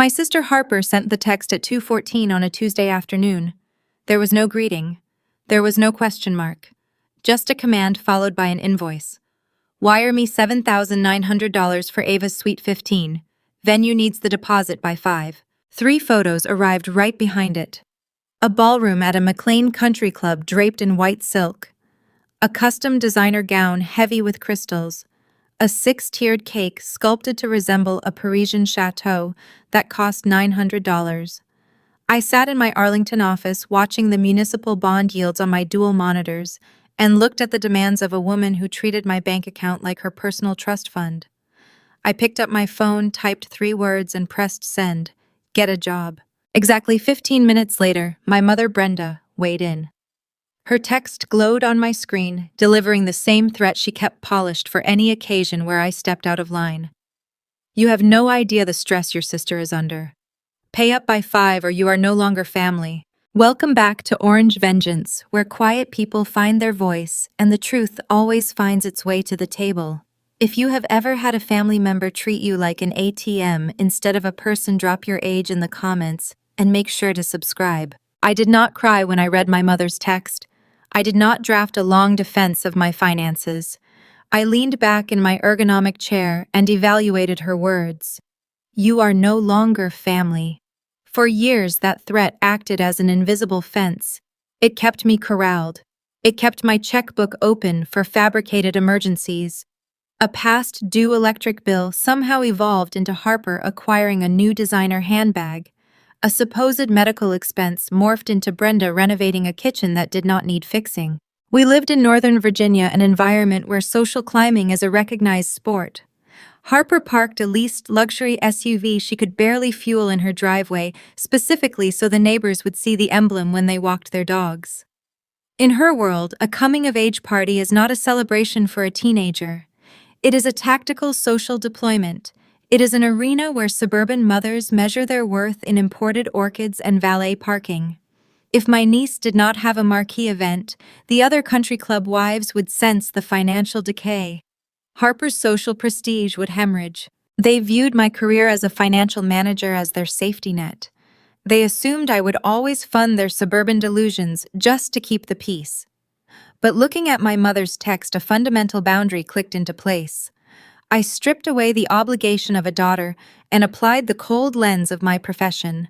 My sister Harper sent the text at 2:14 on a Tuesday afternoon. There was no greeting. There was no question mark. Just a command followed by an invoice. Wire me $7,900 for Ava's Suite 15. Venue needs the deposit by 5. 3 photos arrived right behind it. A ballroom at a McLean country club draped in white silk. A custom designer gown heavy with crystals. A 6-tiered cake sculpted to resemble a Parisian chateau that cost $900. I sat in my Arlington office watching the municipal bond yields on my dual monitors and looked at the demands of a woman who treated my bank account like her personal trust fund. I picked up my phone, typed 3 words, and pressed send. Get a job. Exactly 15 minutes later, my mother Brenda weighed in. Her text glowed on my screen, delivering the same threat she kept polished for any occasion where I stepped out of line. You have no idea the stress your sister is under. Pay up by 5 or you are no longer family. Welcome back to Orange Vengeance, where quiet people find their voice and the truth always finds its way to the table. If you have ever had a family member treat you like an ATM instead of a person, drop your age in the comments and make sure to subscribe. I did not cry when I read my mother's text. I did not draft a long defense of my finances. I leaned back in my ergonomic chair and evaluated her words. You are no longer family. For years, that threat acted as an invisible fence. It kept me corralled. It kept my checkbook open for fabricated emergencies. A past due electric bill somehow evolved into Harper acquiring a new designer handbag. A supposed medical expense morphed into Brenda renovating a kitchen that did not need fixing. We lived in Northern Virginia, an environment where social climbing is a recognized sport. Harper parked a leased luxury SUV she could barely fuel in her driveway, specifically so the neighbors would see the emblem when they walked their dogs. In her world, a coming-of-age party is not a celebration for a teenager. It is a tactical social deployment. It is an arena where suburban mothers measure their worth in imported orchids and valet parking. If my niece did not have a marquee event, the other country club wives would sense the financial decay. Harper's social prestige would hemorrhage. They viewed my career as a financial manager as their safety net. They assumed I would always fund their suburban delusions just to keep the peace. But looking at my mother's text, a fundamental boundary clicked into place. I stripped away the obligation of a daughter and applied the cold lens of my profession.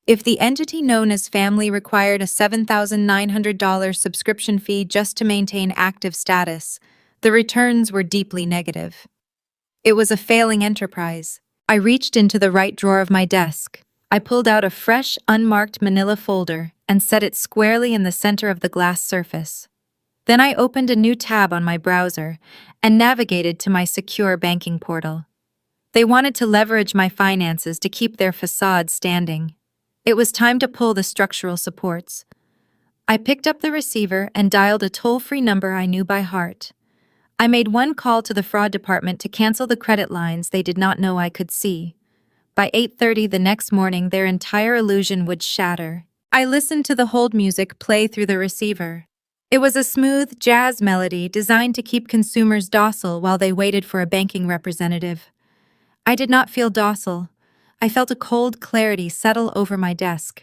If the entity known as family required a $7,900 subscription fee just to maintain active status, the returns were deeply negative. It was a failing enterprise. I reached into the right drawer of my desk. I pulled out a fresh, unmarked manila folder and set it squarely in the center of the glass surface. Then I opened a new tab on my browser and navigated to my secure banking portal. They wanted to leverage my finances to keep their facade standing. It was time to pull the structural supports. I picked up the receiver and dialed a toll-free number I knew by heart. I made one call to the fraud department to cancel the credit lines they did not know I could see. By 8:30 the next morning, their entire illusion would shatter. I listened to the hold music play through the receiver. It was a smooth jazz melody designed to keep consumers docile while they waited for a banking representative. I did not feel docile. I felt a cold clarity settle over my desk.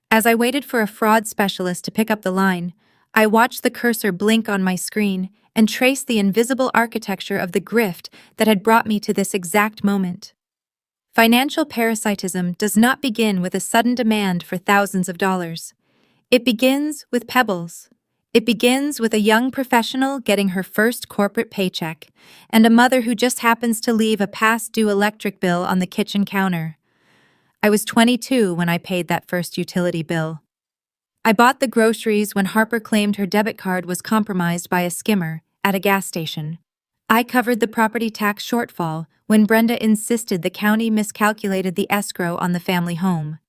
As I waited for a fraud specialist to pick up the line, I watched the cursor blink on my screen and trace the invisible architecture of the grift that had brought me to this exact moment. Financial parasitism does not begin with a sudden demand for thousands of dollars. It begins with pebbles. It begins with a young professional getting her first corporate paycheck and a mother who just happens to leave a past-due electric bill on the kitchen counter. I was 22 when I paid that first utility bill. I bought the groceries when Harper claimed her debit card was compromised by a skimmer at a gas station. I covered the property tax shortfall when Brenda insisted the county miscalculated the escrow on the family home.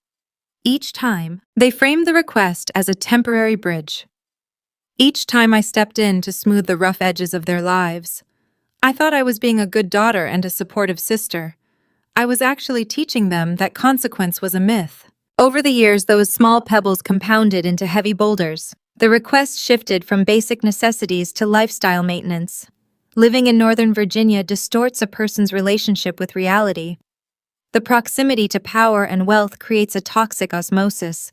Each time, they framed the request as a temporary bridge. Each time I stepped in to smooth the rough edges of their lives, I thought I was being a good daughter and a supportive sister. I was actually teaching them that consequence was a myth. Over the years, those small pebbles compounded into heavy boulders. The request shifted from basic necessities to lifestyle maintenance. Living in Northern Virginia distorts a person's relationship with reality. The proximity to power and wealth creates a toxic osmosis.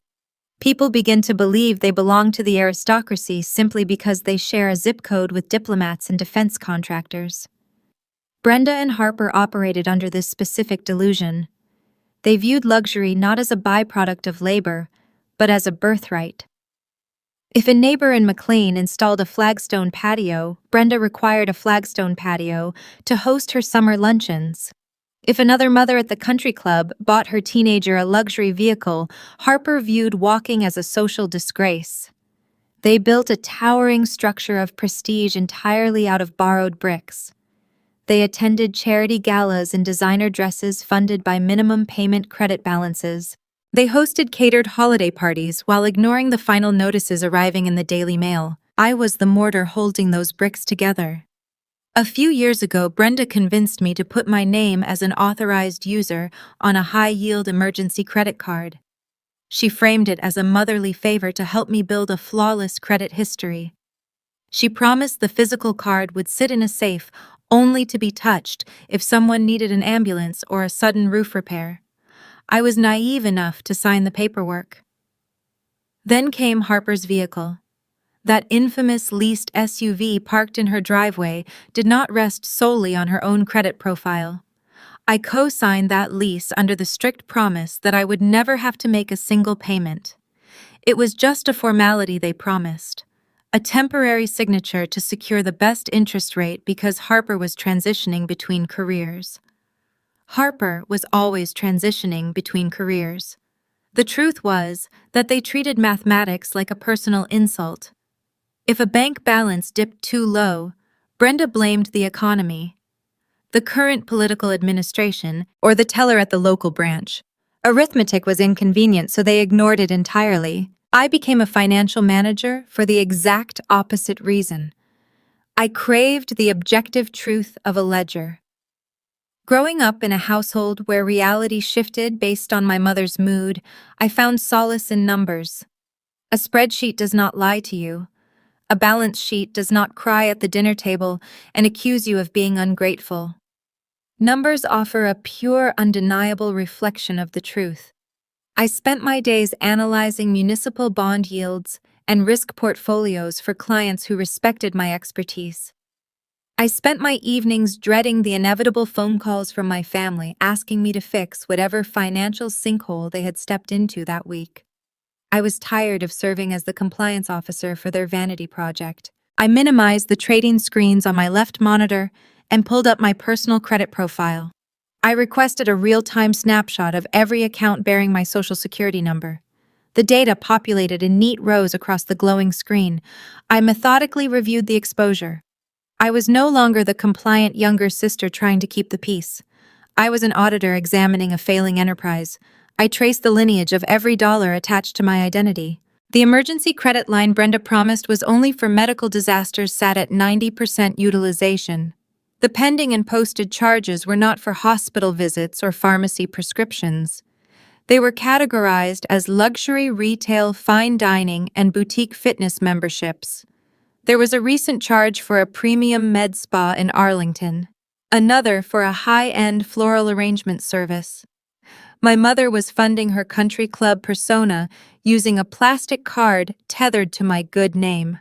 People begin to believe they belong to the aristocracy simply because they share a zip code with diplomats and defense contractors. Brenda and Harper operated under this specific delusion. They viewed luxury not as a byproduct of labor, but as a birthright. If a neighbor in McLean installed a flagstone patio, Brenda required a flagstone patio to host her summer luncheons. If another mother at the country club bought her teenager a luxury vehicle, Harper viewed walking as a social disgrace. They built a towering structure of prestige entirely out of borrowed bricks. They attended charity galas in designer dresses funded by minimum payment credit balances. They hosted catered holiday parties while ignoring the final notices arriving in the Daily Mail. I was the mortar holding those bricks together. A few years ago, Brenda convinced me to put my name as an authorized user on a high-yield emergency credit card. She framed it as a motherly favor to help me build a flawless credit history. She promised the physical card would sit in a safe, only to be touched if someone needed an ambulance or a sudden roof repair. I was naive enough to sign the paperwork. Then came Harper's vehicle. That infamous leased SUV parked in her driveway did not rest solely on her own credit profile. I co-signed that lease under the strict promise that I would never have to make a single payment. It was just a formality they promised. A temporary signature to secure the best interest rate because Harper was transitioning between careers. Harper was always transitioning between careers. The truth was that they treated mathematics like a personal insult. If a bank balance dipped too low, Brenda blamed the economy, the current political administration, or the teller at the local branch. Arithmetic was inconvenient, so they ignored it entirely. I became a financial manager for the exact opposite reason. I craved the objective truth of a ledger. Growing up in a household where reality shifted based on my mother's mood, I found solace in numbers. A spreadsheet does not lie to you. A balance sheet does not cry at the dinner table and accuse you of being ungrateful. Numbers offer a pure, undeniable reflection of the truth. I spent my days analyzing municipal bond yields and risk portfolios for clients who respected my expertise. I spent my evenings dreading the inevitable phone calls from my family asking me to fix whatever financial sinkhole they had stepped into that week. I was tired of serving as the compliance officer for their vanity project. I minimized the trading screens on my left monitor and pulled up my personal credit profile. I requested a real-time snapshot of every account bearing my social security number. The data populated in neat rows across the glowing screen. I methodically reviewed the exposure. I was no longer the compliant younger sister trying to keep the peace. I was an auditor examining a failing enterprise. I traced the lineage of every dollar attached to my identity. The emergency credit line Brenda promised was only for medical disasters sat at 90% utilization. The pending and posted charges were not for hospital visits or pharmacy prescriptions. They were categorized as luxury retail, fine dining, and boutique fitness memberships. There was a recent charge for a premium med spa in Arlington, another for a high-end floral arrangement service. My mother was funding her country club persona using a plastic card tethered to my good name.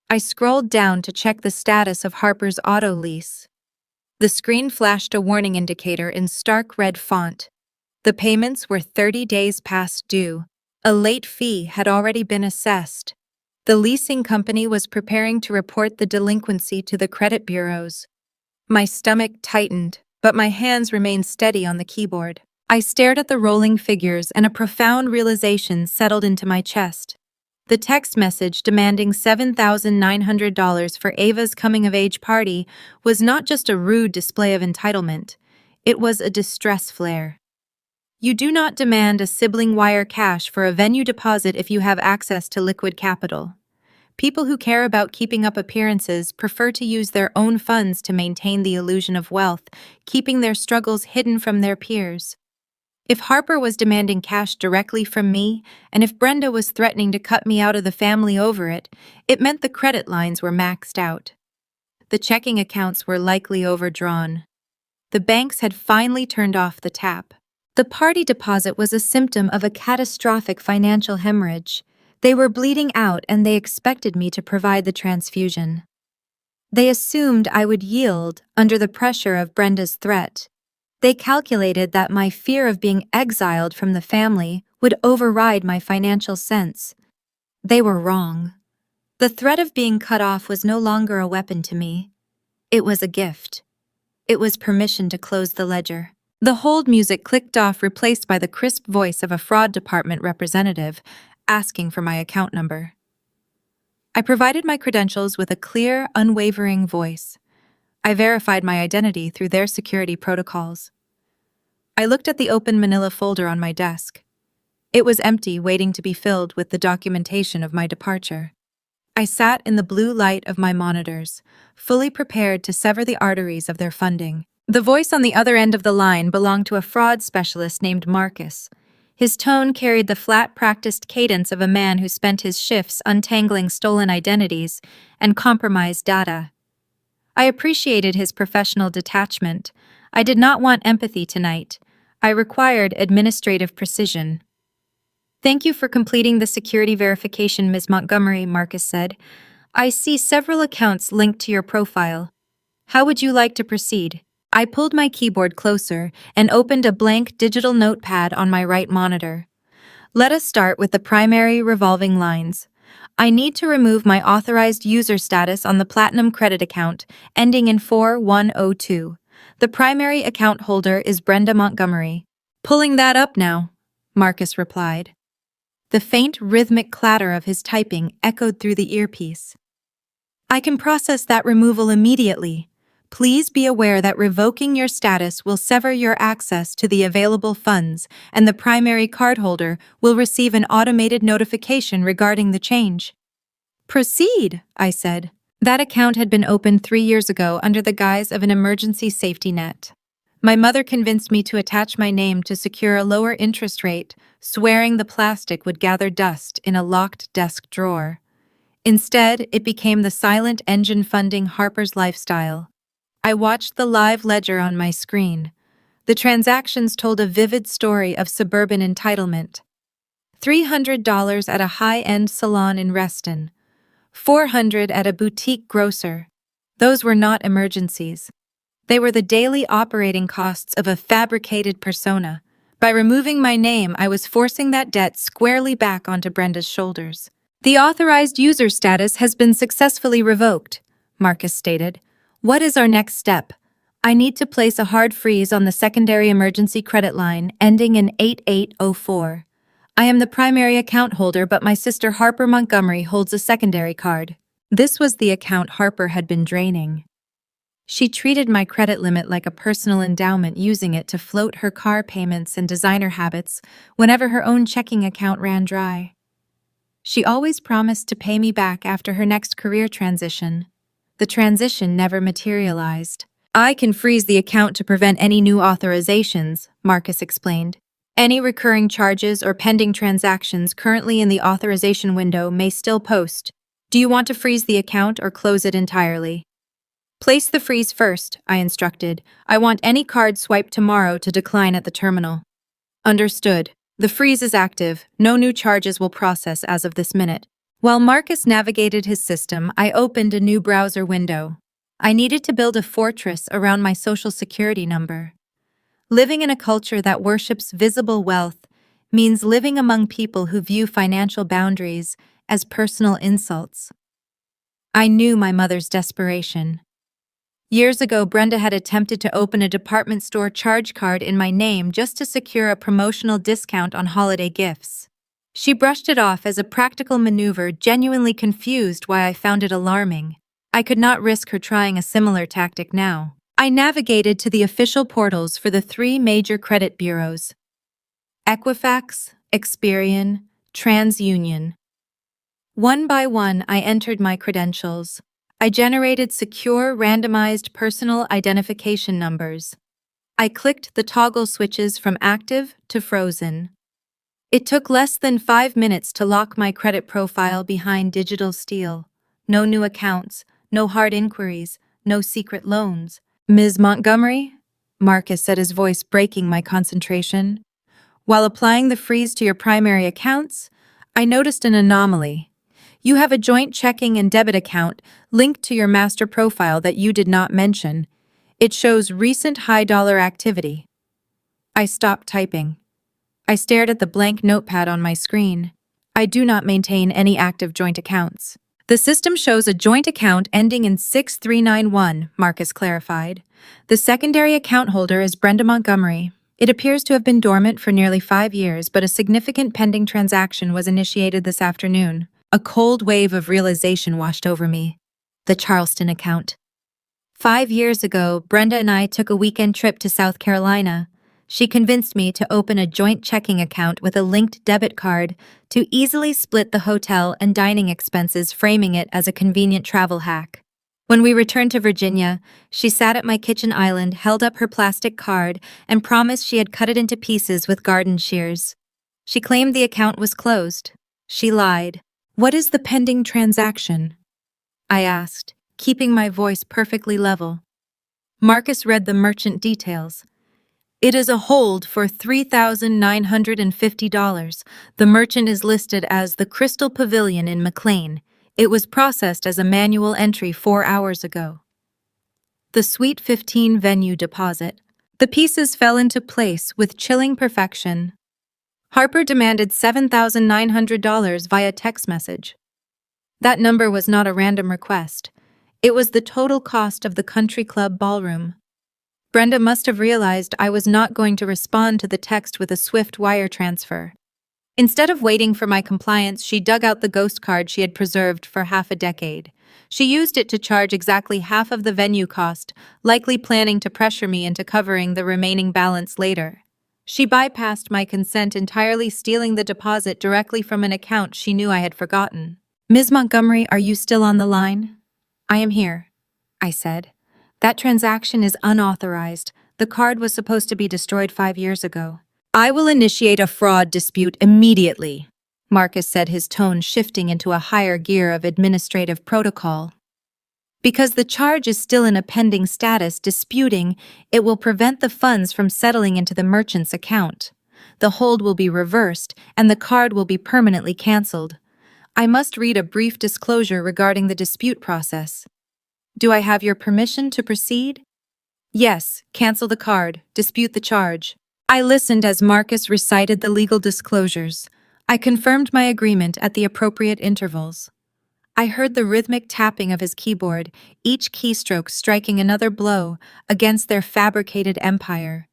I scrolled down to check the status of Harper's auto lease. The screen flashed a warning indicator in stark red font. The payments were 30 days past due. A late fee had already been assessed. The leasing company was preparing to report the delinquency to the credit bureaus. My stomach tightened, but my hands remained steady on the keyboard. I stared at the rolling figures and a profound realization settled into my chest. The text message demanding $7,900 for Ava's coming-of-age party was not just a rude display of entitlement. It was a distress flare. You do not demand a sibling wire cash for a venue deposit if you have access to liquid capital. People who care about keeping up appearances prefer to use their own funds to maintain the illusion of wealth, keeping their struggles hidden from their peers. If Harper was demanding cash directly from me, and if Brenda was threatening to cut me out of the family over it, it meant the credit lines were maxed out. The checking accounts were likely overdrawn. The banks had finally turned off the tap. The party deposit was a symptom of a catastrophic financial hemorrhage. They were bleeding out and they expected me to provide the transfusion. They assumed I would yield under the pressure of Brenda's threat. They calculated that my fear of being exiled from the family would override my financial sense. They were wrong. The threat of being cut off was no longer a weapon to me. It was a gift. It was permission to close the ledger. The hold music clicked off, replaced by the crisp voice of a fraud department representative asking for my account number. I provided my credentials with a clear, unwavering voice. I verified my identity through their security protocols. I looked at the open manila folder on my desk. It was empty, waiting to be filled with the documentation of my departure. I sat in the blue light of my monitors, fully prepared to sever the arteries of their funding. The voice on the other end of the line belonged to a fraud specialist named Marcus. His tone carried the flat, practiced cadence of a man who spent his shifts untangling stolen identities and compromised data. I appreciated his professional detachment. I did not want empathy tonight. I required administrative precision. "Thank you for completing the security verification, Ms. Montgomery," Marcus said. "I see several accounts linked to your profile. How would you like to proceed?" I pulled my keyboard closer and opened a blank digital notepad on my right monitor. Let us start with the primary revolving lines. I need to remove my authorized user status on the Platinum credit account, ending in 4102. The primary account holder is Brenda Montgomery. "Pulling that up now," Marcus replied. The faint rhythmic clatter of his typing echoed through the earpiece. "I can process that removal immediately. Please be aware that revoking your status will sever your access to the available funds, and the primary cardholder will receive an automated notification regarding the change." "Proceed," I said. That account had been opened 3 years ago under the guise of an emergency safety net. My mother convinced me to attach my name to secure a lower interest rate, swearing the plastic would gather dust in a locked desk drawer. Instead, it became the silent engine funding Harper's lifestyle. I watched the live ledger on my screen. The transactions told a vivid story of suburban entitlement. $300 at a high-end salon in Reston. $400 at a boutique grocer. Those were not emergencies. They were the daily operating costs of a fabricated persona. By removing my name, I was forcing that debt squarely back onto Brenda's shoulders. "The authorized user status has been successfully revoked," Marcus stated. "What is our next step?" "I need to place a hard freeze on the secondary emergency credit line ending in 8804. I am the primary account holder, but my sister Harper Montgomery holds a secondary card." This was the account Harper had been draining. She treated my credit limit like a personal endowment, using it to float her car payments and designer habits whenever her own checking account ran dry. She always promised to pay me back after her next career transition. The transition never materialized. "I can freeze the account to prevent any new authorizations," Marcus explained. "Any recurring charges or pending transactions currently in the authorization window may still post. Do you want to freeze the account or close it entirely?" "Place the freeze first," I instructed. "I want any card swiped tomorrow to decline at the terminal." "Understood. The freeze is active. No new charges will process as of this minute." While Marcus navigated his system, I opened a new browser window. I needed to build a fortress around my social security number. Living in a culture that worships visible wealth means living among people who view financial boundaries as personal insults. I knew my mother's desperation. Years ago, Brenda had attempted to open a department store charge card in my name just to secure a promotional discount on holiday gifts. She brushed it off as a practical maneuver, genuinely confused why I found it alarming. I could not risk her trying a similar tactic now. I navigated to the official portals for the 3 major credit bureaus: Equifax, Experian, TransUnion. One by one, I entered my credentials. I generated secure, randomized personal identification numbers. I clicked the toggle switches from active to frozen. It took less than 5 minutes to lock my credit profile behind digital steel. No new accounts, no hard inquiries, no secret loans. "Ms. Montgomery?" Marcus said, his voice breaking my concentration. While applying the freeze to your primary accounts, I noticed an anomaly. You have a joint checking and debit account linked to your master profile that you did not mention. It shows recent high-dollar activity. I stopped typing. I stared at the blank notepad on my screen. I do not maintain any active joint accounts. The system shows a joint account ending in 6391, Marcus clarified. The secondary account holder is Brenda Montgomery. It appears to have been dormant for nearly 5 years, but a significant pending transaction was initiated this afternoon. A cold wave of realization washed over me. The Charleston account. 5 years ago, Brenda and I took a weekend trip to South Carolina. She convinced me to open a joint checking account with a linked debit card to easily split the hotel and dining expenses, framing it as a convenient travel hack. When we returned to Virginia, she sat at my kitchen island, held up her plastic card, and promised she had cut it into pieces with garden shears. She claimed the account was closed. She lied. "What is the pending transaction?" I asked, keeping my voice perfectly level. Marcus read the merchant details. "It is a hold for $3,950. The merchant is listed as the Crystal Pavilion in McLean. It was processed as a manual entry 4 hours ago." The Suite 15 venue deposit. The pieces fell into place with chilling perfection. Harper demanded $7,900 via text message. That number was not a random request. It was the total cost of the country club ballroom. Brenda must have realized I was not going to respond to the text with a swift wire transfer. Instead of waiting for my compliance, she dug out the ghost card she had preserved for half a decade. She used it to charge exactly half of the venue cost, likely planning to pressure me into covering the remaining balance later. She bypassed my consent entirely, stealing the deposit directly from an account she knew I had forgotten. "Ms. Montgomery, are you still on the line?" "I am here," I said. "That transaction is unauthorized. The card was supposed to be destroyed 5 years ago." "I will initiate a fraud dispute immediately," Marcus said, his tone shifting into a higher gear of administrative protocol. "Because the charge is still in a pending status, disputing it will prevent the funds from settling into the merchant's account. The hold will be reversed, and the card will be permanently canceled. I must read a brief disclosure regarding the dispute process. Do I have your permission to proceed?" "Yes, cancel the card, dispute the charge." I listened as Marcus recited the legal disclosures. I confirmed my agreement at the appropriate intervals. I heard the rhythmic tapping of his keyboard, each keystroke striking another blow against their fabricated empire.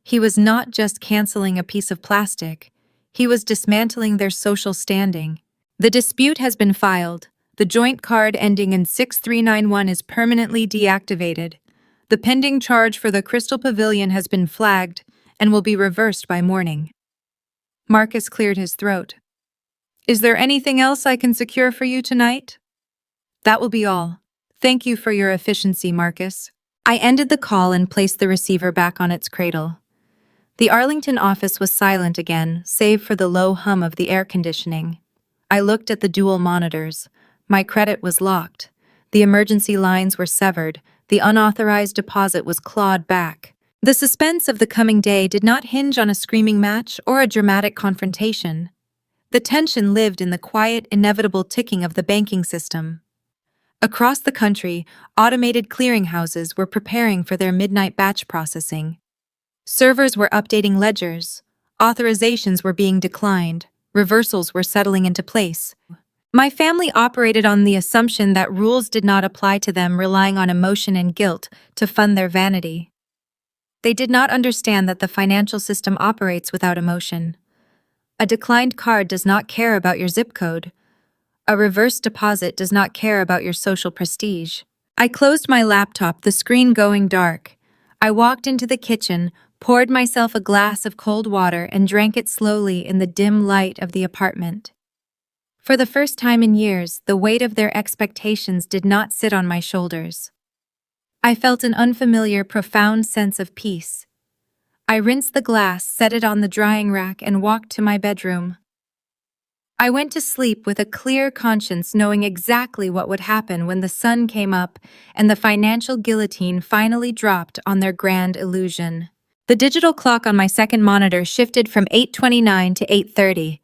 He was not just canceling a piece of plastic. He was dismantling their social standing. "The dispute has been filed. The joint card ending in 6391 is permanently deactivated. The pending charge for the Crystal Pavilion has been flagged and will be reversed by morning." Marcus cleared his throat. "Is there anything else I can secure for you tonight?" "That will be all. Thank you for your efficiency, Marcus." I ended the call and placed the receiver back on its cradle. The Arlington office was silent again, save for the low hum of the air conditioning. I looked at the dual monitors. My credit was locked. The emergency lines were severed. The unauthorized deposit was clawed back. The suspense of the coming day did not hinge on a screaming match or a dramatic confrontation. The tension lived in the quiet, inevitable ticking of the banking system. Across the country, automated clearinghouses were preparing for their midnight batch processing. Servers were updating ledgers. Authorizations were being declined. Reversals were settling into place. My family operated on the assumption that rules did not apply to them, relying on emotion and guilt to fund their vanity. They did not understand that the financial system operates without emotion. A declined card does not care about your zip code. A reverse deposit does not care about your social prestige. I closed my laptop, the screen going dark. I walked into the kitchen, poured myself a glass of cold water, and drank it slowly in the dim light of the apartment. For the first time in years, the weight of their expectations did not sit on my shoulders. I felt an unfamiliar, profound sense of peace. I rinsed the glass, set it on the drying rack, and walked to my bedroom. I went to sleep with a clear conscience, knowing exactly what would happen when the sun came up and the financial guillotine finally dropped on their grand illusion. The digital clock on my second monitor shifted from 8:29 to 8:30.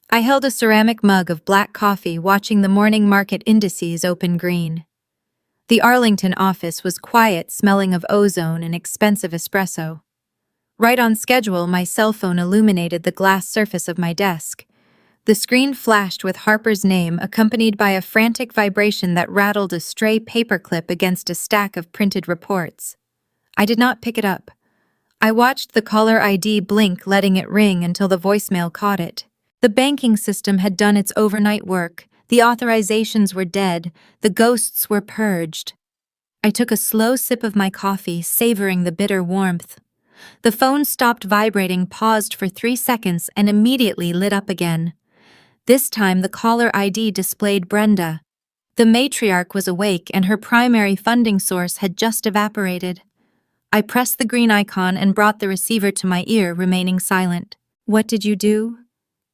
I held a ceramic mug of black coffee, watching the morning market indices open green. The Arlington office was quiet, smelling of ozone and expensive espresso. Right on schedule, my cell phone illuminated the glass surface of my desk. The screen flashed with Harper's name, accompanied by a frantic vibration that rattled a stray paperclip against a stack of printed reports. I did not pick it up. I watched the caller ID blink, letting it ring until the voicemail caught it. The banking system had done its overnight work. The authorizations were dead. The ghosts were purged. I took a slow sip of my coffee, savoring the bitter warmth. The phone stopped vibrating, paused for 3 seconds, and immediately lit up again. This time, the caller ID displayed Brenda. The matriarch was awake, and her primary funding source had just evaporated. I pressed the green icon and brought the receiver to my ear, remaining silent. "What did you do?"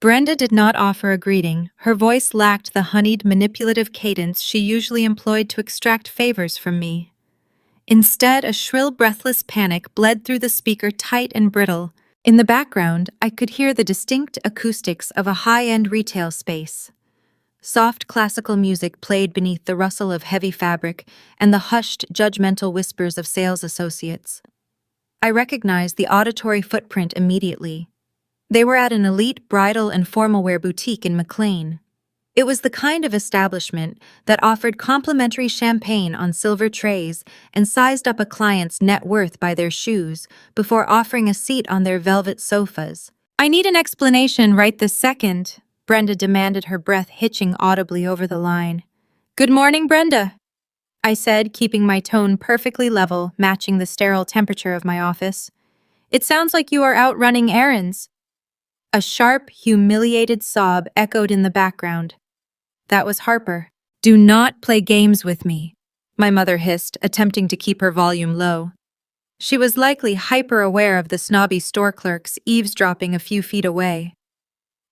Brenda did not offer a greeting. Her voice lacked the honeyed, manipulative cadence she usually employed to extract favors from me. Instead, a shrill, breathless panic bled through the speaker, tight and brittle. In the background, I could hear the distinct acoustics of a high-end retail space. Soft classical music played beneath the rustle of heavy fabric and the hushed, judgmental whispers of sales associates. I recognized the auditory footprint immediately. They were at an elite bridal and formal wear boutique in McLean. It was the kind of establishment that offered complimentary champagne on silver trays and sized up a client's net worth by their shoes before offering a seat on their velvet sofas. "I need an explanation right this second," Brenda demanded, her breath hitching audibly over the line. "Good morning, Brenda," I said, keeping my tone perfectly level, matching the sterile temperature of my office. "It sounds like you are out running errands." A sharp, humiliated sob echoed in the background. That was Harper. "Do not play games with me," my mother hissed, attempting to keep her volume low. She was likely hyper-aware of the snobby store clerks eavesdropping a few feet away.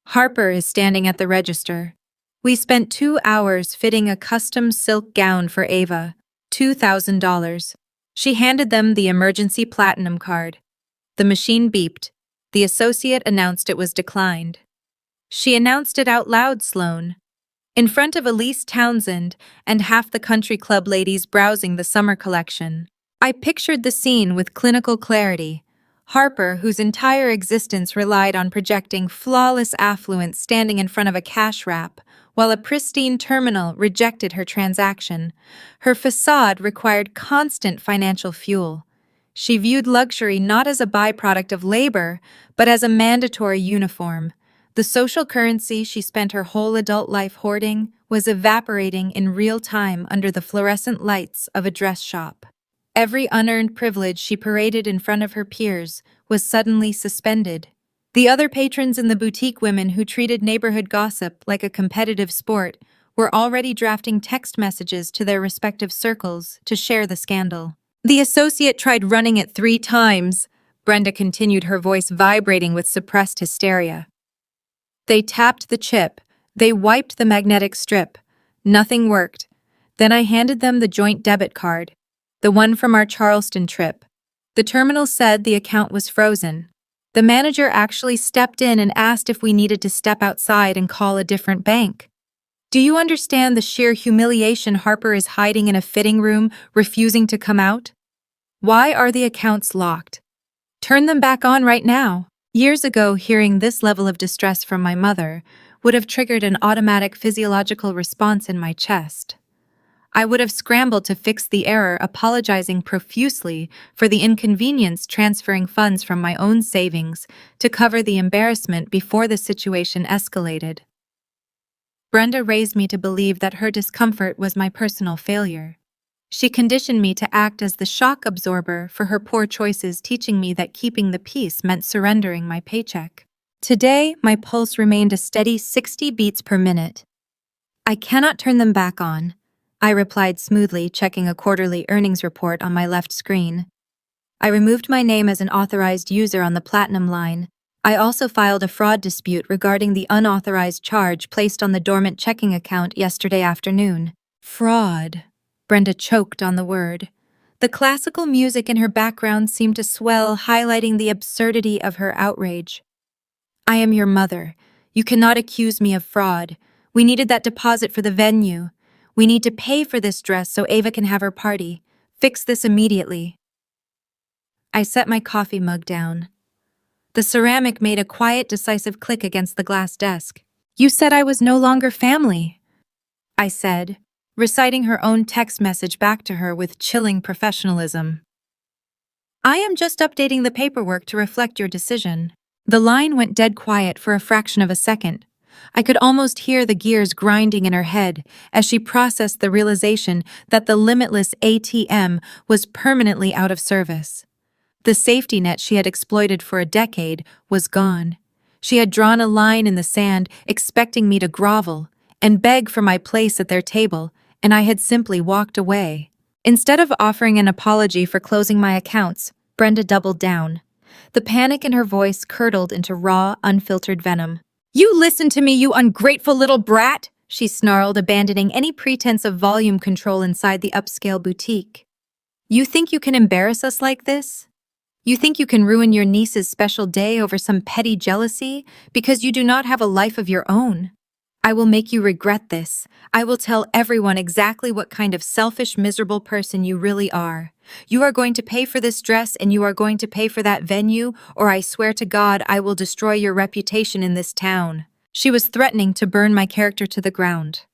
"Harper is standing at the register. We spent 2 hours fitting a custom silk gown for Ava, $2,000. She handed them the emergency platinum card. The machine beeped. The associate announced it was declined. She announced it out loud, Sloane, in front of Elise Townsend and half the country club ladies browsing the summer collection. I pictured the scene with clinical clarity. Harper, whose entire existence relied on projecting flawless affluence, standing in front of a cash wrap, while a pristine terminal rejected her transaction. Her facade required constant financial fuel. She viewed luxury not as a byproduct of labor, but as a mandatory uniform. The social currency she spent her whole adult life hoarding was evaporating in real time under the fluorescent lights of a dress shop. Every unearned privilege she paraded in front of her peers was suddenly suspended. The other patrons in the boutique, women who treated neighborhood gossip like a competitive sport, were already drafting text messages to their respective circles to share the scandal. "The associate tried running it 3 times, Brenda continued, her voice vibrating with suppressed hysteria. "They tapped the chip. They wiped the magnetic strip. Nothing worked. Then I handed them the joint debit card, the one from our Charleston trip. The terminal said the account was frozen. The manager actually stepped in and asked if we needed to step outside and call a different bank. Do you understand the sheer humiliation? Harper is hiding in a fitting room, refusing to come out? Why are the accounts locked? Turn them back on right now." Years ago, hearing this level of distress from my mother would have triggered an automatic physiological response in my chest. I would have scrambled to fix the error, apologizing profusely for the inconvenience, transferring funds from my own savings to cover the embarrassment before the situation escalated. Brenda raised me to believe that her discomfort was my personal failure. She conditioned me to act as the shock absorber for her poor choices, teaching me that keeping the peace meant surrendering my paycheck. Today, my pulse remained a steady 60 beats per minute. "I cannot turn them back on," I replied smoothly, checking a quarterly earnings report on my left screen. I removed my name as an authorized user on the Platinum line, I also filed a fraud dispute regarding the unauthorized charge placed on the dormant checking account yesterday afternoon. Fraud. Brenda choked on the word. The classical music in her background seemed to swell, highlighting the absurdity of her outrage. I am your mother. You cannot accuse me of fraud. We needed that deposit for the venue. We need to pay for this dress so Ava can have her party. Fix this immediately. I set my coffee mug down. The ceramic made a quiet, decisive click against the glass desk. You said I was no longer family, I said, reciting her own text message back to her with chilling professionalism. I am just updating the paperwork to reflect your decision. The line went dead quiet for a fraction of a second. I could almost hear the gears grinding in her head as she processed the realization that the limitless ATM was permanently out of service. The safety net she had exploited for a decade was gone. She had drawn a line in the sand, expecting me to grovel and beg for my place at their table, and I had simply walked away. Instead of offering an apology for closing my accounts, Brenda doubled down. The panic in her voice curdled into raw, unfiltered venom. You listen to me, you ungrateful little brat, she snarled, abandoning any pretense of volume control inside the upscale boutique. You think you can embarrass us like this? You think you can ruin your niece's special day over some petty jealousy because you do not have a life of your own? I will make you regret this. I will tell everyone exactly what kind of selfish, miserable person you really are. You are going to pay for this dress and you are going to pay for that venue, or I swear to God I will destroy your reputation in this town. She was threatening to burn my character to the ground.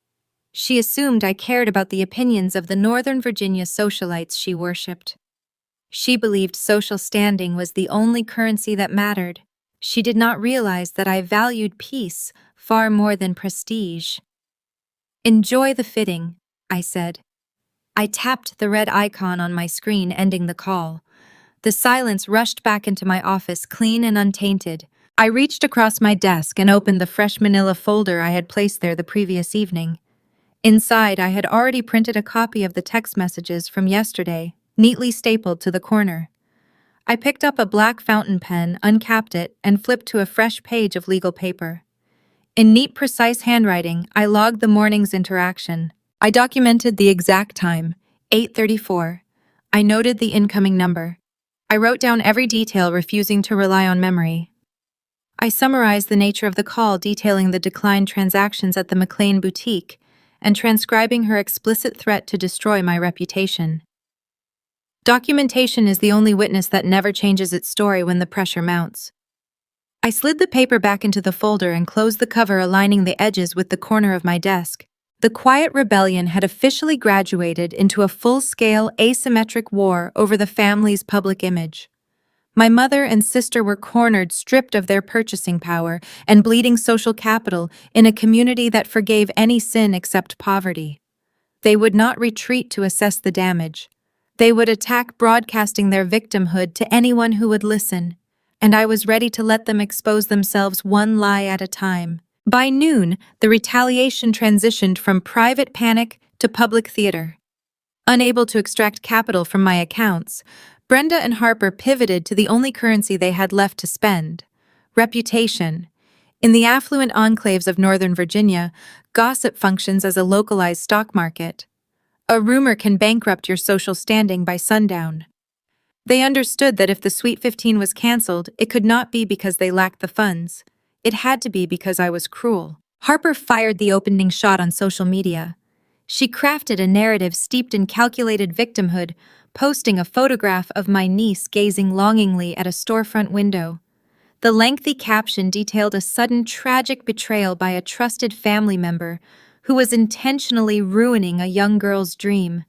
She assumed I cared about the opinions of the Northern Virginia socialites she worshipped. She believed social standing was the only currency that mattered. She did not realize that I valued peace far more than prestige. Enjoy the fitting, I said. I tapped the red icon on my screen, ending the call. The silence rushed back into my office, clean and untainted. I reached across my desk and opened the fresh manila folder I had placed there the previous evening. Inside, I had already printed a copy of the text messages from yesterday, neatly stapled to the corner. I picked up a black fountain pen, uncapped it, and flipped to a fresh page of legal paper. In neat, precise handwriting, I logged the morning's interaction. I documented the exact time, 8:34. I noted the incoming number. I wrote down every detail, refusing to rely on memory. I summarized the nature of the call, detailing the declined transactions at the McLean boutique, and transcribing her explicit threat to destroy my reputation. Documentation is the only witness that never changes its story when the pressure mounts. I slid the paper back into the folder and closed the cover, aligning the edges with the corner of my desk. The quiet rebellion had officially graduated into a full-scale, asymmetric war over the family's public image. My mother and sister were cornered, stripped of their purchasing power and bleeding social capital in a community that forgave any sin except poverty. They would not retreat to assess the damage. They would attack, broadcasting their victimhood to anyone who would listen, and I was ready to let them expose themselves one lie at a time. By noon, the retaliation transitioned from private panic to public theater. Unable to extract capital from my accounts, Brenda and Harper pivoted to the only currency they had left to spend: reputation. In the affluent enclaves of Northern Virginia, gossip functions as a localized stock market. A rumor can bankrupt your social standing by sundown. They understood that if the Sweet 15 was canceled, it could not be because they lacked the funds. It had to be because I was cruel. Harper fired the opening shot on social media. She crafted a narrative steeped in calculated victimhood, posting a photograph of my niece gazing longingly at a storefront window. The lengthy caption detailed a sudden tragic betrayal by a trusted family member who was intentionally ruining a young girl's dream.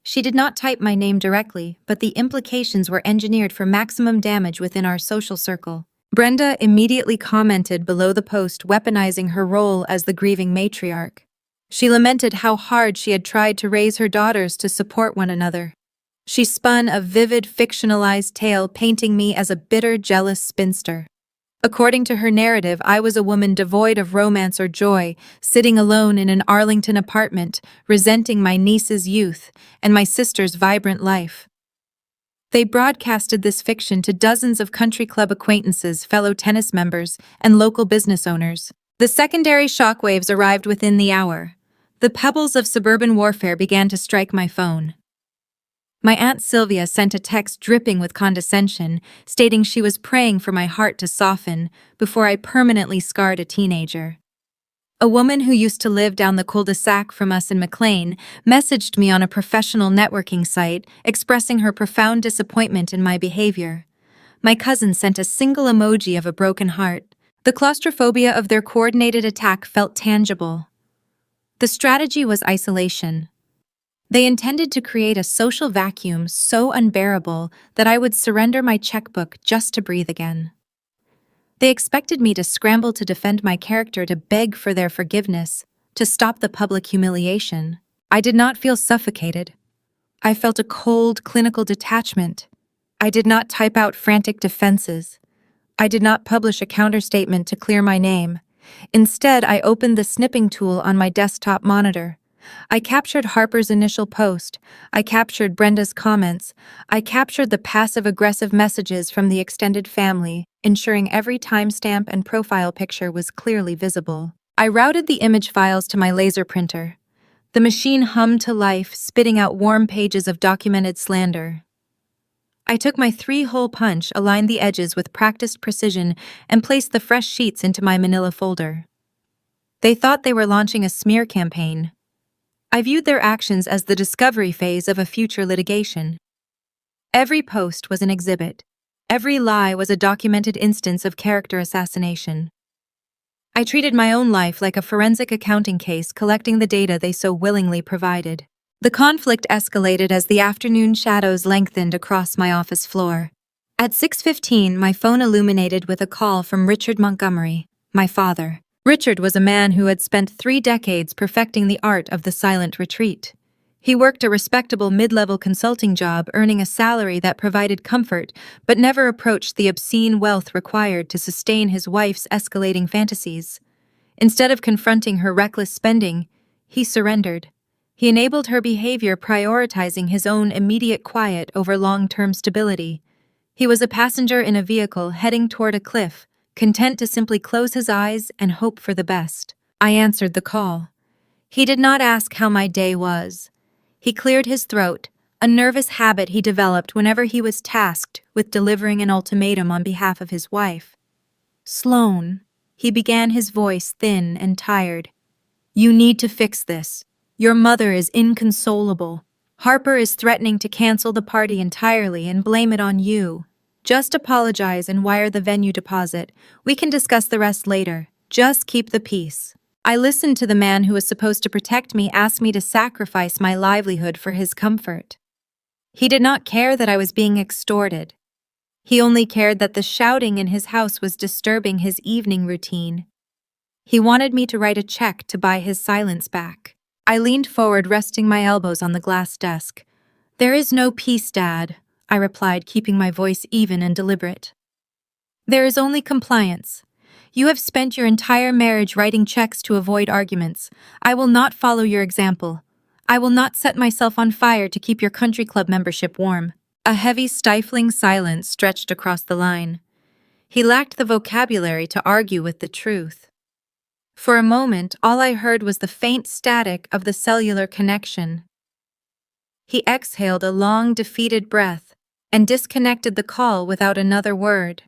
She did not type my name directly, but the implications were engineered for maximum damage within our social circle. Brenda immediately commented below the post, weaponizing her role as the grieving matriarch. She lamented how hard she had tried to raise her daughters to support one another. She spun a vivid, fictionalized tale, painting me as a bitter, jealous spinster. According to her narrative, I was a woman devoid of romance or joy, sitting alone in an Arlington apartment, resenting my niece's youth and my sister's vibrant life. They broadcasted this fiction to dozens of country club acquaintances, fellow tennis members, and local business owners. The secondary shockwaves arrived within the hour. The pebbles of suburban warfare began to strike my phone. My Aunt Sylvia sent a text dripping with condescension, stating she was praying for my heart to soften before I permanently scarred a teenager. A woman who used to live down the cul-de-sac from us in McLean messaged me on a professional networking site, expressing her profound disappointment in my behavior. My cousin sent a single emoji of a broken heart. The claustrophobia of their coordinated attack felt tangible. The strategy was isolation. They intended to create a social vacuum so unbearable that I would surrender my checkbook just to breathe again. They expected me to scramble to defend my character, to beg for their forgiveness, to stop the public humiliation. I did not feel suffocated. I felt a cold, clinical detachment. I did not type out frantic defenses. I did not publish a counterstatement to clear my name. Instead, I opened the snipping tool on my desktop monitor. I captured Harper's initial post. I captured Brenda's comments. I captured the passive-aggressive messages from the extended family, ensuring every timestamp and profile picture was clearly visible. I routed the image files to my laser printer. The machine hummed to life, spitting out warm pages of documented slander. I took my 3-hole punch, aligned the edges with practiced precision, and placed the fresh sheets into my manila folder. They thought they were launching a smear campaign. I viewed their actions as the discovery phase of a future litigation. Every post was an exhibit. Every lie was a documented instance of character assassination. I treated my own life like a forensic accounting case, collecting the data they so willingly provided. The conflict escalated as the afternoon shadows lengthened across my office floor. At 6:15, my phone illuminated with a call from Richard Montgomery, my father. Richard was a man who had spent 3 decades perfecting the art of the silent retreat. He worked a respectable mid-level consulting job, earning a salary that provided comfort, but never approached the obscene wealth required to sustain his wife's escalating fantasies. Instead of confronting her reckless spending, he surrendered. He enabled her behavior, prioritizing his own immediate quiet over long-term stability. He was a passenger in a vehicle heading toward a cliff, content to simply close his eyes and hope for the best. I answered the call. He did not ask how my day was. He cleared his throat, a nervous habit he developed whenever he was tasked with delivering an ultimatum on behalf of his wife. "Sloane," he began, his voice thin and tired. "You need to fix this. Your mother is inconsolable. Harper is threatening to cancel the party entirely and blame it on you. Just apologize and wire the venue deposit. We can discuss the rest later. Just keep the peace." I listened to the man who was supposed to protect me ask me to sacrifice my livelihood for his comfort. He did not care that I was being extorted. He only cared that the shouting in his house was disturbing his evening routine. He wanted me to write a check to buy his silence back. I leaned forward, resting my elbows on the glass desk. "There is no peace, Dad," I replied, keeping my voice even and deliberate. "There is only compliance. You have spent your entire marriage writing checks to avoid arguments. I will not follow your example. I will not set myself on fire to keep your country club membership warm." A heavy, stifling silence stretched across the line. He lacked the vocabulary to argue with the truth. For a moment, all I heard was the faint static of the cellular connection. He exhaled a long, defeated breath and disconnected the call without another word.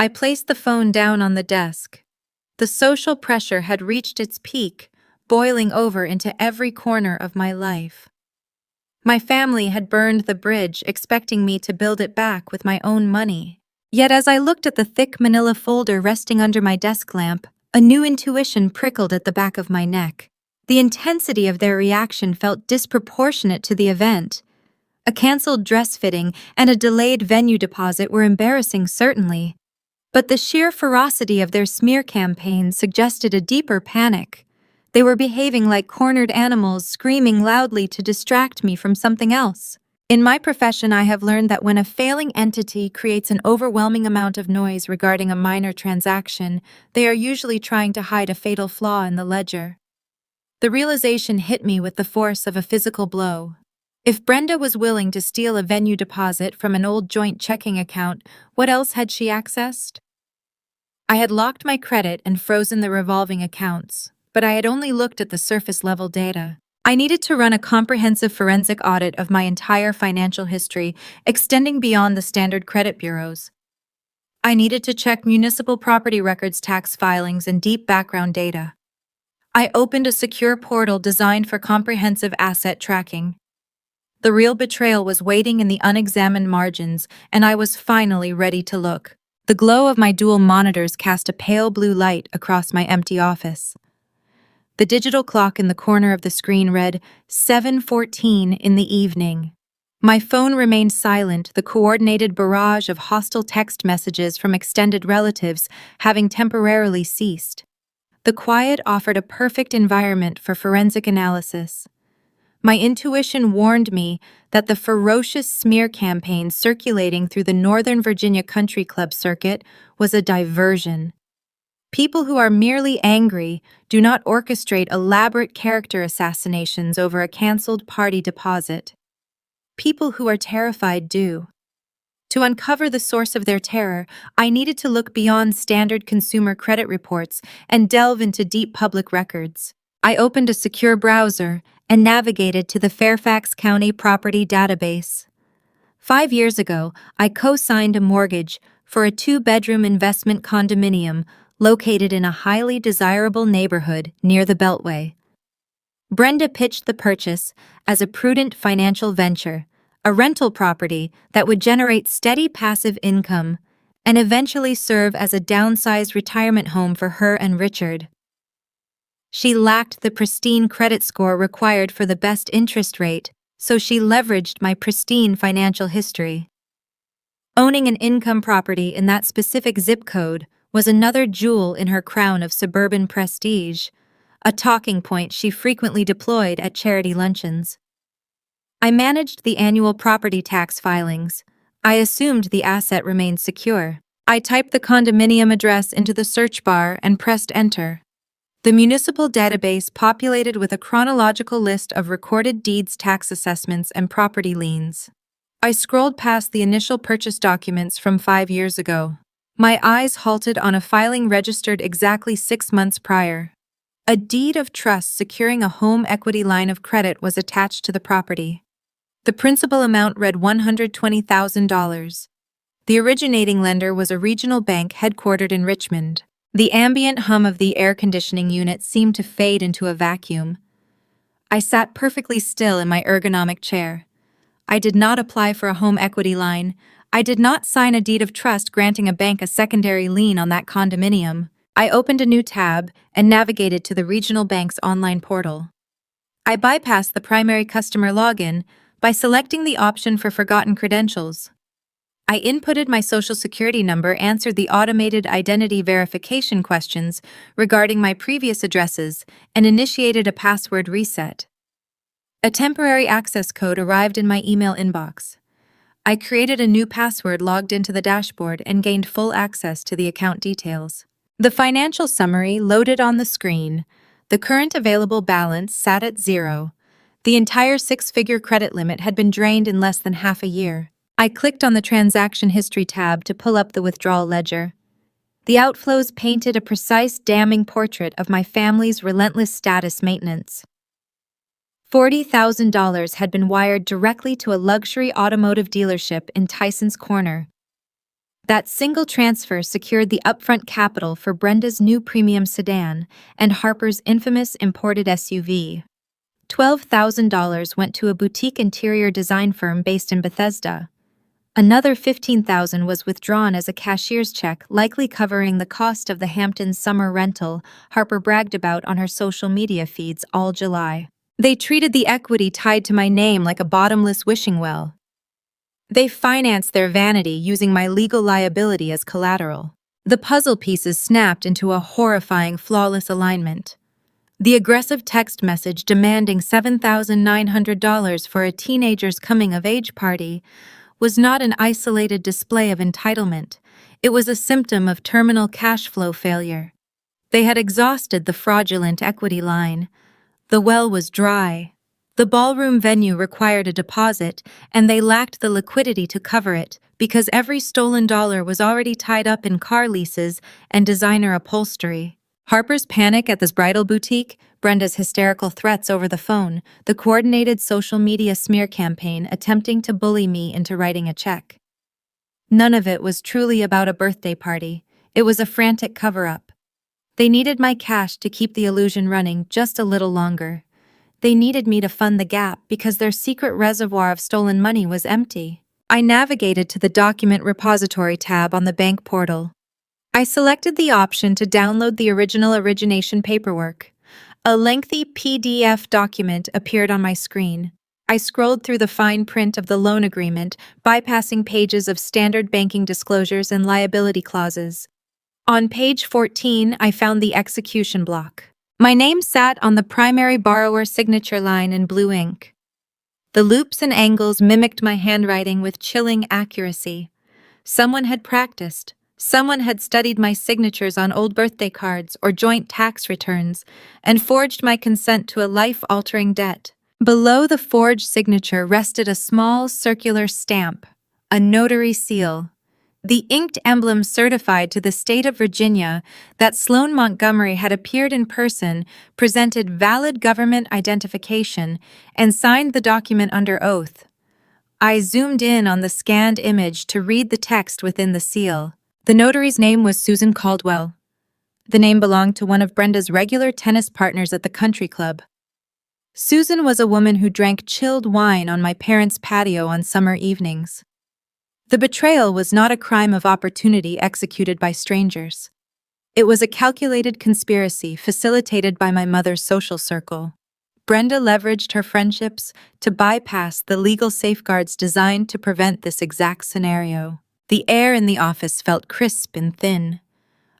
I placed the phone down on the desk. The social pressure had reached its peak, boiling over into every corner of my life. My family had burned the bridge, expecting me to build it back with my own money. Yet as I looked at the thick manila folder resting under my desk lamp, a new intuition prickled at the back of my neck. The intensity of their reaction felt disproportionate to the event. A canceled dress fitting and a delayed venue deposit were embarrassing, certainly, but the sheer ferocity of their smear campaign suggested a deeper panic. They were behaving like cornered animals, screaming loudly to distract me from something else. In my profession, I have learned that when a failing entity creates an overwhelming amount of noise regarding a minor transaction, they are usually trying to hide a fatal flaw in the ledger. The realization hit me with the force of a physical blow. If Brenda was willing to steal a venue deposit from an old joint checking account, what else had she accessed? I had locked my credit and frozen the revolving accounts, but I had only looked at the surface-level data. I needed to run a comprehensive forensic audit of my entire financial history, extending beyond the standard credit bureaus. I needed to check municipal property records, tax filings, and deep background data. I opened a secure portal designed for comprehensive asset tracking. The real betrayal was waiting in the unexamined margins, and I was finally ready to look. The glow of my dual monitors cast a pale blue light across my empty office. The digital clock in the corner of the screen read 7:14 in the evening. My phone remained silent, the coordinated barrage of hostile text messages from extended relatives having temporarily ceased. The quiet offered a perfect environment for forensic analysis. My intuition warned me that the ferocious smear campaign circulating through the Northern Virginia Country Club circuit was a diversion. People who are merely angry do not orchestrate elaborate character assassinations over a canceled party deposit. People who are terrified do. To uncover the source of their terror, I needed to look beyond standard consumer credit reports and delve into deep public records. I opened a secure browser and navigated to the Fairfax County Property Database. 5 years ago, I co-signed a mortgage for a 2-bedroom investment condominium located in a highly desirable neighborhood near the Beltway. Brenda pitched the purchase as a prudent financial venture, a rental property that would generate steady passive income and eventually serve as a downsized retirement home for her and Richard. She lacked the pristine credit score required for the best interest rate, so she leveraged my pristine financial history. Owning an income property in that specific zip code was another jewel in her crown of suburban prestige, a talking point she frequently deployed at charity luncheons. I managed the annual property tax filings. I assumed the asset remained secure. I typed the condominium address into the search bar and pressed enter. The municipal database populated with a chronological list of recorded deeds, tax assessments, and property liens. I scrolled past the initial purchase documents from 5 years ago. My eyes halted on a filing registered exactly 6 months prior. A deed of trust securing a home equity line of credit was attached to the property. The principal amount read $120,000. The originating lender was a regional bank headquartered in Richmond. The ambient hum of the air conditioning unit seemed to fade into a vacuum. I sat perfectly still in my ergonomic chair. I did not apply for a home equity line. I did not sign a deed of trust granting a bank a secondary lien on that condominium. I opened a new tab and navigated to the regional bank's online portal. I bypassed the primary customer login by selecting the option for forgotten credentials. I inputted my social security number, answered the automated identity verification questions regarding my previous addresses, and initiated a password reset. A temporary access code arrived in my email inbox. I created a new password, logged into the dashboard, and gained full access to the account details. The financial summary loaded on the screen. The current available balance sat at 0. The entire 6-figure credit limit had been drained in less than half a year. I clicked on the transaction history tab to pull up the withdrawal ledger. The outflows painted a precise, damning portrait of my family's relentless status maintenance. $40,000 had been wired directly to a luxury automotive dealership in Tyson's Corner. That single transfer secured the upfront capital for Brenda's new premium sedan and Harper's infamous imported SUV. $12,000 went to a boutique interior design firm based in Bethesda. Another $15,000 was withdrawn as a cashier's check, likely covering the cost of the Hamptons summer rental Harper bragged about on her social media feeds all July. They treated the equity tied to my name like a bottomless wishing well. They financed their vanity using my legal liability as collateral. The puzzle pieces snapped into a horrifying, flawless alignment. The aggressive text message demanding $7,900 for a teenager's coming-of-age party was not an isolated display of entitlement. It was a symptom of terminal cash flow failure. They had exhausted the fraudulent equity line. The well was dry. The ballroom venue required a deposit, and they lacked the liquidity to cover it because every stolen dollar was already tied up in car leases and designer upholstery. Harper's panic at this bridal boutique, Brenda's hysterical threats over the phone, the coordinated social media smear campaign attempting to bully me into writing a check. None of it was truly about a birthday party. It was a frantic cover-up. They needed my cash to keep the illusion running just a little longer. They needed me to fund the gap because their secret reservoir of stolen money was empty. I navigated to the Document Repository tab on the bank portal. I selected the option to download the original origination paperwork. A lengthy PDF document appeared on my screen. I scrolled through the fine print of the loan agreement, bypassing pages of standard banking disclosures and liability clauses. On page 14, I found the execution block. My name sat on the primary borrower signature line in blue ink. The loops and angles mimicked my handwriting with chilling accuracy. Someone had practiced. Someone had studied my signatures on old birthday cards or joint tax returns and forged my consent to a life-altering debt. Below the forged signature rested a small circular stamp, a notary seal. The inked emblem certified to the state of Virginia that Sloane Montgomery had appeared in person, presented valid government identification, and signed the document under oath. I zoomed in on the scanned image to read the text within the seal. The notary's name was Susan Caldwell. The name belonged to one of Brenda's regular tennis partners at the country club. Susan was a woman who drank chilled wine on my parents' patio on summer evenings. The betrayal was not a crime of opportunity executed by strangers. It was a calculated conspiracy facilitated by my mother's social circle. Brenda leveraged her friendships to bypass the legal safeguards designed to prevent this exact scenario. The air in the office felt crisp and thin.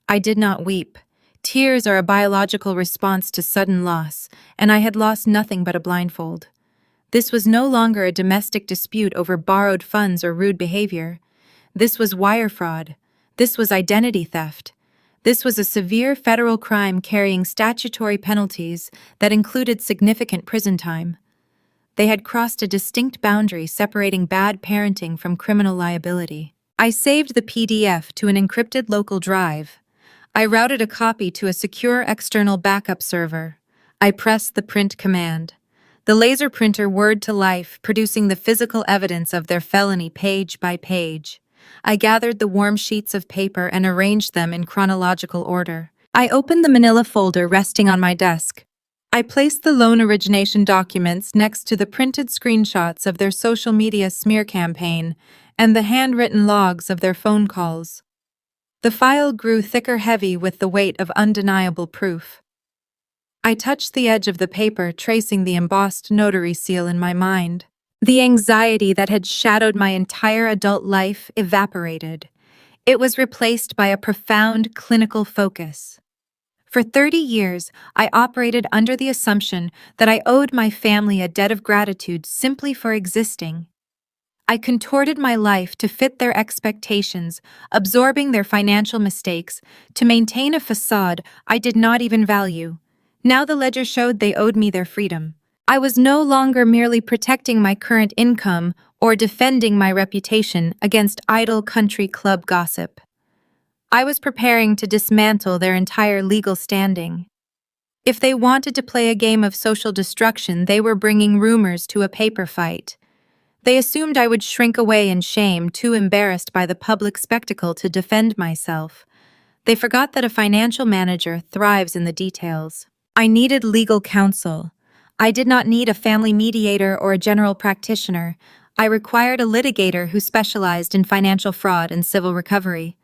I did not weep. Tears are a biological response to sudden loss, and I had lost nothing but a blindfold. This was no longer a domestic dispute over borrowed funds or rude behavior. This was wire fraud. This was identity theft. This was a severe federal crime carrying statutory penalties that included significant prison time. They had crossed a distinct boundary separating bad parenting from criminal liability. I saved the PDF to an encrypted local drive. I routed a copy to a secure external backup server. I pressed the print command. The laser printer whirred to life, producing the physical evidence of their felony page by page. I gathered the warm sheets of paper and arranged them in chronological order. I opened the manila folder resting on my desk. I placed the loan origination documents next to the printed screenshots of their social media smear campaign and the handwritten logs of their phone calls. The file grew thicker-heavy with the weight of undeniable proof. I touched the edge of the paper, tracing the embossed notary seal in my mind. The anxiety that had shadowed my entire adult life evaporated. It was replaced by a profound clinical focus. For 30 years, I operated under the assumption that I owed my family a debt of gratitude simply for existing. I contorted my life to fit their expectations, absorbing their financial mistakes, to maintain a facade I did not even value. Now the ledger showed they owed me their freedom. I was no longer merely protecting my current income or defending my reputation against idle country club gossip. I was preparing to dismantle their entire legal standing. If they wanted to play a game of social destruction, they were bringing rumors to a paper fight. They assumed I would shrink away in shame, too embarrassed by the public spectacle to defend myself. They forgot that a financial manager thrives in the details. I needed legal counsel. I did not need a family mediator or a general practitioner. I required a litigator who specialized in financial fraud and civil recovery.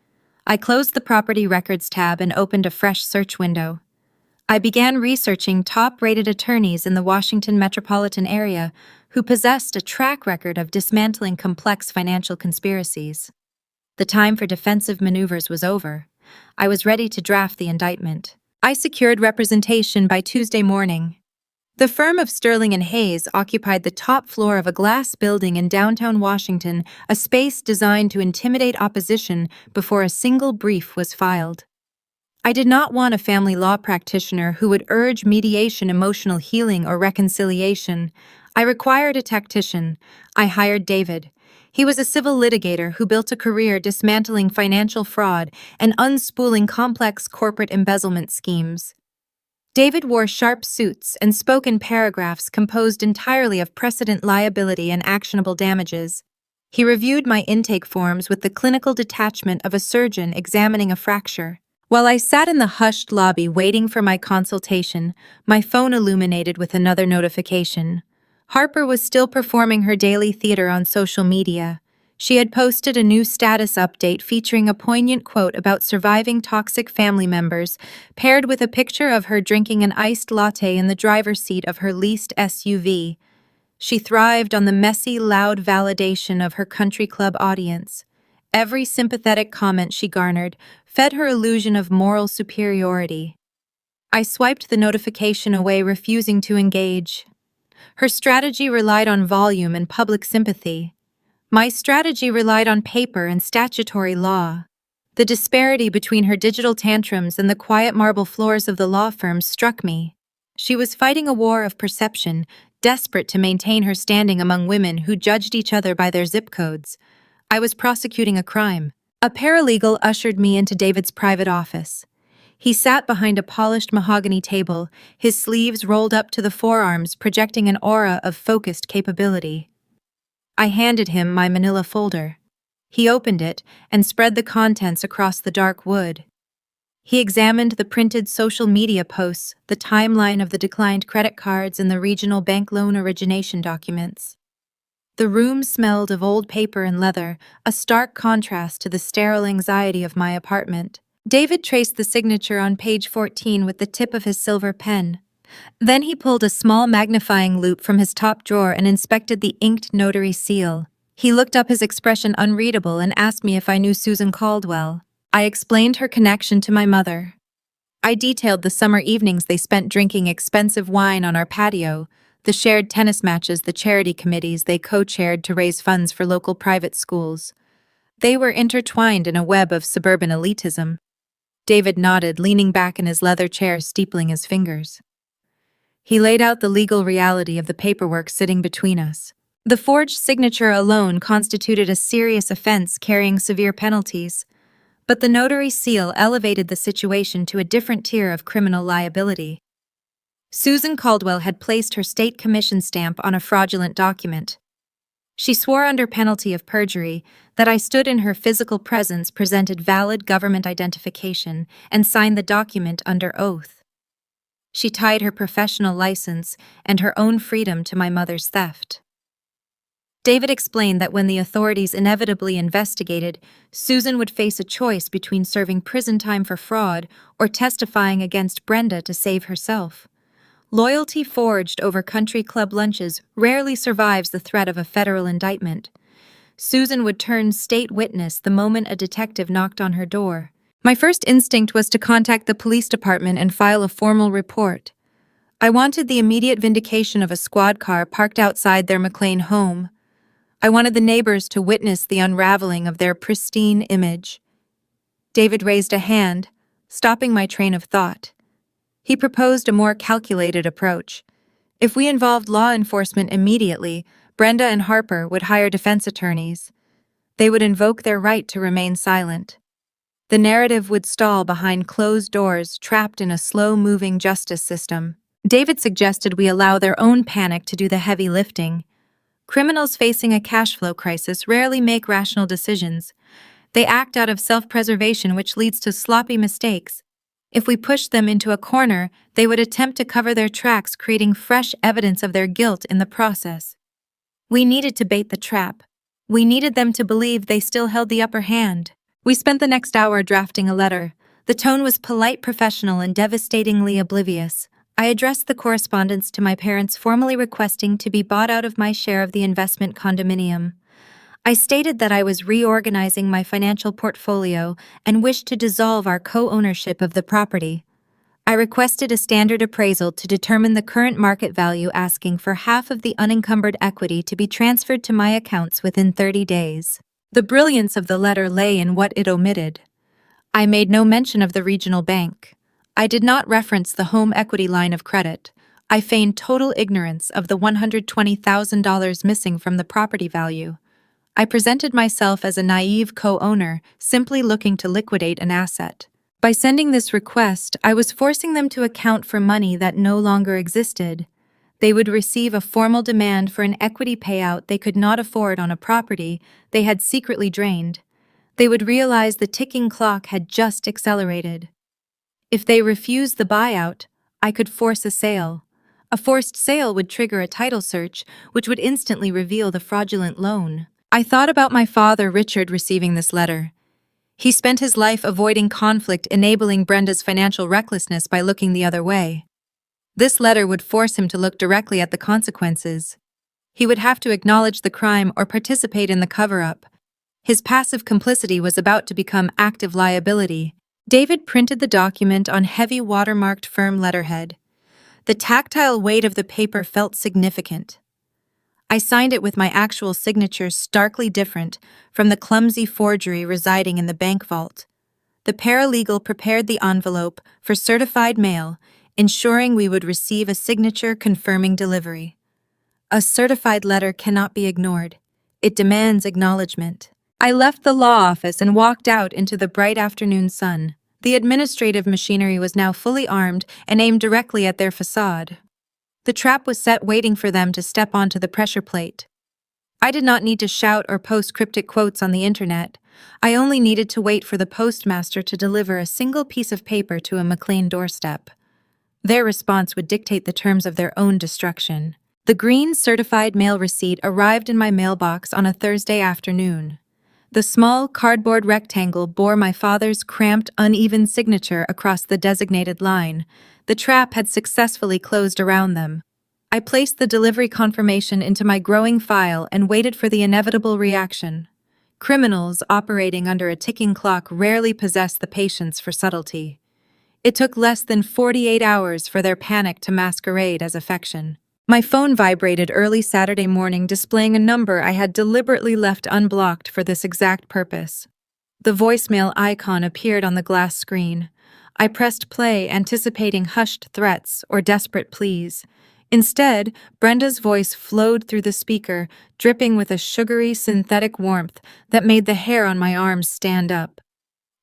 I closed the Property Records tab and opened a fresh search window. I began researching top-rated attorneys in the Washington metropolitan area who possessed a track record of dismantling complex financial conspiracies. The time for defensive maneuvers was over. I was ready to draft the indictment. I secured representation by Tuesday morning. The firm of Sterling and Hayes occupied the top floor of a glass building in downtown Washington, a space designed to intimidate opposition before a single brief was filed. I did not want a family law practitioner who would urge mediation, emotional healing, or reconciliation. I required a tactician. I hired David. He was a civil litigator who built a career dismantling financial fraud and unspooling complex corporate embezzlement schemes. David wore sharp suits and spoke in paragraphs composed entirely of precedent liability and actionable damages. He reviewed my intake forms with the clinical detachment of a surgeon examining a fracture. While I sat in the hushed lobby waiting for my consultation, my phone illuminated with another notification. Harper was still performing her daily theater on social media. She had posted a new status update featuring a poignant quote about surviving toxic family members, paired with a picture of her drinking an iced latte in the driver's seat of her leased SUV. She thrived on the messy, loud validation of her country club audience. Every sympathetic comment she garnered fed her illusion of moral superiority. I swiped the notification away, refusing to engage. Her strategy relied on volume and public sympathy. My strategy relied on paper and statutory law. The disparity between her digital tantrums and the quiet marble floors of the law firm struck me. She was fighting a war of perception, desperate to maintain her standing among women who judged each other by their zip codes. I was prosecuting a crime. A paralegal ushered me into David's private office. He sat behind a polished mahogany table, his sleeves rolled up to the forearms, projecting an aura of focused capability. I handed him my manila folder. He opened it and spread the contents across the dark wood. He examined the printed social media posts, the timeline of the declined credit cards, and the regional bank loan origination documents. The room smelled of old paper and leather, a stark contrast to the sterile anxiety of my apartment. David traced the signature on page 14 with the tip of his silver pen. Then he pulled a small magnifying loupe from his top drawer and inspected the inked notary seal. He looked up, his expression unreadable, and asked me if I knew Susan Caldwell. I explained her connection to my mother. I detailed the summer evenings they spent drinking expensive wine on our patio, the shared tennis matches, the charity committees they co-chaired to raise funds for local private schools. They were intertwined in a web of suburban elitism. David nodded, leaning back in his leather chair, steepling his fingers. He laid out the legal reality of the paperwork sitting between us. The forged signature alone constituted a serious offense carrying severe penalties, but the notary seal elevated the situation to a different tier of criminal liability. Susan Caldwell had placed her state commission stamp on a fraudulent document. She swore under penalty of perjury that I stood in her physical presence, presented valid government identification, and signed the document under oath. She tied her professional license and her own freedom to my mother's theft. David explained that when the authorities inevitably investigated, Susan would face a choice between serving prison time for fraud or testifying against Brenda to save herself. Loyalty forged over country club lunches rarely survives the threat of a federal indictment. Susan would turn state witness the moment a detective knocked on her door. My first instinct was to contact the police department and file a formal report. I wanted the immediate vindication of a squad car parked outside their McLean home. I wanted the neighbors to witness the unraveling of their pristine image. David raised a hand, stopping my train of thought. He proposed a more calculated approach. If we involved law enforcement immediately, Brenda and Harper would hire defense attorneys. They would invoke their right to remain silent. The narrative would stall behind closed doors, trapped in a slow-moving justice system. David suggested we allow their own panic to do the heavy lifting. Criminals facing a cash flow crisis rarely make rational decisions. They act out of self-preservation, which leads to sloppy mistakes. If we pushed them into a corner, they would attempt to cover their tracks, creating fresh evidence of their guilt in the process. We needed to bait the trap. We needed them to believe they still held the upper hand. We spent the next hour drafting a letter. The tone was polite, professional, and devastatingly oblivious. I addressed the correspondence to my parents, formally requesting to be bought out of my share of the investment condominium. I stated that I was reorganizing my financial portfolio and wished to dissolve our co-ownership of the property. I requested a standard appraisal to determine the current market value, asking for half of the unencumbered equity to be transferred to my accounts within 30 days. The brilliance of the letter lay in what it omitted. I made no mention of the regional bank. I did not reference the home equity line of credit, I feigned total ignorance of the $120,000 missing from the property value. I presented myself as a naive co-owner, simply looking to liquidate an asset. By sending this request, I was forcing them to account for money that no longer existed. They would receive a formal demand for an equity payout they could not afford on a property they had secretly drained. They would realize the ticking clock had just accelerated. If they refused the buyout, I could force a sale. A forced sale would trigger a title search, which would instantly reveal the fraudulent loan. I thought about my father, Richard, receiving this letter. He spent his life avoiding conflict, enabling Brenda's financial recklessness by looking the other way. This letter would force him to look directly at the consequences. He would have to acknowledge the crime or participate in the cover-up. His passive complicity was about to become active liability. David printed the document on heavy watermarked firm letterhead. The tactile weight of the paper felt significant. I signed it with my actual signature starkly different from the clumsy forgery residing in the bank vault. The paralegal prepared the envelope for certified mail, ensuring we would receive a signature confirming delivery. A certified letter cannot be ignored. It demands acknowledgement. I left the law office and walked out into the bright afternoon sun. The administrative machinery was now fully armed and aimed directly at their facade. The trap was set, waiting for them to step onto the pressure plate. I did not need to shout or post cryptic quotes on the internet. I only needed to wait for the postmaster to deliver a single piece of paper to a McLean doorstep. Their response would dictate the terms of their own destruction. The green certified mail receipt arrived in my mailbox on a Thursday afternoon. The small cardboard rectangle bore my father's cramped, uneven signature across the designated line. The trap had successfully closed around them. I placed the delivery confirmation into my growing file and waited for the inevitable reaction. Criminals operating under a ticking clock rarely possess the patience for subtlety. It took less than 48 hours for their panic to masquerade as affection. My phone vibrated early Saturday morning, displaying a number I had deliberately left unblocked for this exact purpose. The voicemail icon appeared on the glass screen. I pressed play, anticipating hushed threats or desperate pleas. Instead, Brenda's voice flowed through the speaker, dripping with a sugary, synthetic warmth that made the hair on my arms stand up.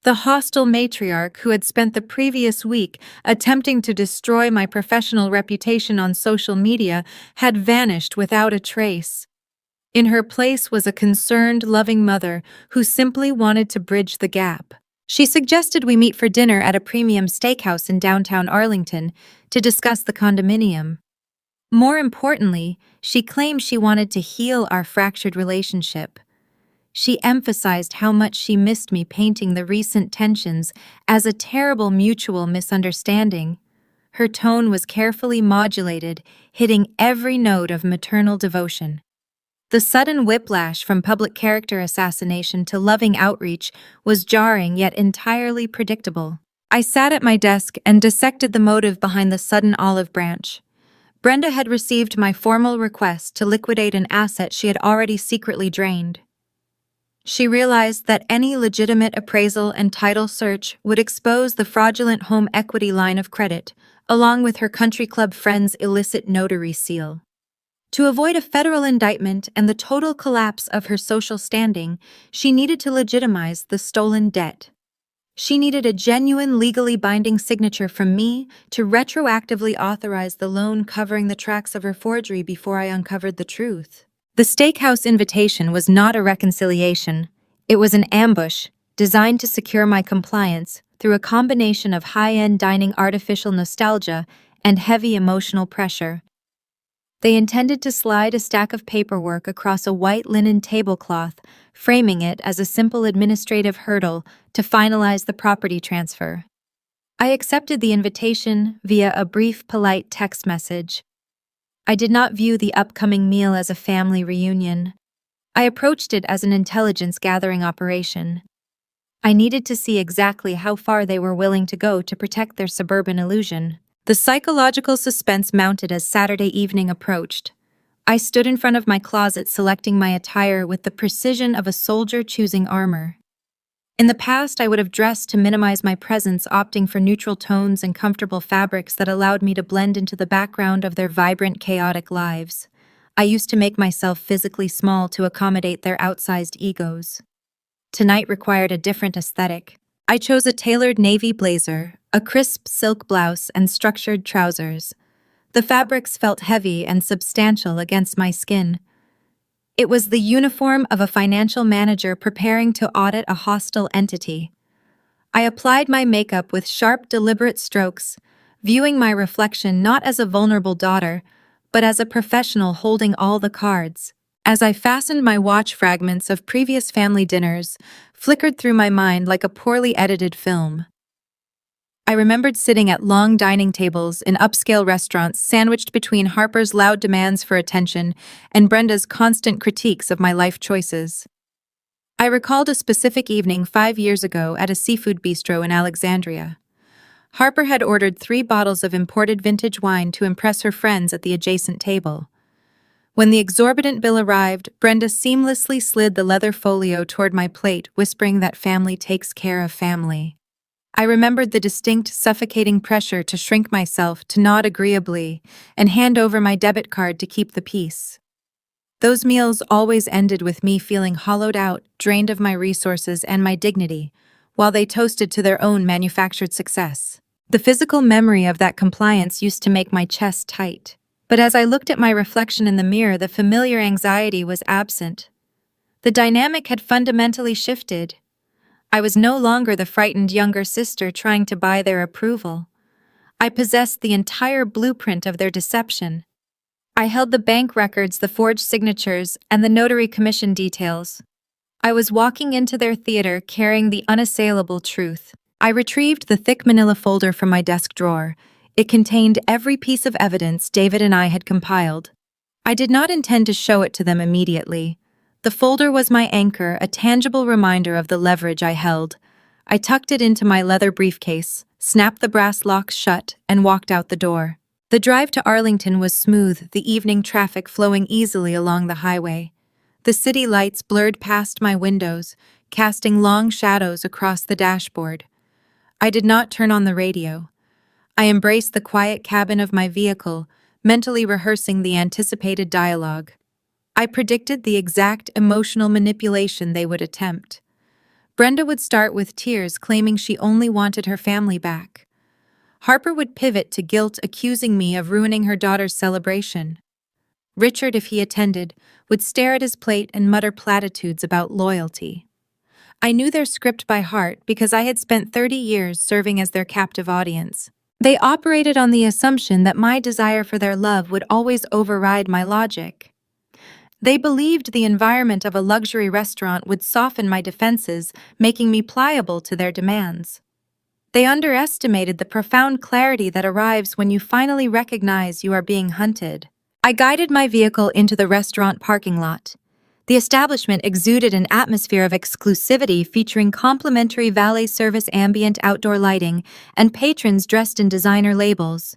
The hostile matriarch who had spent the previous week attempting to destroy my professional reputation on social media had vanished without a trace. In her place was a concerned, loving mother who simply wanted to bridge the gap. She suggested we meet for dinner at a premium steakhouse in downtown Arlington to discuss the condominium. More importantly, she claimed she wanted to heal our fractured relationship. She emphasized how much she missed me, painting the recent tensions as a terrible mutual misunderstanding. Her tone was carefully modulated, hitting every note of maternal devotion. The sudden whiplash from public character assassination to loving outreach was jarring yet entirely predictable. I sat at my desk and dissected the motive behind the sudden olive branch. Brenda had received my formal request to liquidate an asset she had already secretly drained. She realized that any legitimate appraisal and title search would expose the fraudulent home equity line of credit, along with her country club friend's illicit notary seal. To avoid a federal indictment and the total collapse of her social standing, she needed to legitimize the stolen debt. She needed a genuine, legally binding signature from me to retroactively authorize the loan, covering the tracks of her forgery before I uncovered the truth. The steakhouse invitation was not a reconciliation. It was an ambush, designed to secure my compliance through a combination of high-end dining, artificial nostalgia, and heavy emotional pressure. They intended to slide a stack of paperwork across a white linen tablecloth, framing it as a simple administrative hurdle to finalize the property transfer. I accepted the invitation via a brief, polite text message. I did not view the upcoming meal as a family reunion. I approached it as an intelligence-gathering operation. I needed to see exactly how far they were willing to go to protect their suburban illusion. The psychological suspense mounted as Saturday evening approached. I stood in front of my closet, selecting my attire with the precision of a soldier choosing armor. In the past, I would have dressed to minimize my presence, opting for neutral tones and comfortable fabrics that allowed me to blend into the background of their vibrant, chaotic lives. I used to make myself physically small to accommodate their outsized egos. Tonight required a different aesthetic. I chose a tailored navy blazer, a crisp silk blouse, and structured trousers. The fabrics felt heavy and substantial against my skin. It was the uniform of a financial manager preparing to audit a hostile entity. I applied my makeup with sharp, deliberate strokes, viewing my reflection not as a vulnerable daughter, but as a professional holding all the cards. As I fastened my watch, fragments of previous family dinners flickered through my mind like a poorly edited film. I remembered sitting at long dining tables in upscale restaurants, sandwiched between Harper's loud demands for attention and Brenda's constant critiques of my life choices. I recalled a specific evening 5 years ago at a seafood bistro in Alexandria. Harper had ordered 3 bottles of imported vintage wine to impress her friends at the adjacent table. When the exorbitant bill arrived, Brenda seamlessly slid the leather folio toward my plate, whispering that family takes care of family. I remembered the distinct, suffocating pressure to shrink myself, to nod agreeably, and hand over my debit card to keep the peace. Those meals always ended with me feeling hollowed out, drained of my resources and my dignity, while they toasted to their own manufactured success. The physical memory of that compliance used to make my chest tight. But as I looked at my reflection in the mirror, the familiar anxiety was absent. The dynamic had fundamentally shifted. I was no longer the frightened younger sister trying to buy their approval. I possessed the entire blueprint of their deception. I held the bank records, the forged signatures, and the notary commission details. I was walking into their theater carrying the unassailable truth. I retrieved the thick manila folder from my desk drawer. It contained every piece of evidence David and I had compiled. I did not intend to show it to them immediately. The folder was my anchor, a tangible reminder of the leverage I held. I tucked it into my leather briefcase, snapped the brass locks shut, and walked out the door. The drive to Arlington was smooth, the evening traffic flowing easily along the highway. The city lights blurred past my windows, casting long shadows across the dashboard. I did not turn on the radio. I embraced the quiet cabin of my vehicle, mentally rehearsing the anticipated dialogue. I predicted the exact emotional manipulation they would attempt. Brenda would start with tears, claiming she only wanted her family back. Harper would pivot to guilt, accusing me of ruining her daughter's celebration. Richard, if he attended, would stare at his plate and mutter platitudes about loyalty. I knew their script by heart because I had spent 30 years serving as their captive audience. They operated on the assumption that my desire for their love would always override my logic. They believed the environment of a luxury restaurant would soften my defenses, making me pliable to their demands. They underestimated the profound clarity that arrives when you finally recognize you are being hunted. I guided my vehicle into the restaurant parking lot. The establishment exuded an atmosphere of exclusivity, featuring complimentary valet service, ambient outdoor lighting, and patrons dressed in designer labels.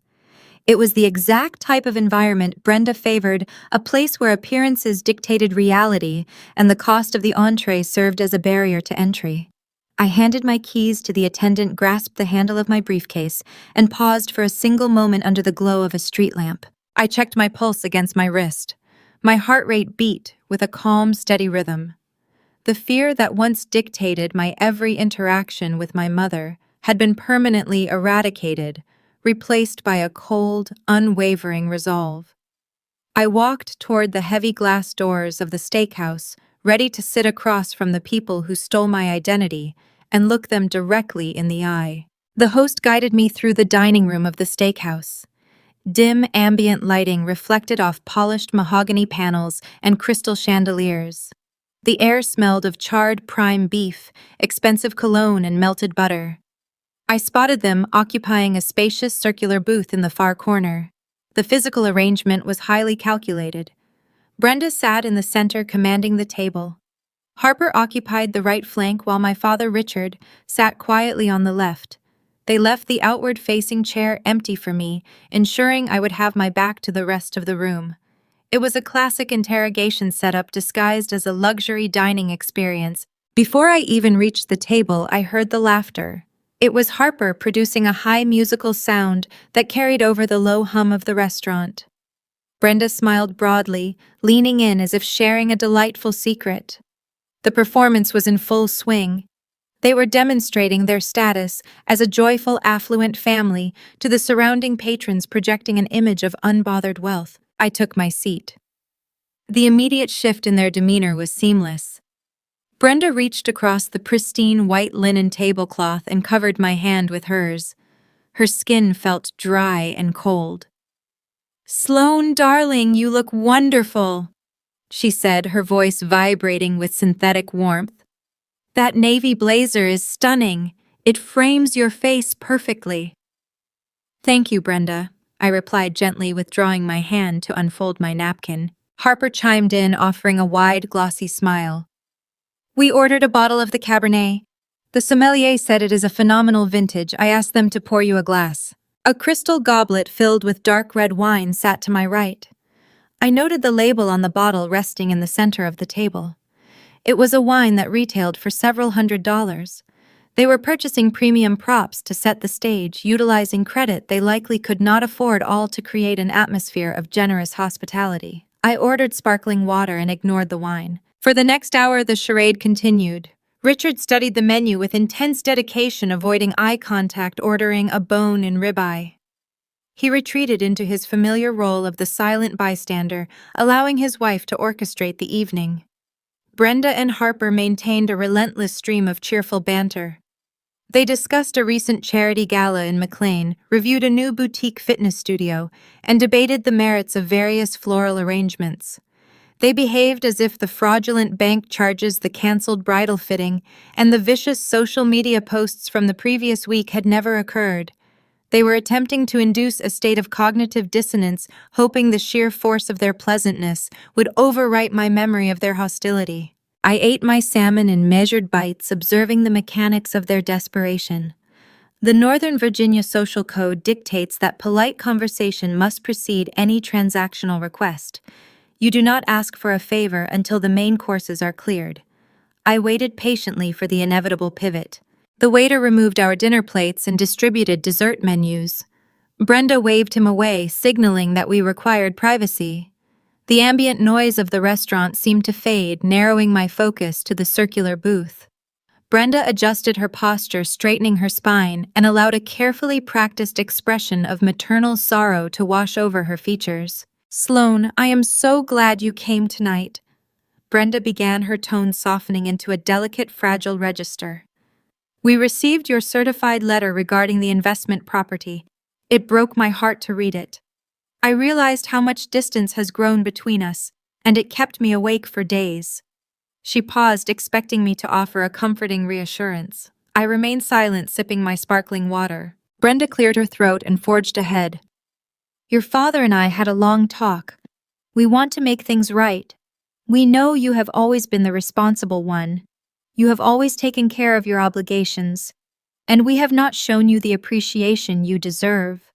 It was the exact type of environment Brenda favored, a place where appearances dictated reality, and the cost of the entree served as a barrier to entry. I handed my keys to the attendant, grasped the handle of my briefcase, and paused for a single moment under the glow of a street lamp. I checked my pulse against my wrist. My heart rate beat with a calm, steady rhythm. The fear that once dictated my every interaction with my mother had been permanently eradicated, replaced by a cold, unwavering resolve. I walked toward the heavy glass doors of the steakhouse, ready to sit across from the people who stole my identity and look them directly in the eye. The host guided me through the dining room of the steakhouse. Dim, ambient lighting reflected off polished mahogany panels and crystal chandeliers. The air smelled of charred prime beef, expensive cologne, and melted butter. I spotted them occupying a spacious circular booth in the far corner. The physical arrangement was highly calculated. Brenda sat in the center, commanding the table. Harper occupied the right flank, while my father, Richard, sat quietly on the left. They left the outward-facing chair empty for me, ensuring I would have my back to the rest of the room. It was a classic interrogation setup disguised as a luxury dining experience, Before I even reached the table, I heard the laughter. It was Harper producing a high musical sound that carried over the low hum of the restaurant. Brenda smiled broadly, leaning in as if sharing a delightful secret. The performance was in full swing. They were demonstrating their status as a joyful, affluent family to the surrounding patrons, projecting an image of unbothered wealth. I took my seat. The immediate shift in their demeanor was seamless. Brenda reached across the pristine white linen tablecloth and covered my hand with hers. Her skin felt dry and cold. "Sloane, darling, you look wonderful," she said, her voice vibrating with synthetic warmth. "That navy blazer is stunning. It frames your face perfectly." "Thank you, Brenda," I replied gently, withdrawing my hand to unfold my napkin. Harper chimed in, offering a wide, glossy smile. "We ordered a bottle of the Cabernet. The sommelier said it is a phenomenal vintage. I asked them to pour you a glass." A crystal goblet filled with dark red wine sat to my right. I noted the label on the bottle resting in the center of the table. It was a wine that retailed for several $100s. They were purchasing premium props to set the stage, utilizing credit they likely could not afford, all to create an atmosphere of generous hospitality. I ordered sparkling water and ignored the wine. For the next hour, the charade continued. Richard studied the menu with intense dedication, avoiding eye contact, ordering a bone and ribeye. He retreated into his familiar role of the silent bystander, allowing his wife to orchestrate the evening. Brenda and Harper maintained a relentless stream of cheerful banter. They discussed a recent charity gala in McLean, reviewed a new boutique fitness studio, and debated the merits of various floral arrangements. They behaved as if the fraudulent bank charges, the canceled bridal fitting, and the vicious social media posts from the previous week had never occurred. They were attempting to induce a state of cognitive dissonance, hoping the sheer force of their pleasantness would overwrite my memory of their hostility. I ate my salmon in measured bites, observing the mechanics of their desperation. The Northern Virginia Social Code dictates that polite conversation must precede any transactional request. You do not ask for a favor until the main courses are cleared. I waited patiently for the inevitable pivot. The waiter removed our dinner plates and distributed dessert menus. Brenda waved him away, signaling that we required privacy. The ambient noise of the restaurant seemed to fade, narrowing my focus to the circular booth. Brenda adjusted her posture, straightening her spine, and allowed a carefully practiced expression of maternal sorrow to wash over her features. "Sloane, I am so glad you came tonight." Brenda began, her tone softening into a delicate, fragile register. "We received your certified letter regarding the investment property. It broke my heart to read it. I realized how much distance has grown between us, and it kept me awake for days." She paused, expecting me to offer a comforting reassurance. I remained silent, sipping my sparkling water. Brenda cleared her throat and forged ahead. "Your father and I had a long talk. We want to make things right. We know you have always been the responsible one. You have always taken care of your obligations, and we have not shown you the appreciation you deserve."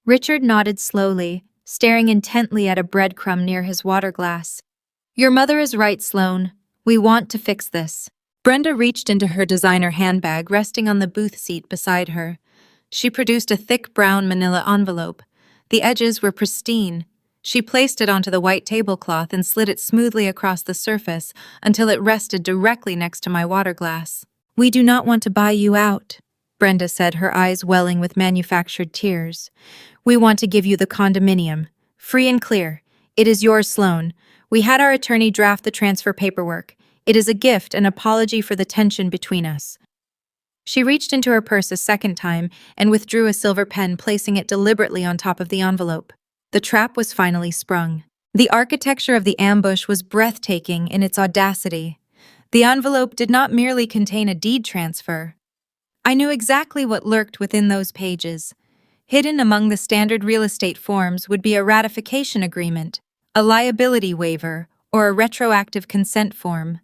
Richard nodded slowly, staring intently at a breadcrumb near his water glass. "Your mother is right, Sloane. We want to fix this." Brenda reached into her designer handbag resting on the booth seat beside her. She produced a thick brown manila envelope. The edges were pristine. She placed it onto the white tablecloth and slid it smoothly across the surface until it rested directly next to my water glass. "We do not want to buy you out," Brenda said, her eyes welling with manufactured tears. "We want to give you the condominium, free and clear. It is yours, Sloane. We had our attorney draft the transfer paperwork. It is a gift, an apology for the tension between us." She reached into her purse a second time and withdrew a silver pen, placing it deliberately on top of the envelope. The trap was finally sprung. The architecture of the ambush was breathtaking in its audacity. The envelope did not merely contain a deed transfer. I knew exactly what lurked within those pages. Hidden among the standard real estate forms would be a ratification agreement, a liability waiver, or a retroactive consent form.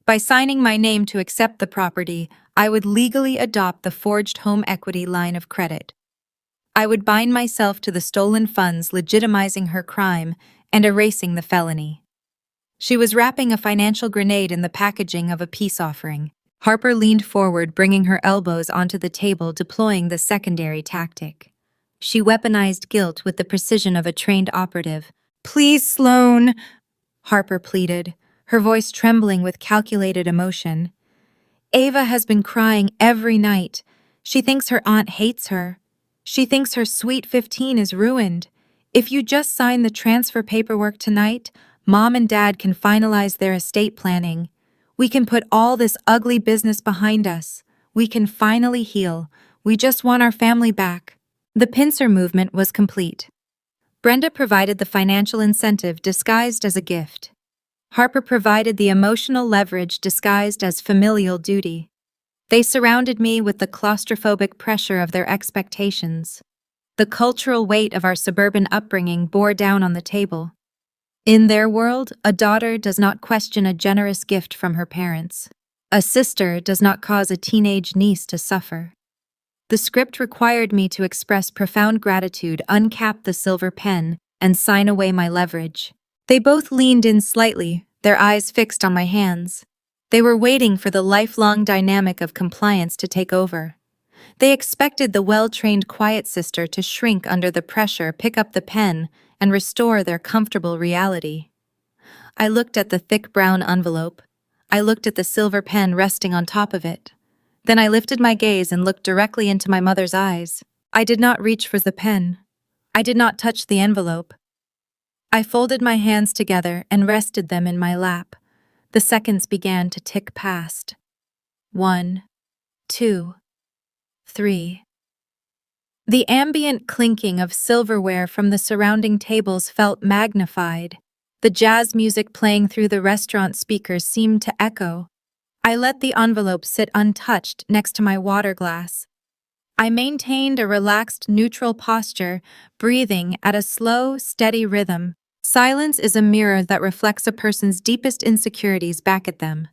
By signing my name to accept the property, I would legally adopt the forged home equity line of credit. I would bind myself to the stolen funds, legitimizing her crime and erasing the felony. She was wrapping a financial grenade in the packaging of a peace offering. Harper leaned forward, bringing her elbows onto the table, deploying the secondary tactic. She weaponized guilt with the precision of a trained operative. "Please, Sloane," Harper pleaded, her voice trembling with calculated emotion. "Ava has been crying every night. She thinks her aunt hates her. She thinks her sweet 15 is ruined. If you just sign the transfer paperwork tonight, Mom and Dad can finalize their estate planning. We can put all this ugly business behind us. We can finally heal. We just want our family back." The pincer movement was complete. Brenda provided the financial incentive disguised as a gift. Harper provided the emotional leverage disguised as familial duty. They surrounded me with the claustrophobic pressure of their expectations. The cultural weight of our suburban upbringing bore down on the table. In their world, a daughter does not question a generous gift from her parents. A sister does not cause a teenage niece to suffer. The script required me to express profound gratitude, uncap the silver pen, and sign away my leverage. They both leaned in slightly, their eyes fixed on my hands. They were waiting for the lifelong dynamic of compliance to take over. They expected the well-trained quiet sister to shrink under the pressure, pick up the pen, and restore their comfortable reality. I looked at the thick brown envelope. I looked at the silver pen resting on top of it. Then I lifted my gaze and looked directly into my mother's eyes. I did not reach for the pen. I did not touch the envelope. I folded my hands together and rested them in my lap. The seconds began to tick past. 1, 2, 3. The ambient clinking of silverware from the surrounding tables felt magnified. The jazz music playing through the restaurant speakers seemed to echo. I let the envelope sit untouched next to my water glass. I maintained a relaxed, neutral posture, breathing at a slow, steady rhythm. Silence is a mirror that reflects a person's deepest insecurities back at them.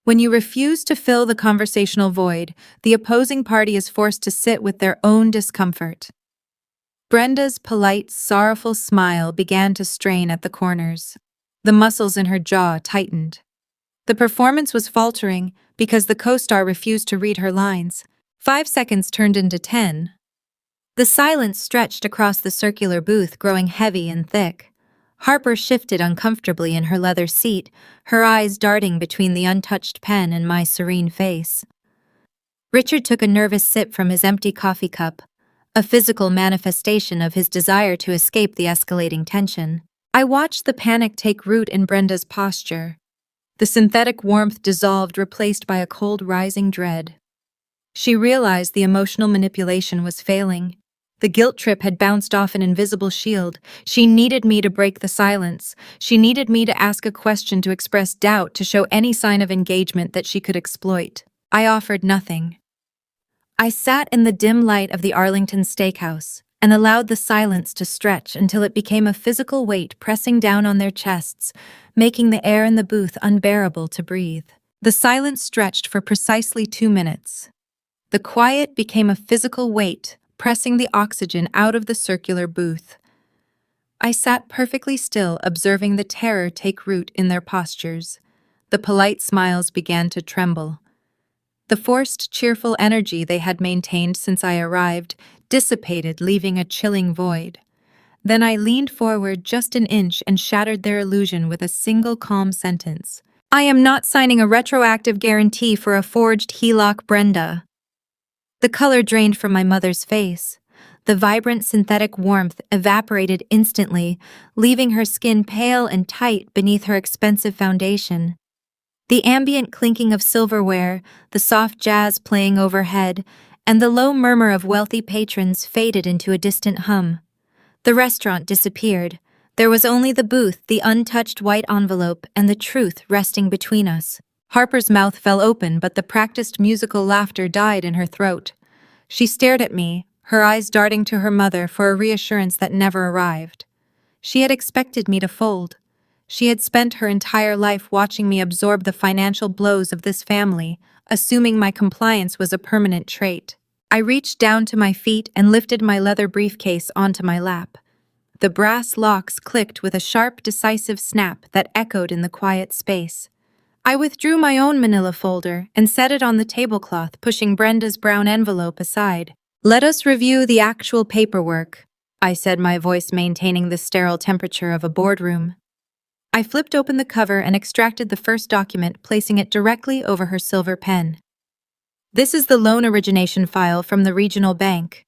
When you refuse to fill the conversational void, the opposing party is forced to sit with their own discomfort. Brenda's polite, sorrowful smile began to strain at the corners. The muscles in her jaw tightened. The performance was faltering because the co-star refused to read her lines. 5 seconds turned into 10. The silence stretched across the circular booth, growing heavy and thick. Harper shifted uncomfortably in her leather seat, her eyes darting between the untouched pen and my serene face. Richard took a nervous sip from his empty coffee cup, a physical manifestation of his desire to escape the escalating tension. I watched the panic take root in Brenda's posture. The synthetic warmth dissolved, replaced by a cold rising dread. She realized the emotional manipulation was failing. The guilt trip had bounced off an invisible shield. She needed me to break the silence. She needed me to ask a question, to express doubt, to show any sign of engagement that she could exploit. I offered nothing. I sat in the dim light of the Arlington Steakhouse and allowed the silence to stretch until it became a physical weight pressing down on their chests, making the air in the booth unbearable to breathe. The silence stretched for precisely 2 minutes. The quiet became a physical weight, pressing the oxygen out of the circular booth. I sat perfectly still, observing the terror take root in their postures. The polite smiles began to tremble. The forced, cheerful energy they had maintained since I arrived dissipated, leaving a chilling void. Then I leaned forward just an inch and shattered their illusion with a single calm sentence. "I am not signing a retroactive guarantee for a forged HELOC, Brenda." The color drained from my mother's face. The vibrant synthetic warmth evaporated instantly, leaving her skin pale and tight beneath her expensive foundation. The ambient clinking of silverware, the soft jazz playing overhead, and the low murmur of wealthy patrons faded into a distant hum. The restaurant disappeared. There was only the booth, the untouched white envelope, and the truth resting between us. Harper's mouth fell open, but the practiced musical laughter died in her throat. She stared at me, her eyes darting to her mother for a reassurance that never arrived. She had expected me to fold. She had spent her entire life watching me absorb the financial blows of this family, assuming my compliance was a permanent trait. I reached down to my feet and lifted my leather briefcase onto my lap. The brass locks clicked with a sharp, decisive snap that echoed in the quiet space. I withdrew my own manila folder and set it on the tablecloth, pushing Brenda's brown envelope aside. "Let us review the actual paperwork," I said, my voice maintaining the sterile temperature of a boardroom. I flipped open the cover and extracted the first document, placing it directly over her silver pen. "This is the loan origination file from the regional bank.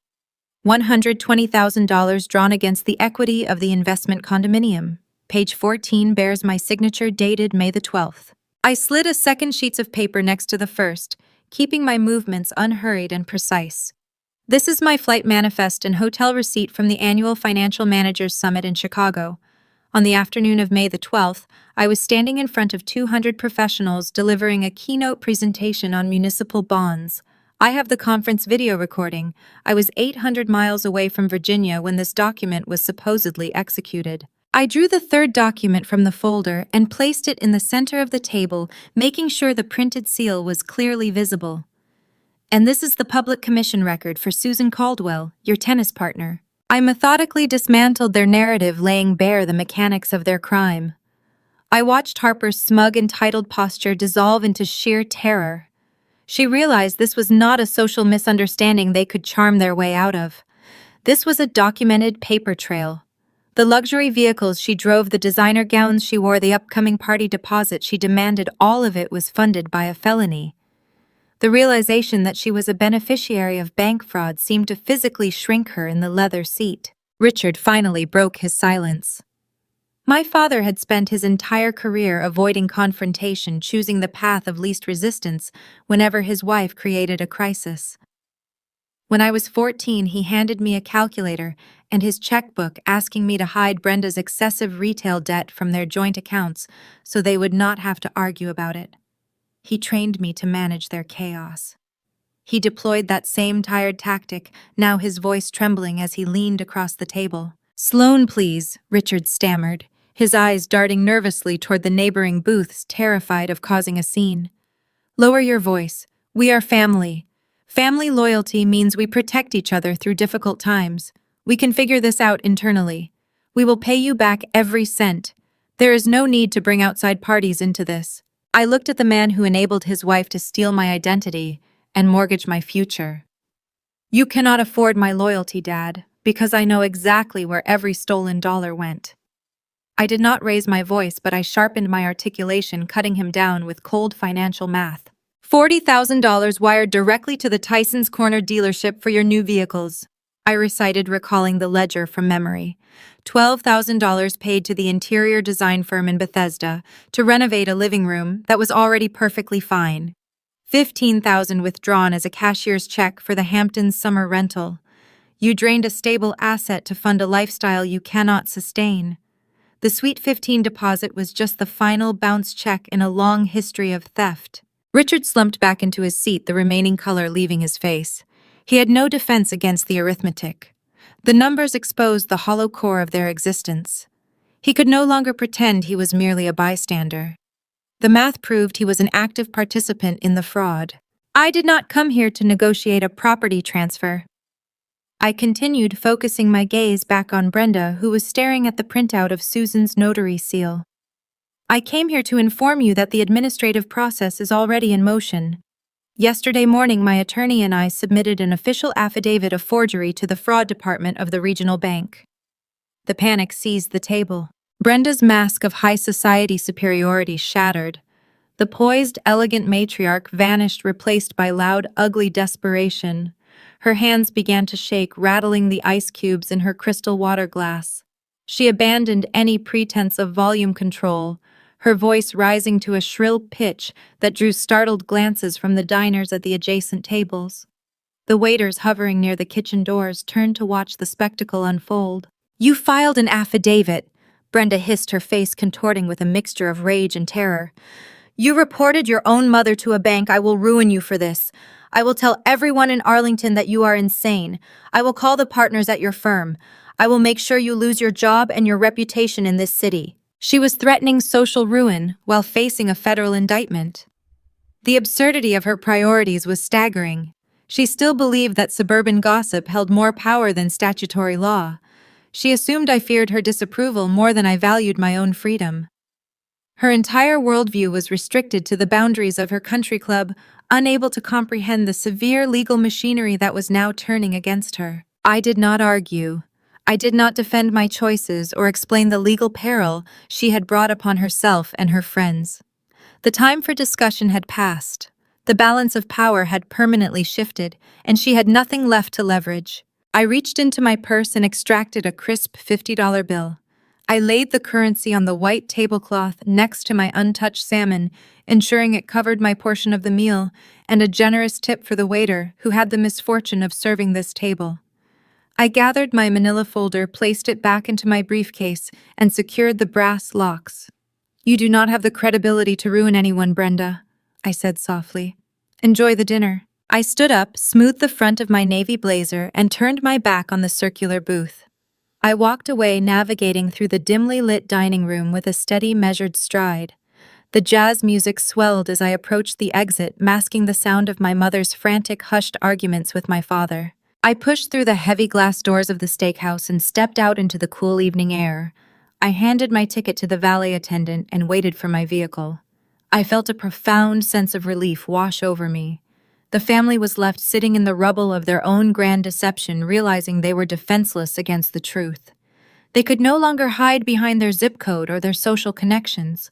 $120,000 drawn against the equity of the investment condominium. Page 14 bears my signature dated May the 12th. I slid a second sheet of paper next to the first, keeping my movements unhurried and precise. "This is my flight manifest and hotel receipt from the annual Financial Managers Summit in Chicago. On the afternoon of May the 12th, I was standing in front of 200 professionals delivering a keynote presentation on municipal bonds. I have the conference video recording. I was 800 miles away from Virginia when this document was supposedly executed." I drew the third document from the folder and placed it in the center of the table, making sure the printed seal was clearly visible. "And this is the public commission record for Susan Caldwell, your tennis partner." I methodically dismantled their narrative, laying bare the mechanics of their crime. I watched Harper's smug, entitled posture dissolve into sheer terror. She realized this was not a social misunderstanding they could charm their way out of. This was a documented paper trail. The luxury vehicles she drove, the designer gowns she wore, the upcoming party deposit she demanded, all of it was funded by a felony. The realization that she was a beneficiary of bank fraud seemed to physically shrink her in the leather seat. Richard finally broke his silence. My father had spent his entire career avoiding confrontation, choosing the path of least resistance whenever his wife created a crisis. When I was 14, he handed me a calculator and his checkbook, asking me to hide Brenda's excessive retail debt from their joint accounts so they would not have to argue about it. He trained me to manage their chaos. He deployed that same tired tactic, now his voice trembling as he leaned across the table. "Sloane, please," Richard stammered, his eyes darting nervously toward the neighboring booths, terrified of causing a scene. "Lower your voice. We are family. Family loyalty means we protect each other through difficult times. We can figure this out internally. We will pay you back every cent. There is no need to bring outside parties into this." I looked at the man who enabled his wife to steal my identity and mortgage my future. "You cannot afford my loyalty, Dad, because I know exactly where every stolen dollar went." I did not raise my voice, but I sharpened my articulation, cutting him down with cold financial math. $40,000 wired directly to the Tyson's Corner dealership for your new vehicles," I recited, recalling the ledger from memory. $12,000 paid to the interior design firm in Bethesda to renovate a living room that was already perfectly fine. $15,000 withdrawn as a cashier's check for the Hamptons summer rental. You drained a stable asset to fund a lifestyle you cannot sustain. The Sweet 15 deposit was just the final bounce check in a long history of theft. Richard slumped back into his seat, the remaining color leaving his face. He had no defense against the arithmetic. The numbers exposed the hollow core of their existence. He could no longer pretend he was merely a bystander. The math proved he was an active participant in the fraud. "I did not come here to negotiate a property transfer." I continued, focusing my gaze back on Brenda, who was staring at the printout of Susan's notary seal. "I came here to inform you that the administrative process is already in motion. Yesterday morning, my attorney and I submitted an official affidavit of forgery to the fraud department of the regional bank." The panic seized the table. Brenda's mask of high society superiority shattered. The poised, elegant matriarch vanished, replaced by loud, ugly desperation. Her hands began to shake, rattling the ice cubes in her crystal water glass. She abandoned any pretense of volume control, her voice rising to a shrill pitch that drew startled glances from the diners at the adjacent tables. The waiters hovering near the kitchen doors turned to watch the spectacle unfold. "You filed an affidavit," Brenda hissed, her face contorting with a mixture of rage and terror. "You reported your own mother to a bank. I will ruin you for this. I will tell everyone in Arlington that you are insane. I will call the partners at your firm. I will make sure you lose your job and your reputation in this city." She was threatening social ruin while facing a federal indictment. The absurdity of her priorities was staggering. She still believed that suburban gossip held more power than statutory law. She assumed I feared her disapproval more than I valued my own freedom. Her entire worldview was restricted to the boundaries of her country club, unable to comprehend the severe legal machinery that was now turning against her. I did not argue. I did not defend my choices or explain the legal peril she had brought upon herself and her friends. The time for discussion had passed. The balance of power had permanently shifted, and she had nothing left to leverage. I reached into my purse and extracted a crisp $50 bill. I laid the currency on the white tablecloth next to my untouched salmon, ensuring it covered my portion of the meal, and a generous tip for the waiter who had the misfortune of serving this table. I gathered my manila folder, placed it back into my briefcase, and secured the brass locks. "You do not have the credibility to ruin anyone, Brenda," I said softly. "Enjoy the dinner." I stood up, smoothed the front of my navy blazer, and turned my back on the circular booth. I walked away, navigating through the dimly lit dining room with a steady, measured stride. The jazz music swelled as I approached the exit, masking the sound of my mother's frantic, hushed arguments with my father. I pushed through the heavy glass doors of the steakhouse and stepped out into the cool evening air. I handed my ticket to the valet attendant and waited for my vehicle. I felt a profound sense of relief wash over me. The family was left sitting in the rubble of their own grand deception, realizing they were defenseless against the truth. They could no longer hide behind their zip code or their social connections.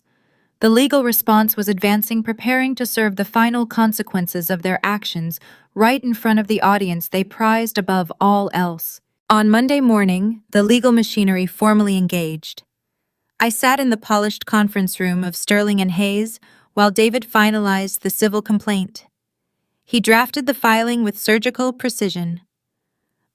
The legal response was advancing, preparing to serve the final consequences of their actions right in front of the audience they prized above all else. On Monday morning, the legal machinery formally engaged. I sat in the polished conference room of Sterling and Hayes while David finalized the civil complaint. He drafted the filing with surgical precision.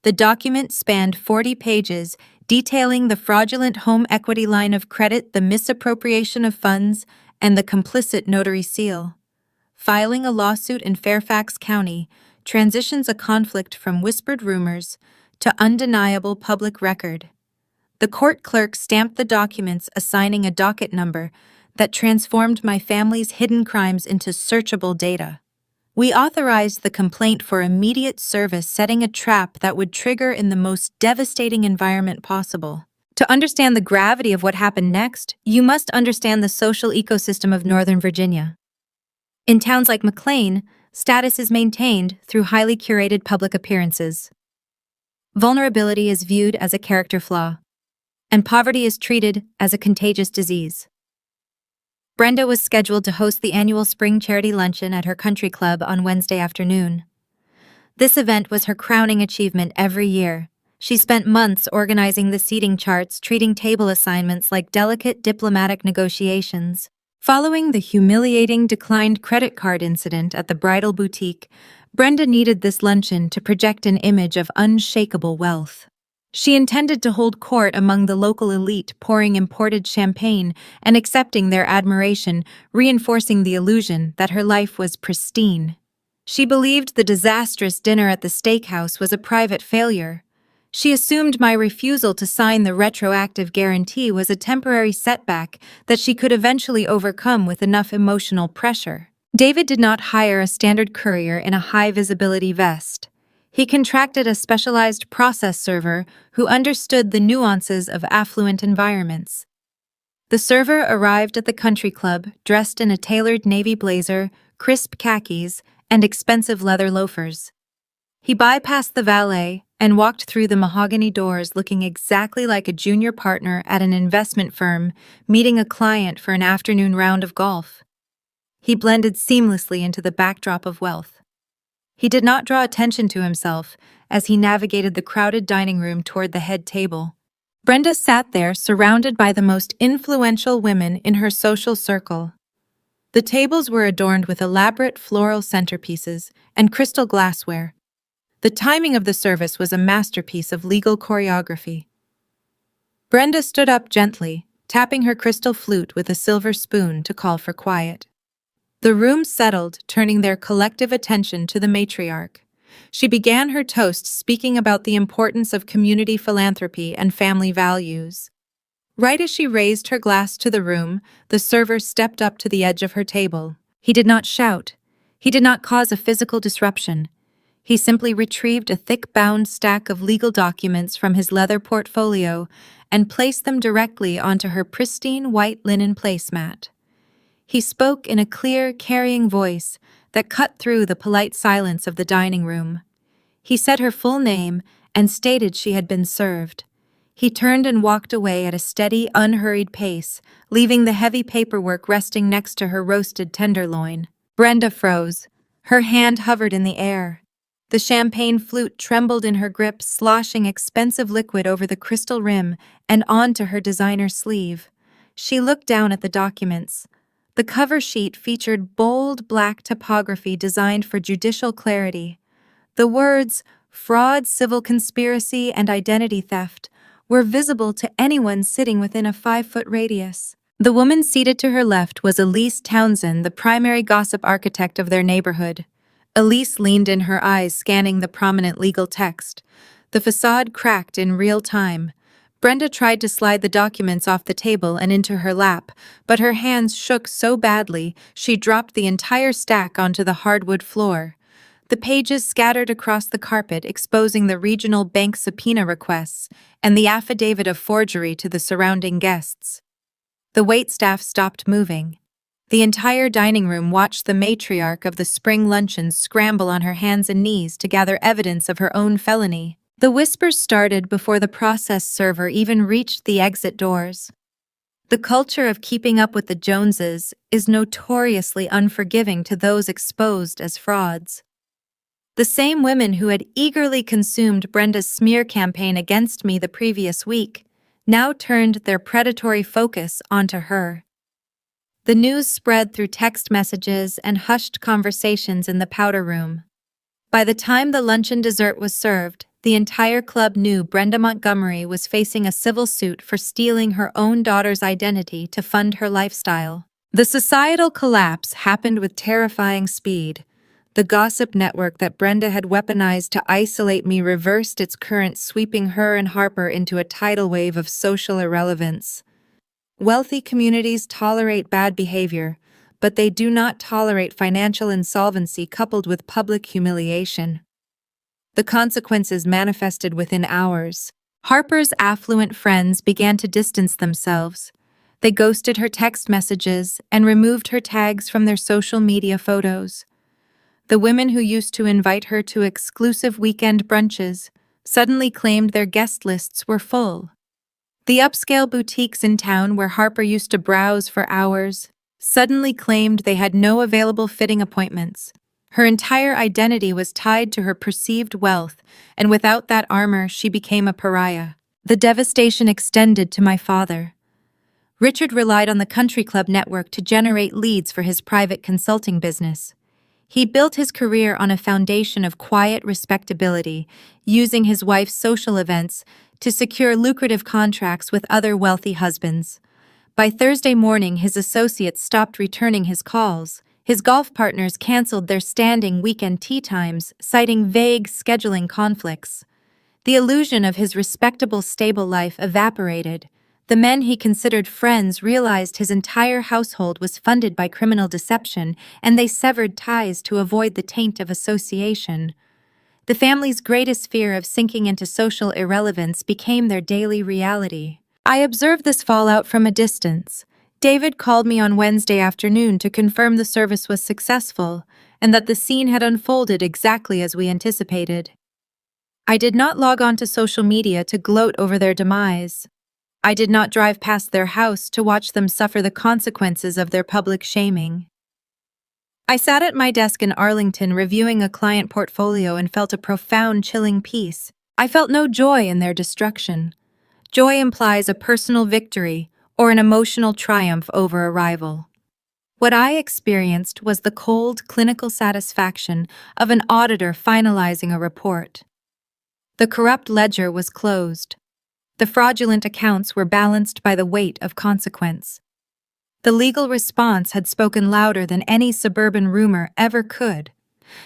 The document spanned 40 pages, detailing the fraudulent home equity line of credit, the misappropriation of funds, and the complicit notary seal. Filing a lawsuit in Fairfax County transitions a conflict from whispered rumors to undeniable public record. The court clerk stamped the documents, assigning a docket number that transformed my family's hidden crimes into searchable data. We authorized the complaint for immediate service, setting a trap that would trigger in the most devastating environment possible. To understand the gravity of what happened next, you must understand the social ecosystem of Northern Virginia. In towns like McLean, status is maintained through highly curated public appearances. Vulnerability is viewed as a character flaw, and poverty is treated as a contagious disease. Brenda was scheduled to host the annual spring charity luncheon at her country club on Wednesday afternoon. This event was her crowning achievement every year. She spent months organizing the seating charts, treating table assignments like delicate diplomatic negotiations. Following the humiliating declined credit card incident at the bridal boutique, Brenda needed this luncheon to project an image of unshakable wealth. She intended to hold court among the local elite, pouring imported champagne and accepting their admiration, reinforcing the illusion that her life was pristine. She believed the disastrous dinner at the steakhouse was a private failure. She assumed my refusal to sign the retroactive guarantee was a temporary setback that she could eventually overcome with enough emotional pressure. David did not hire a standard courier in a high-visibility vest. He contracted a specialized process server who understood the nuances of affluent environments. The server arrived at the country club dressed in a tailored navy blazer, crisp khakis, and expensive leather loafers. He bypassed the valet and walked through the mahogany doors looking exactly like a junior partner at an investment firm meeting a client for an afternoon round of golf. He blended seamlessly into the backdrop of wealth. He did not draw attention to himself as he navigated the crowded dining room toward the head table. Brenda sat there, surrounded by the most influential women in her social circle. The tables were adorned with elaborate floral centerpieces and crystal glassware. The timing of the service was a masterpiece of legal choreography. Brenda stood up gently, tapping her crystal flute with a silver spoon to call for quiet. The room settled, turning their collective attention to the matriarch. She began her toast speaking about the importance of community philanthropy and family values. Right as she raised her glass to the room, the server stepped up to the edge of her table. He did not shout. He did not cause a physical disruption. He simply retrieved a thick-bound stack of legal documents from his leather portfolio and placed them directly onto her pristine white linen placemat. He spoke in a clear, carrying voice that cut through the polite silence of the dining room. He said her full name and stated she had been served. He turned and walked away at a steady, unhurried pace, leaving the heavy paperwork resting next to her roasted tenderloin. Brenda froze. Her hand hovered in the air. The champagne flute trembled in her grip, sloshing expensive liquid over the crystal rim and onto her designer sleeve. She looked down at the documents. The cover sheet featured bold black typography designed for judicial clarity. The words, fraud, civil conspiracy, and identity theft, were visible to anyone sitting within a 5-foot radius. The woman seated to her left was Elise Townsend, the primary gossip architect of their neighborhood. Elise leaned in, her eyes scanning the prominent legal text. The facade cracked in real time. Brenda tried to slide the documents off the table and into her lap, but her hands shook so badly she dropped the entire stack onto the hardwood floor. The pages scattered across the carpet, exposing the regional bank subpoena requests and the affidavit of forgery to the surrounding guests. The waitstaff stopped moving. The entire dining room watched the matriarch of the spring luncheon scramble on her hands and knees to gather evidence of her own felony. The whispers started before the process server even reached the exit doors. The culture of keeping up with the Joneses is notoriously unforgiving to those exposed as frauds. The same women who had eagerly consumed Brenda's smear campaign against me the previous week now turned their predatory focus onto her. The news spread through text messages and hushed conversations in the powder room. By the time the luncheon dessert was served, the entire club knew Brenda Montgomery was facing a civil suit for stealing her own daughter's identity to fund her lifestyle. The societal collapse happened with terrifying speed. The gossip network that Brenda had weaponized to isolate me reversed its current, sweeping her and Harper into a tidal wave of social irrelevance. Wealthy communities tolerate bad behavior, but they do not tolerate financial insolvency coupled with public humiliation. The consequences manifested within hours. Harper's affluent friends began to distance themselves. They ghosted her text messages and removed her tags from their social media photos. The women who used to invite her to exclusive weekend brunches suddenly claimed their guest lists were full. The upscale boutiques in town where Harper used to browse for hours suddenly claimed they had no available fitting appointments. Her entire identity was tied to her perceived wealth, and without that armor, she became a pariah. The devastation extended to my father. Richard relied on the country club network to generate leads for his private consulting business. He built his career on a foundation of quiet respectability, using his wife's social events to secure lucrative contracts with other wealthy husbands. By Thursday morning, his associates stopped returning his calls. His golf partners canceled their standing weekend tea times, citing vague scheduling conflicts. The illusion of his respectable, stable life evaporated. The men he considered friends realized his entire household was funded by criminal deception, and they severed ties to avoid the taint of association. The family's greatest fear of sinking into social irrelevance became their daily reality. I observed this fallout from a distance. David called me on Wednesday afternoon to confirm the service was successful and that the scene had unfolded exactly as we anticipated. I did not log on to social media to gloat over their demise. I did not drive past their house to watch them suffer the consequences of their public shaming. I sat at my desk in Arlington reviewing a client portfolio and felt a profound, chilling peace. I felt no joy in their destruction. Joy implies a personal victory or an emotional triumph over a rival. What I experienced was the cold, clinical satisfaction of an auditor finalizing a report. The corrupt ledger was closed. The fraudulent accounts were balanced by the weight of consequence. The legal response had spoken louder than any suburban rumor ever could.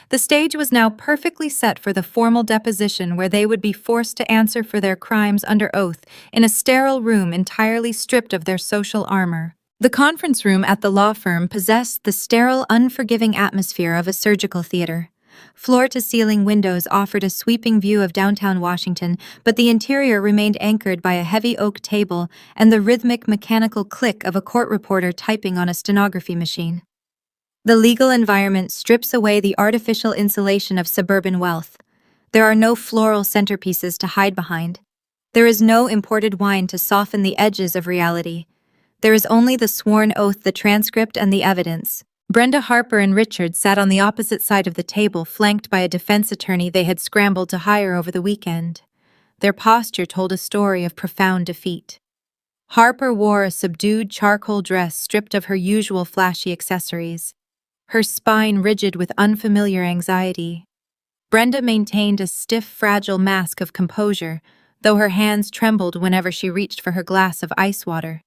The stage was now perfectly set for the formal deposition where they would be forced to answer for their crimes under oath in a sterile room entirely stripped of their social armor. The conference room at the law firm possessed the sterile, unforgiving atmosphere of a surgical theater. Floor-to-ceiling windows offered a sweeping view of downtown Washington, but the interior remained anchored by a heavy oak table and the rhythmic mechanical click of a court reporter typing on a stenography machine. The legal environment strips away the artificial insulation of suburban wealth. There are no floral centerpieces to hide behind. There is no imported wine to soften the edges of reality. There is only the sworn oath, the transcript, and the evidence. Brenda Harper and Richard sat on the opposite side of the table, flanked by a defense attorney they had scrambled to hire over the weekend. Their posture told a story of profound defeat. Harper wore a subdued charcoal dress stripped of her usual flashy accessories, her spine rigid with unfamiliar anxiety. Brenda maintained a stiff, fragile mask of composure, though her hands trembled whenever she reached for her glass of ice water.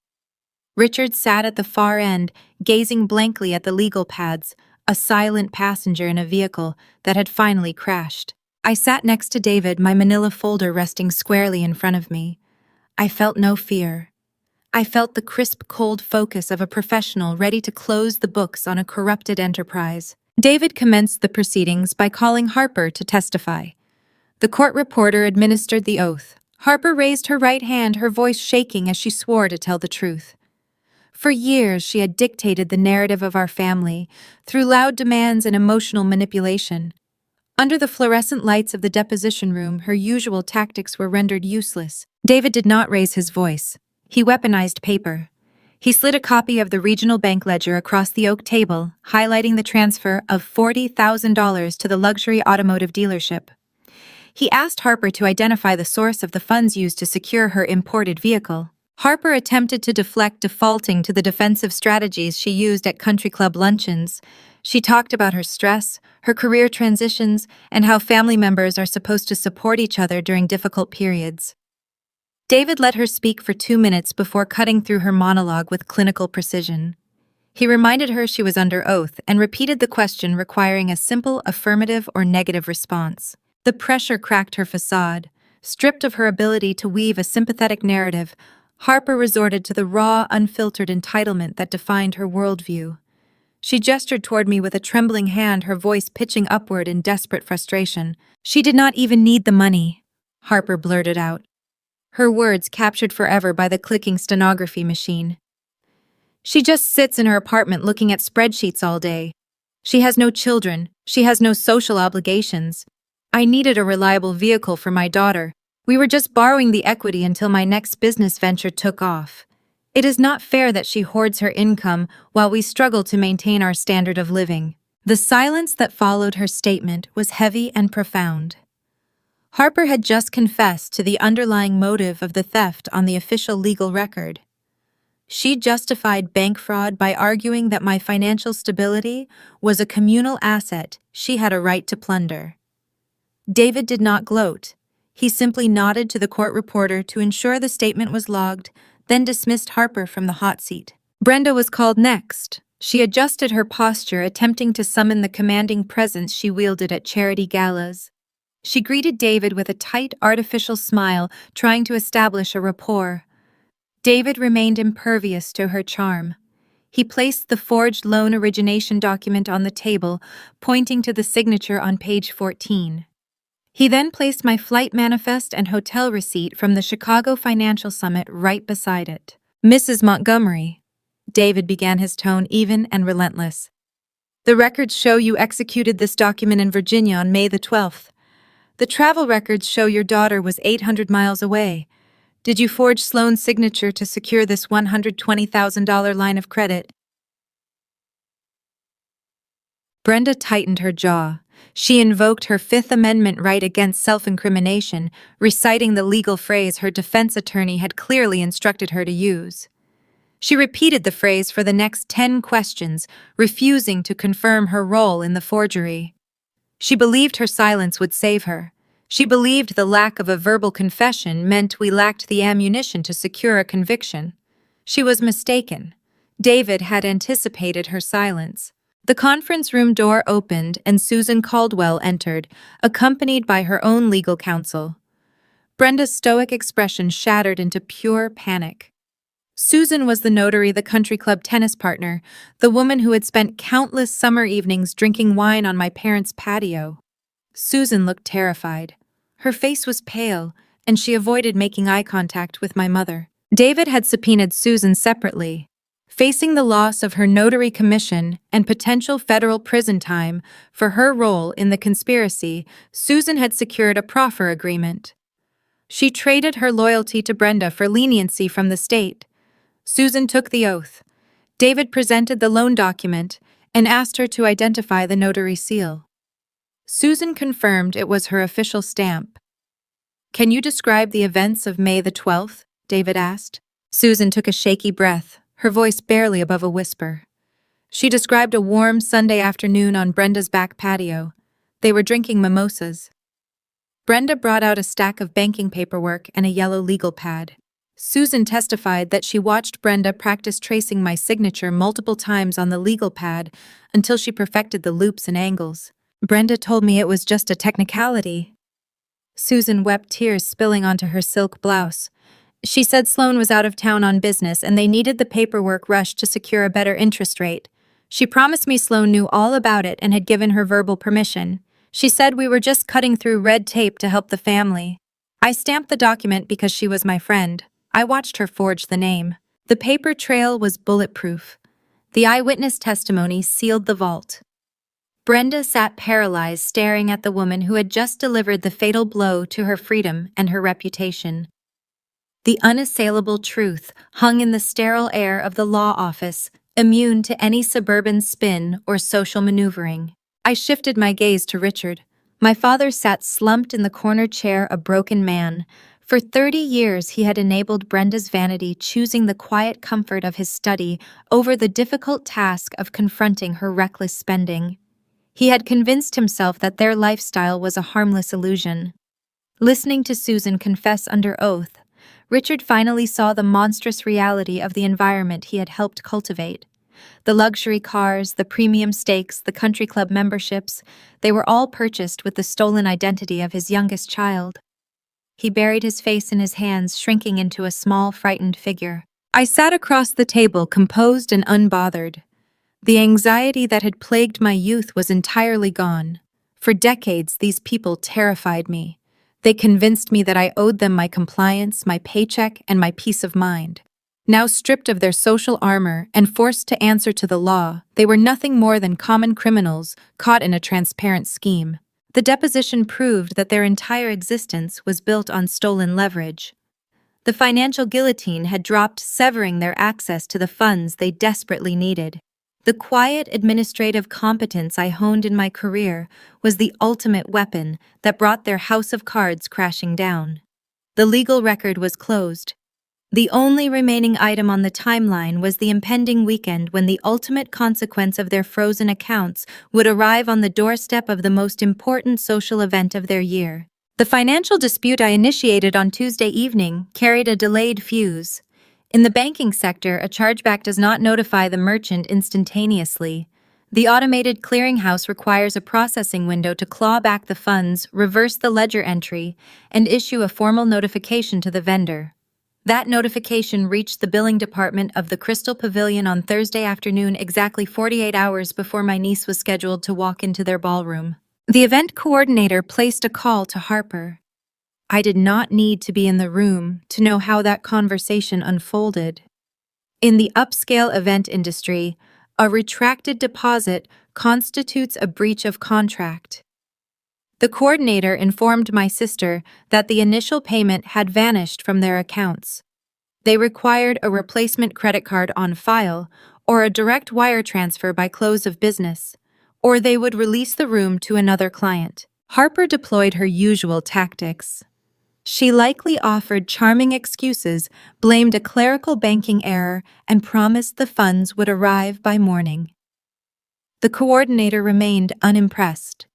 Richard sat at the far end, gazing blankly at the legal pads, a silent passenger in a vehicle that had finally crashed. I sat next to David, my manila folder resting squarely in front of me. I felt no fear. I felt the crisp, cold focus of a professional ready to close the books on a corrupted enterprise. David commenced the proceedings by calling Harper to testify. The court reporter administered the oath. Harper raised her right hand, her voice shaking as she swore to tell the truth. For years, she had dictated the narrative of our family through loud demands and emotional manipulation. Under the fluorescent lights of the deposition room, her usual tactics were rendered useless. David did not raise his voice. He weaponized paper. He slid a copy of the regional bank ledger across the oak table, highlighting the transfer of $40,000 to the luxury automotive dealership. He asked Harper to identify the source of the funds used to secure her imported vehicle. Harper attempted to deflect, defaulting to the defensive strategies she used at country club luncheons. She talked about her stress, her career transitions, and how family members are supposed to support each other during difficult periods. David let her speak for 2 minutes before cutting through her monologue with clinical precision. He reminded her she was under oath and repeated the question, requiring a simple affirmative or negative response. The pressure cracked her facade. Stripped of her ability to weave a sympathetic narrative, Harper resorted to the raw, unfiltered entitlement that defined her worldview. She gestured toward me with a trembling hand, her voice pitching upward in desperate frustration. "She did not even need the money," Harper blurted out, her words captured forever by the clicking stenography machine. "She just sits in her apartment looking at spreadsheets all day. She has no children. She has no social obligations. I needed a reliable vehicle for my daughter. We were just borrowing the equity until my next business venture took off. It is not fair that she hoards her income while we struggle to maintain our standard of living." The silence that followed her statement was heavy and profound. Harper had just confessed to the underlying motive of the theft on the official legal record. She justified bank fraud by arguing that my financial stability was a communal asset she had a right to plunder. David did not gloat. He simply nodded to the court reporter to ensure the statement was logged, then dismissed Harper from the hot seat. Brenda was called next. She adjusted her posture, attempting to summon the commanding presence she wielded at charity galas. She greeted David with a tight, artificial smile, trying to establish a rapport. David remained impervious to her charm. He placed the forged loan origination document on the table, pointing to the signature on page 14. He then placed my flight manifest and hotel receipt from the Chicago Financial Summit right beside it. "Mrs. Montgomery," David began, his tone even and relentless. "The records show you executed this document in Virginia on May the 12th. The travel records show your daughter was 800 miles away. Did you forge Sloane's signature to secure this $120,000 line of credit?" Brenda tightened her jaw. She invoked her Fifth Amendment right against self-incrimination, reciting the legal phrase her defense attorney had clearly instructed her to use. She repeated the phrase for the next 10 questions, refusing to confirm her role in the forgery. She believed her silence would save her. She believed the lack of a verbal confession meant we lacked the ammunition to secure a conviction. She was mistaken. David had anticipated her silence. The conference room door opened and Susan Caldwell entered, accompanied by her own legal counsel. Brenda's stoic expression shattered into pure panic. Susan was the notary, the country club tennis partner, the woman who had spent countless summer evenings drinking wine on my parents' patio. Susan looked terrified. Her face was pale, and she avoided making eye contact with my mother. David had subpoenaed Susan separately. Facing the loss of her notary commission and potential federal prison time for her role in the conspiracy, Susan had secured a proffer agreement. She traded her loyalty to Brenda for leniency from the state. Susan took the oath. David presented the loan document and asked her to identify the notary seal. Susan confirmed it was her official stamp. "Can you describe the events of May the 12th?" David asked. Susan took a shaky breath, her voice barely above a whisper. She described a warm Sunday afternoon on Brenda's back patio. They were drinking mimosas. Brenda brought out a stack of banking paperwork and a yellow legal pad. Susan testified that she watched Brenda practice tracing my signature multiple times on the legal pad until she perfected the loops and angles. "Brenda told me it was just a technicality." Susan wept, tears spilling onto her silk blouse. "She said Sloane was out of town on business and they needed the paperwork rushed to secure a better interest rate. She promised me Sloane knew all about it and had given her verbal permission. She said we were just cutting through red tape to help the family. I stamped the document because she was my friend. I watched her forge the name. The paper trail was bulletproof. The eyewitness testimony sealed the vault." Brenda sat paralyzed, staring at the woman who had just delivered the fatal blow to her freedom and her reputation. The unassailable truth hung in the sterile air of the law office, immune to any suburban spin or social maneuvering. I shifted my gaze to Richard. My father sat slumped in the corner chair, a broken man. For 30 years he had enabled Brenda's vanity, choosing the quiet comfort of his study over the difficult task of confronting her reckless spending. He had convinced himself that their lifestyle was a harmless illusion. Listening to Susan confess under oath, Richard finally saw the monstrous reality of the environment he had helped cultivate. The luxury cars, the premium steaks, the country club memberships, they were all purchased with the stolen identity of his youngest child. He buried his face in his hands, shrinking into a small, frightened figure. I sat across the table, composed and unbothered. The anxiety that had plagued my youth was entirely gone. For decades, these people terrified me. They convinced me that I owed them my compliance, my paycheck, and my peace of mind. Now stripped of their social armor and forced to answer to the law, they were nothing more than common criminals caught in a transparent scheme. The deposition proved that their entire existence was built on stolen leverage. The financial guillotine had dropped, severing their access to the funds they desperately needed. The quiet administrative competence I honed in my career was the ultimate weapon that brought their house of cards crashing down. The legal record was closed. The only remaining item on the timeline was the impending weekend when the ultimate consequence of their frozen accounts would arrive on the doorstep of the most important social event of their year. The financial dispute I initiated on Tuesday evening carried a delayed fuse. In the banking sector, a chargeback does not notify the merchant instantaneously. The automated clearinghouse requires a processing window to claw back the funds, reverse the ledger entry, and issue a formal notification to the vendor. That notification reached the billing department of the Crystal Pavilion on Thursday afternoon, exactly 48 hours before my niece was scheduled to walk into their ballroom. The event coordinator placed a call to Harper. I did not need to be in the room to know how that conversation unfolded. In the upscale event industry, a retracted deposit constitutes a breach of contract. The coordinator informed my sister that the initial payment had vanished from their accounts. They required a replacement credit card on file or a direct wire transfer by close of business, or they would release the room to another client. Harper deployed her usual tactics. She likely offered charming excuses, blamed a clerical banking error, and promised the funds would arrive by morning. The coordinator remained unimpressed.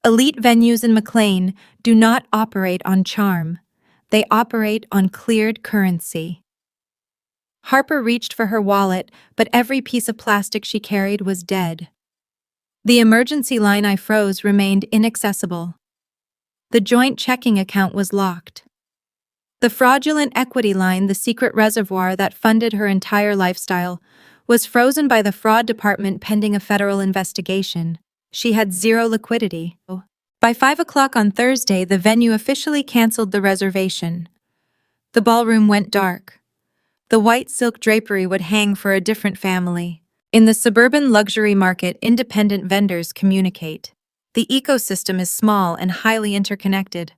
Elite venues in McLean do not operate on charm. They operate on cleared currency. Harper reached for her wallet, but every piece of plastic she carried was dead. The emergency line I froze remained inaccessible. The joint checking account was locked. The fraudulent equity line, the secret reservoir that funded her entire lifestyle, was frozen by the fraud department pending a federal investigation. She had zero liquidity. By 5 o'clock on Thursday, the venue officially canceled the reservation. The ballroom went dark. The white silk drapery would hang for a different family. In the suburban luxury market, independent vendors communicate. The ecosystem is small and highly interconnected.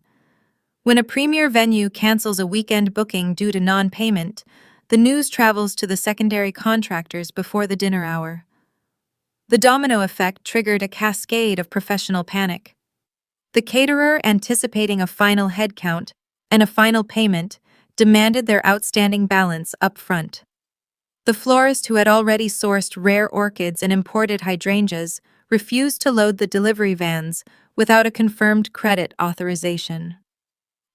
When a premier venue cancels a weekend booking due to non-payment, the news travels to the secondary contractors before the dinner hour. The domino effect triggered a cascade of professional panic. The caterer, anticipating a final headcount and a final payment, demanded their outstanding balance up front. The florist, who had already sourced rare orchids and imported hydrangeas, refused to load the delivery vans without a confirmed credit authorization.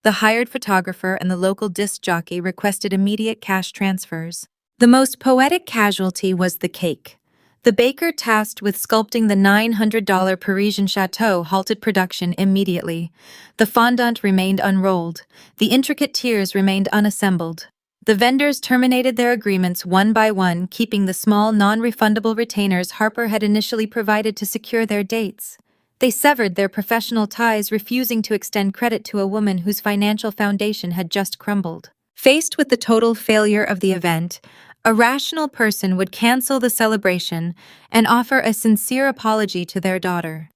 The hired photographer and the local disc jockey requested immediate cash transfers. The most poetic casualty was the cake. The baker tasked with sculpting the $900 Parisian chateau halted production immediately. The fondant remained unrolled. The intricate tiers remained unassembled. The vendors terminated their agreements one by one, keeping the small, non-refundable retainers Harper had initially provided to secure their dates. They severed their professional ties, refusing to extend credit to a woman whose financial foundation had just crumbled. Faced with the total failure of the event, a rational person would cancel the celebration and offer a sincere apology to their daughter.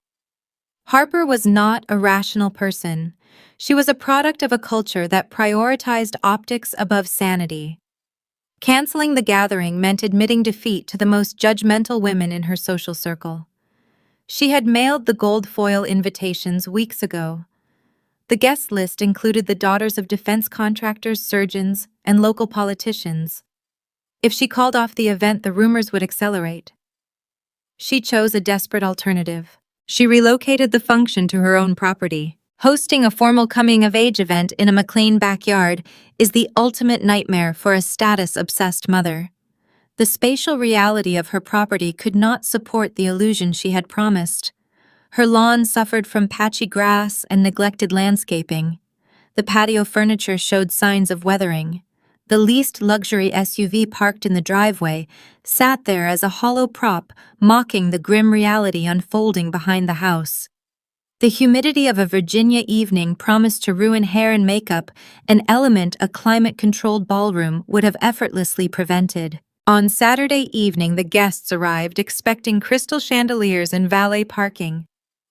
Harper was not a rational person. She was a product of a culture that prioritized optics above sanity. Canceling the gathering meant admitting defeat to the most judgmental women in her social circle. She had mailed the gold foil invitations weeks ago. The guest list included the daughters of defense contractors, surgeons, and local politicians. If she called off the event, the rumors would accelerate. She chose a desperate alternative. She relocated the function to her own property. Hosting a formal coming-of-age event in a McLean backyard is the ultimate nightmare for a status-obsessed mother. The spatial reality of her property could not support the illusion she had promised. Her lawn suffered from patchy grass and neglected landscaping. The patio furniture showed signs of weathering. The least luxury SUV parked in the driveway sat there as a hollow prop, mocking the grim reality unfolding behind the house. The humidity of a Virginia evening promised to ruin hair and makeup, an element a climate-controlled ballroom would have effortlessly prevented. On Saturday evening, the guests arrived expecting crystal chandeliers and valet parking.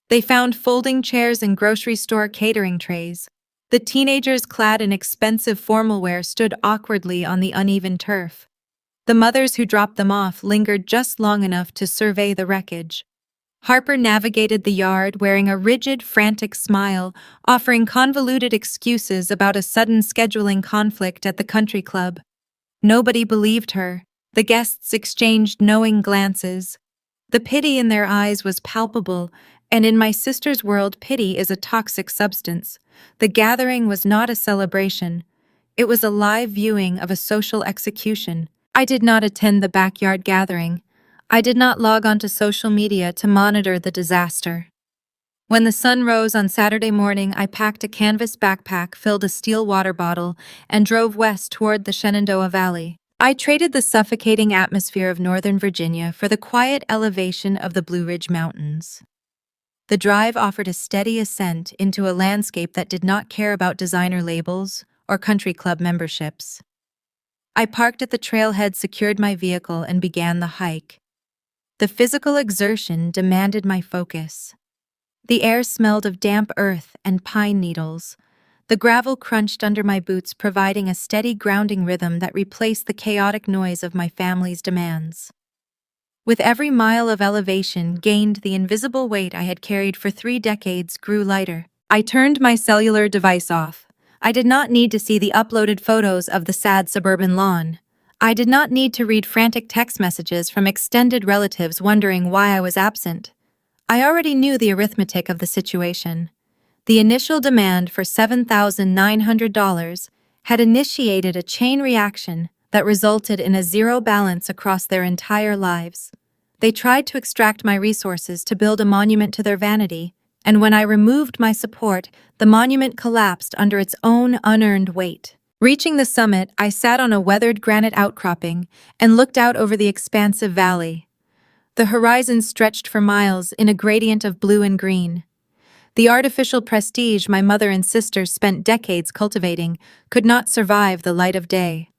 They found folding chairs and grocery store catering trays. The teenagers, clad in expensive formal wear, stood awkwardly on the uneven turf. The mothers who dropped them off lingered just long enough to survey the wreckage. Harper navigated the yard wearing a rigid, frantic smile, offering convoluted excuses about a sudden scheduling conflict at the country club. Nobody believed her. The guests exchanged knowing glances. The pity in their eyes was palpable, and in my sister's world, pity is a toxic substance. The gathering was not a celebration. It was a live viewing of a social execution. I did not attend the backyard gathering. I did not log onto social media to monitor the disaster. When the sun rose on Saturday morning, I packed a canvas backpack, filled a steel water bottle, and drove west toward the Shenandoah Valley. I traded the suffocating atmosphere of Northern Virginia for the quiet elevation of the Blue Ridge Mountains. The drive offered a steady ascent into a landscape that did not care about designer labels or country club memberships. I parked at the trailhead, secured my vehicle, and began the hike. The physical exertion demanded my focus. The air smelled of damp earth and pine needles. The gravel crunched under my boots, providing a steady grounding rhythm that replaced the chaotic noise of my family's demands. With every mile of elevation gained, the invisible weight I had carried for 3 decades grew lighter. I turned my cellular device off. I did not need to see the uploaded photos of the sad suburban lawn. I did not need to read frantic text messages from extended relatives wondering why I was absent. I already knew the arithmetic of the situation. The initial demand for $7,900 had initiated a chain reaction that resulted in a zero balance across their entire lives. They tried to extract my resources to build a monument to their vanity, and when I removed my support, the monument collapsed under its own unearned weight. Reaching the summit, I sat on a weathered granite outcropping and looked out over the expansive valley. The horizon stretched for miles in a gradient of blue and green. The artificial prestige my mother and sisters spent decades cultivating could not survive the light of day.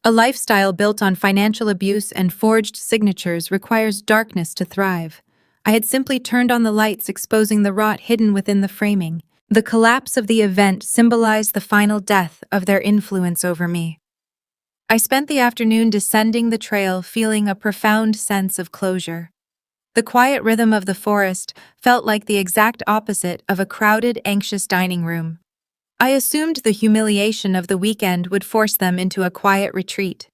A lifestyle built on financial abuse and forged signatures requires darkness to thrive. I had simply turned on the lights, exposing the rot hidden within the framing. The collapse of the event symbolized the final death of their influence over me. I spent the afternoon descending the trail, feeling a profound sense of closure. The quiet rhythm of the forest felt like the exact opposite of a crowded, anxious dining room. I assumed the humiliation of the weekend would force them into a quiet retreat.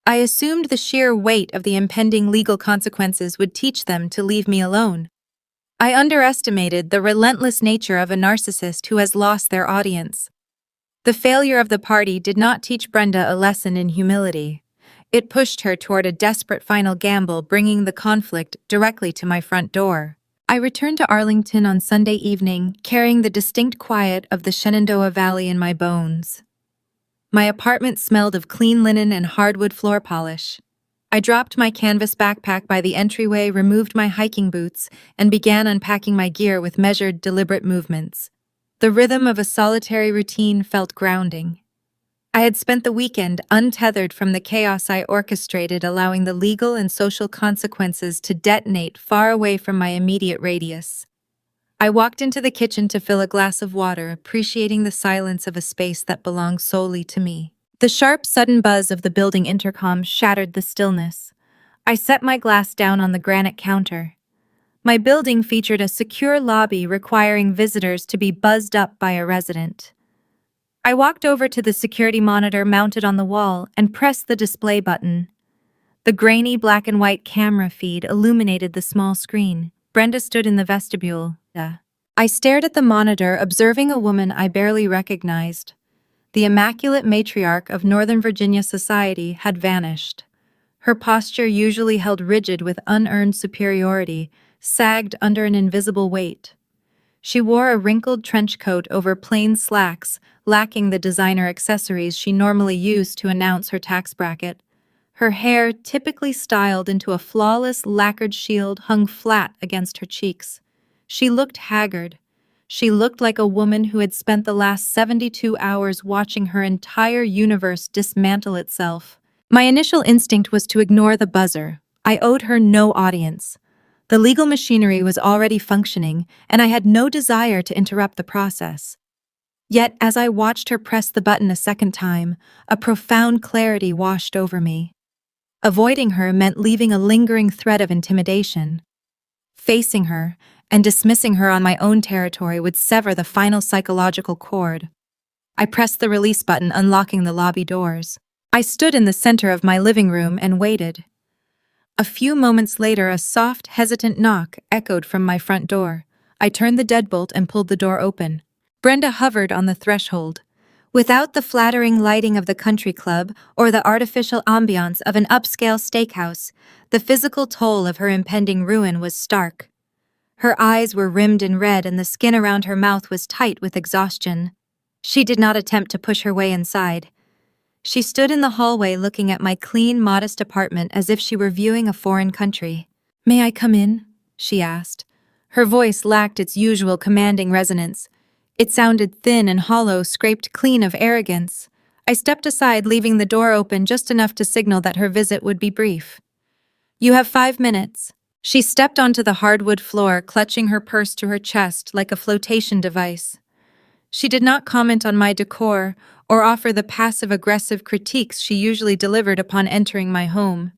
I assumed the sheer weight of the impending legal consequences would teach them to leave me alone. I underestimated the relentless nature of a narcissist who has lost their audience. The failure of the party did not teach Brenda a lesson in humility. It pushed her toward a desperate final gamble, bringing the conflict directly to my front door. I returned to Arlington on Sunday evening, carrying the distinct quiet of the Shenandoah Valley in my bones. My apartment smelled of clean linen and hardwood floor polish. I dropped my canvas backpack by the entryway, removed my hiking boots, and began unpacking my gear with measured, deliberate movements. The rhythm of a solitary routine felt grounding. I had spent the weekend untethered from the chaos I orchestrated, allowing the legal and social consequences to detonate far away from my immediate radius. I walked into the kitchen to fill a glass of water, appreciating the silence of a space that belonged solely to me. The sharp, sudden buzz of the building intercom shattered the stillness. I set my glass down on the granite counter. My building featured a secure lobby requiring visitors to be buzzed up by a resident. I walked over to the security monitor mounted on the wall and pressed the display button. The grainy black and white camera feed illuminated the small screen. Brenda stood in the vestibule. I stared at the monitor, observing a woman I barely recognized. The immaculate matriarch of Northern Virginia society had vanished. Her posture, usually held rigid with unearned superiority, sagged under an invisible weight. She wore a wrinkled trench coat over plain slacks, lacking the designer accessories she normally used to announce her tax bracket. Her hair, typically styled into a flawless lacquered shield, hung flat against her cheeks. She looked haggard. She looked like a woman who had spent the last 72 hours watching her entire universe dismantle itself. My initial instinct was to ignore the buzzer. I owed her no audience. The legal machinery was already functioning, and I had no desire to interrupt the process. Yet, as I watched her press the button a second time, a profound clarity washed over me. Avoiding her meant leaving a lingering thread of intimidation. Facing her and dismissing her on my own territory would sever the final psychological cord. I pressed the release button, unlocking the lobby doors. I stood in the center of my living room and waited. A few moments later, a soft, hesitant knock echoed from my front door. I turned the deadbolt and pulled the door open. Brenda hovered on the threshold. Without the flattering lighting of the country club or the artificial ambiance of an upscale steakhouse, the physical toll of her impending ruin was stark. Her eyes were rimmed in red and the skin around her mouth was tight with exhaustion. She did not attempt to push her way inside. She stood in the hallway looking at my clean, modest apartment as if she were viewing a foreign country. "May I come in?" she asked. Her voice lacked its usual commanding resonance. It sounded thin and hollow, scraped clean of arrogance. I stepped aside, leaving the door open just enough to signal that her visit would be brief. "You have 5 minutes." She stepped onto the hardwood floor, clutching her purse to her chest like a flotation device. She did not comment on my decor or offer the passive-aggressive critiques she usually delivered upon entering my home.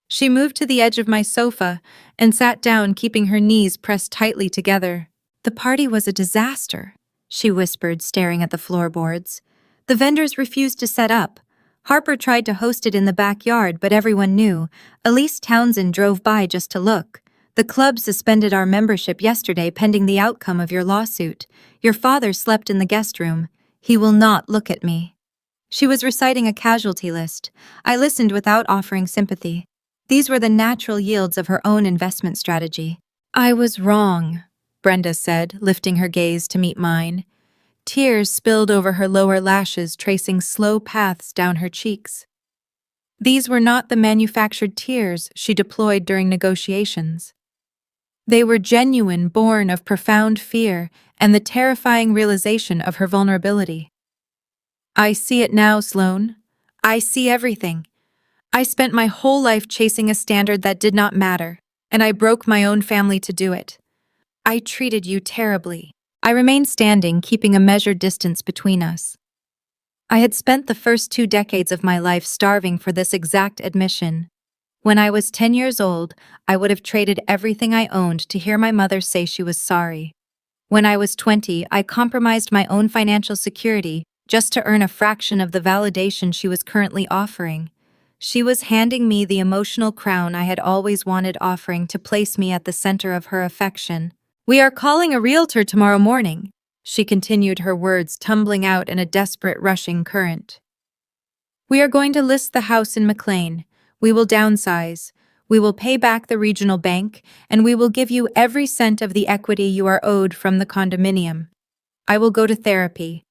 She moved to the edge of my sofa and sat down, keeping her knees pressed tightly together. "The party was a disaster," she whispered, staring at the floorboards. "The vendors refused to set up. Harper tried to host it in the backyard, but everyone knew. Elise Townsend drove by just to look. The club suspended our membership yesterday pending the outcome of your lawsuit. Your father slept in the guest room. He will not look at me." She was reciting a casualty list. I listened without offering sympathy. These were the natural yields of her own investment strategy. "I was wrong," Brenda said, lifting her gaze to meet mine. Tears spilled over her lower lashes, tracing slow paths down her cheeks. These were not the manufactured tears she deployed during negotiations. They were genuine, born of profound fear and the terrifying realization of her vulnerability. I see it now, Sloane. I see everything. I spent my whole life chasing a standard that did not matter, and I broke my own family to do it. I treated you terribly. I remained standing, keeping a measured distance between us. I had spent the first 2 decades of my life starving for this exact admission. When I was 10 years old, I would have traded everything I owned to hear my mother say she was sorry. When I was 20, I compromised my own financial security just to earn a fraction of the validation she was currently offering. She was handing me the emotional crown I had always wanted, offering to place me at the center of her affection. "We are calling a realtor tomorrow morning," she continued, her words tumbling out in a desperate, rushing current. "We are going to list the house in McLean. We will downsize. We will pay back the regional bank, and we will give you every cent of the equity you are owed from the condominium. I will go to therapy.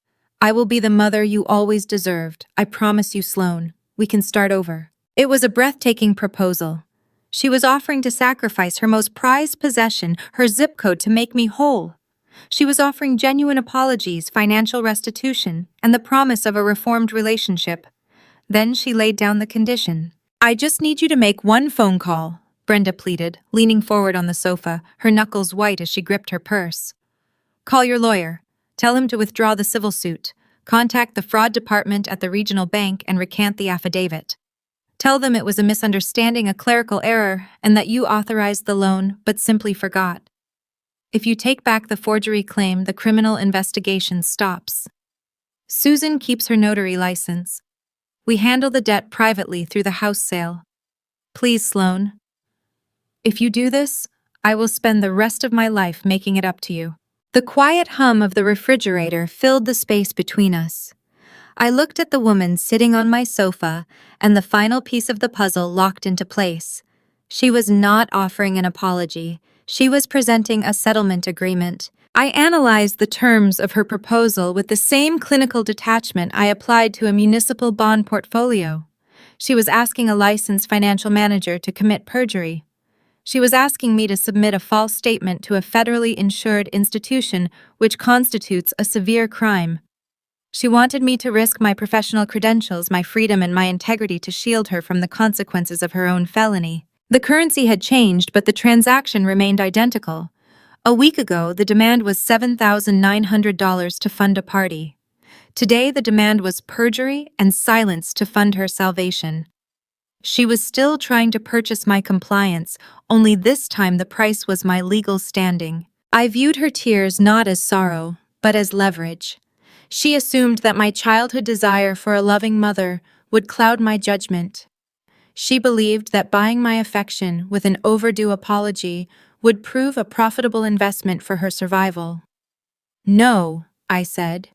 I will be the mother you always deserved. I promise you, Sloane. We can start over." It was a breathtaking proposal. She was offering to sacrifice her most prized possession, her zip code, to make me whole. She was offering genuine apologies, financial restitution, and the promise of a reformed relationship. Then she laid down the condition. "I just need you to make one phone call," Brenda pleaded, leaning forward on the sofa, her knuckles white as she gripped her purse. "Call your lawyer. Tell him to withdraw the civil suit. Contact the fraud department at the regional bank and recant the affidavit. Tell them it was a misunderstanding, a clerical error, and that you authorized the loan but simply forgot. If you take back the forgery claim, the criminal investigation stops. Susan keeps her notary license. We handle the debt privately through the house sale. Please, Sloane. If you do this, I will spend the rest of my life making it up to you." The quiet hum of the refrigerator filled the space between us. I looked at the woman sitting on my sofa, and the final piece of the puzzle locked into place. She was not offering an apology. She was presenting a settlement agreement. I analyzed the terms of her proposal with the same clinical detachment I applied to a municipal bond portfolio. She was asking a licensed financial manager to commit perjury. She was asking me to submit a false statement to a federally insured institution, which constitutes a severe crime. She wanted me to risk my professional credentials, my freedom, and my integrity to shield her from the consequences of her own felony. The currency had changed, but the transaction remained identical. A week ago, the demand was $7,900 to fund a party. Today, the demand was perjury and silence to fund her salvation. She was still trying to purchase my compliance, only this time the price was my legal standing. I viewed her tears not as sorrow, but as leverage. She assumed that my childhood desire for a loving mother would cloud my judgment. She believed that buying my affection with an overdue apology would prove a profitable investment for her survival. "No," I said.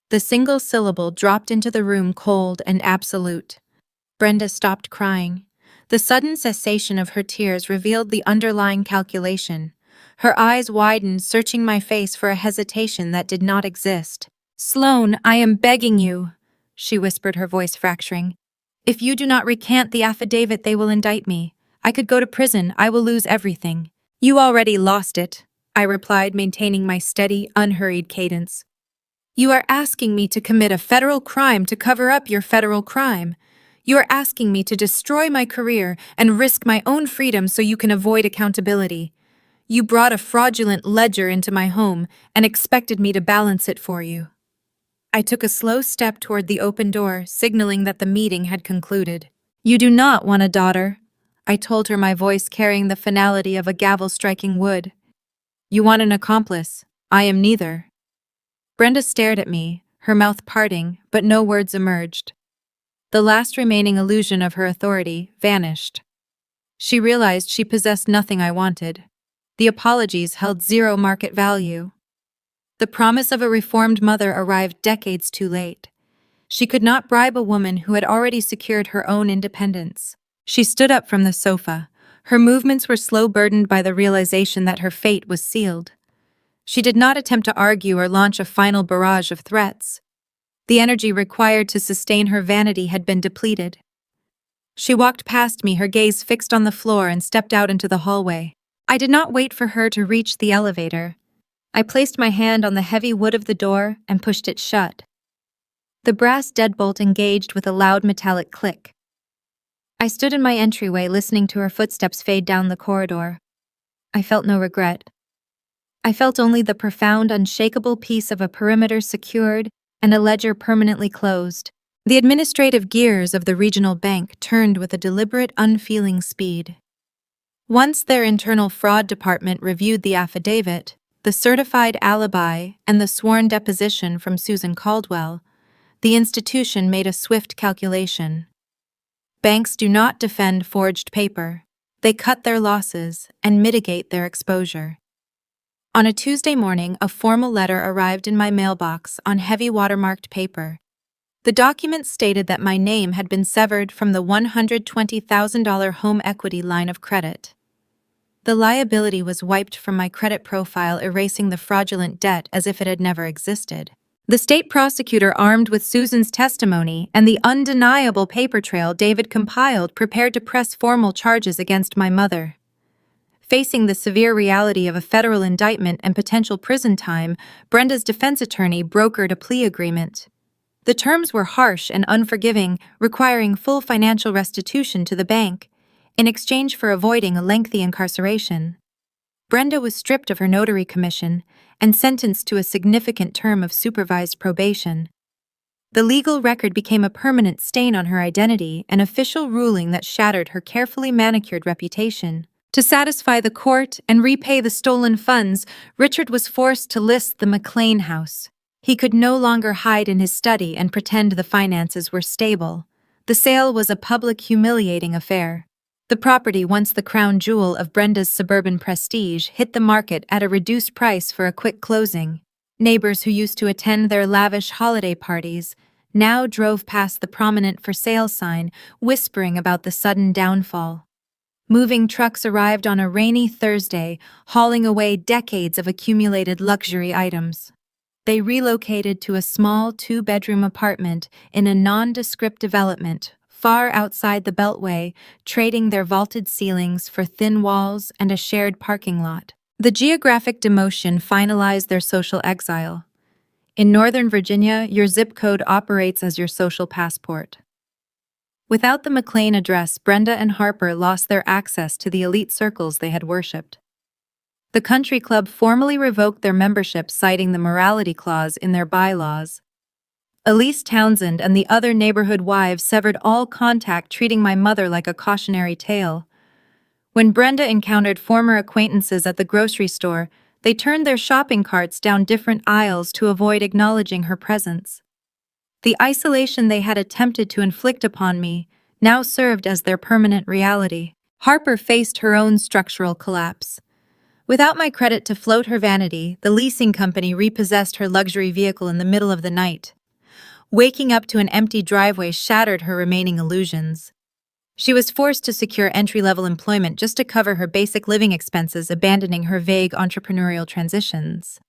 The single syllable dropped into the room cold and absolute. Brenda stopped crying. The sudden cessation of her tears revealed the underlying calculation. Her eyes widened, searching my face for a hesitation that did not exist. "Sloane, I am begging you," she whispered, her voice fracturing. "If you do not recant the affidavit, they will indict me. I could go to prison. I will lose everything." "You already lost it," I replied, maintaining my steady, unhurried cadence. "You are asking me to commit a federal crime to cover up your federal crime. You are asking me to destroy my career and risk my own freedom so you can avoid accountability. You brought a fraudulent ledger into my home and expected me to balance it for you." I took a slow step toward the open door, signaling that the meeting had concluded. "You do not want a daughter," I told her, my voice carrying the finality of a gavel striking wood. "You want an accomplice. I am neither." Brenda stared at me, her mouth parting, but no words emerged. The last remaining illusion of her authority vanished. She realized she possessed nothing I wanted. The apologies held zero market value. The promise of a reformed mother arrived decades too late. She could not bribe a woman who had already secured her own independence. She stood up from the sofa. Her movements were slow, burdened by the realization that her fate was sealed. She did not attempt to argue or launch a final barrage of threats. The energy required to sustain her vanity had been depleted. She walked past me, her gaze fixed on the floor, and stepped out into the hallway. I did not wait for her to reach the elevator. I placed my hand on the heavy wood of the door and pushed it shut. The brass deadbolt engaged with a loud metallic click. I stood in my entryway listening to her footsteps fade down the corridor. I felt no regret. I felt only the profound, unshakable peace of a perimeter secured and a ledger permanently closed. The administrative gears of the regional bank turned with a deliberate, unfeeling speed. Once their internal fraud department reviewed the affidavit, the certified alibi, and the sworn deposition from Susan Caldwell, the institution made a swift calculation. Banks do not defend forged paper. They cut their losses and mitigate their exposure. On a Tuesday morning, a formal letter arrived in my mailbox on heavy watermarked paper. The document stated that my name had been severed from the $120,000 home equity line of credit. The liability was wiped from my credit profile, erasing the fraudulent debt as if it had never existed. The state prosecutor, armed with Susan's testimony and the undeniable paper trail David compiled, prepared to press formal charges against my mother. Facing the severe reality of a federal indictment and potential prison time, Brenda's defense attorney brokered a plea agreement. The terms were harsh and unforgiving, requiring full financial restitution to the bank, in exchange for avoiding a lengthy incarceration. Brenda was stripped of her notary commission and sentenced to a significant term of supervised probation. The legal record became a permanent stain on her identity, an official ruling that shattered her carefully manicured reputation. To satisfy the court and repay the stolen funds, Richard was forced to list the McLean house. He could no longer hide in his study and pretend the finances were stable. The sale was a public, humiliating affair. The property, once the crown jewel of Brenda's suburban prestige, hit the market at a reduced price for a quick closing. Neighbors who used to attend their lavish holiday parties now drove past the prominent for sale sign, whispering about the sudden downfall. Moving trucks arrived on a rainy Thursday, hauling away decades of accumulated luxury items. They relocated to a small 2-bedroom apartment in a nondescript development far outside the Beltway, trading their vaulted ceilings for thin walls and a shared parking lot. The geographic demotion finalized their social exile. In Northern Virginia, your zip code operates as your social passport. Without the McLean address, Brenda and Harper lost their access to the elite circles they had worshipped. The country club formally revoked their membership, citing the morality clause in their bylaws. Elise Townsend and the other neighborhood wives severed all contact, treating my mother like a cautionary tale. When Brenda encountered former acquaintances at the grocery store, they turned their shopping carts down different aisles to avoid acknowledging her presence. The isolation they had attempted to inflict upon me now served as their permanent reality. Harper faced her own structural collapse. Without my credit to float her vanity, the leasing company repossessed her luxury vehicle in the middle of the night. Waking up to an empty driveway shattered her remaining illusions. She was forced to secure entry-level employment just to cover her basic living expenses, abandoning her vague entrepreneurial transitions.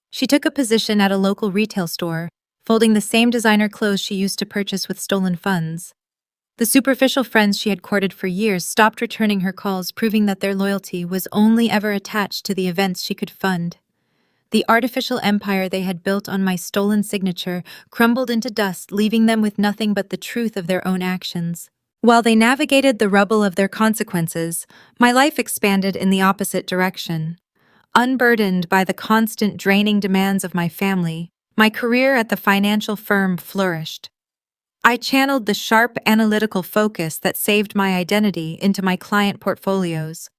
She took a position at a local retail store, folding the same designer clothes she used to purchase with stolen funds. The superficial friends she had courted for years stopped returning her calls, proving that their loyalty was only ever attached to the events she could fund. The artificial empire they had built on my stolen signature crumbled into dust, leaving them with nothing but the truth of their own actions. While they navigated the rubble of their consequences, my life expanded in the opposite direction. Unburdened by the constant draining demands of my family, my career at the financial firm flourished. I channeled the sharp analytical focus that saved my identity into my client portfolios.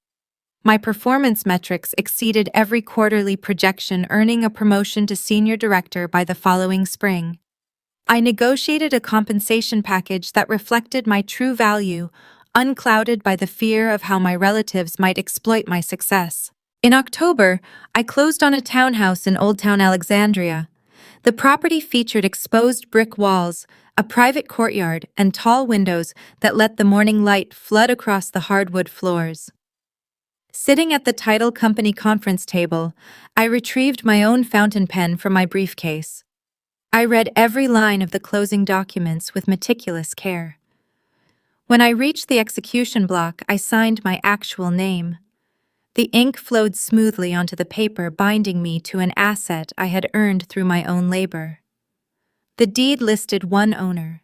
My performance metrics exceeded every quarterly projection, earning a promotion to senior director by the following spring. I negotiated a compensation package that reflected my true value, unclouded by the fear of how my relatives might exploit my success. In October, I closed on a townhouse in Old Town Alexandria. The property featured exposed brick walls, a private courtyard, and tall windows that let the morning light flood across the hardwood floors. Sitting at the title company conference table, I retrieved my own fountain pen from my briefcase. I read every line of the closing documents with meticulous care. When I reached the execution block, I signed my actual name. The ink flowed smoothly onto the paper, binding me to an asset I had earned through my own labor. The deed listed one owner.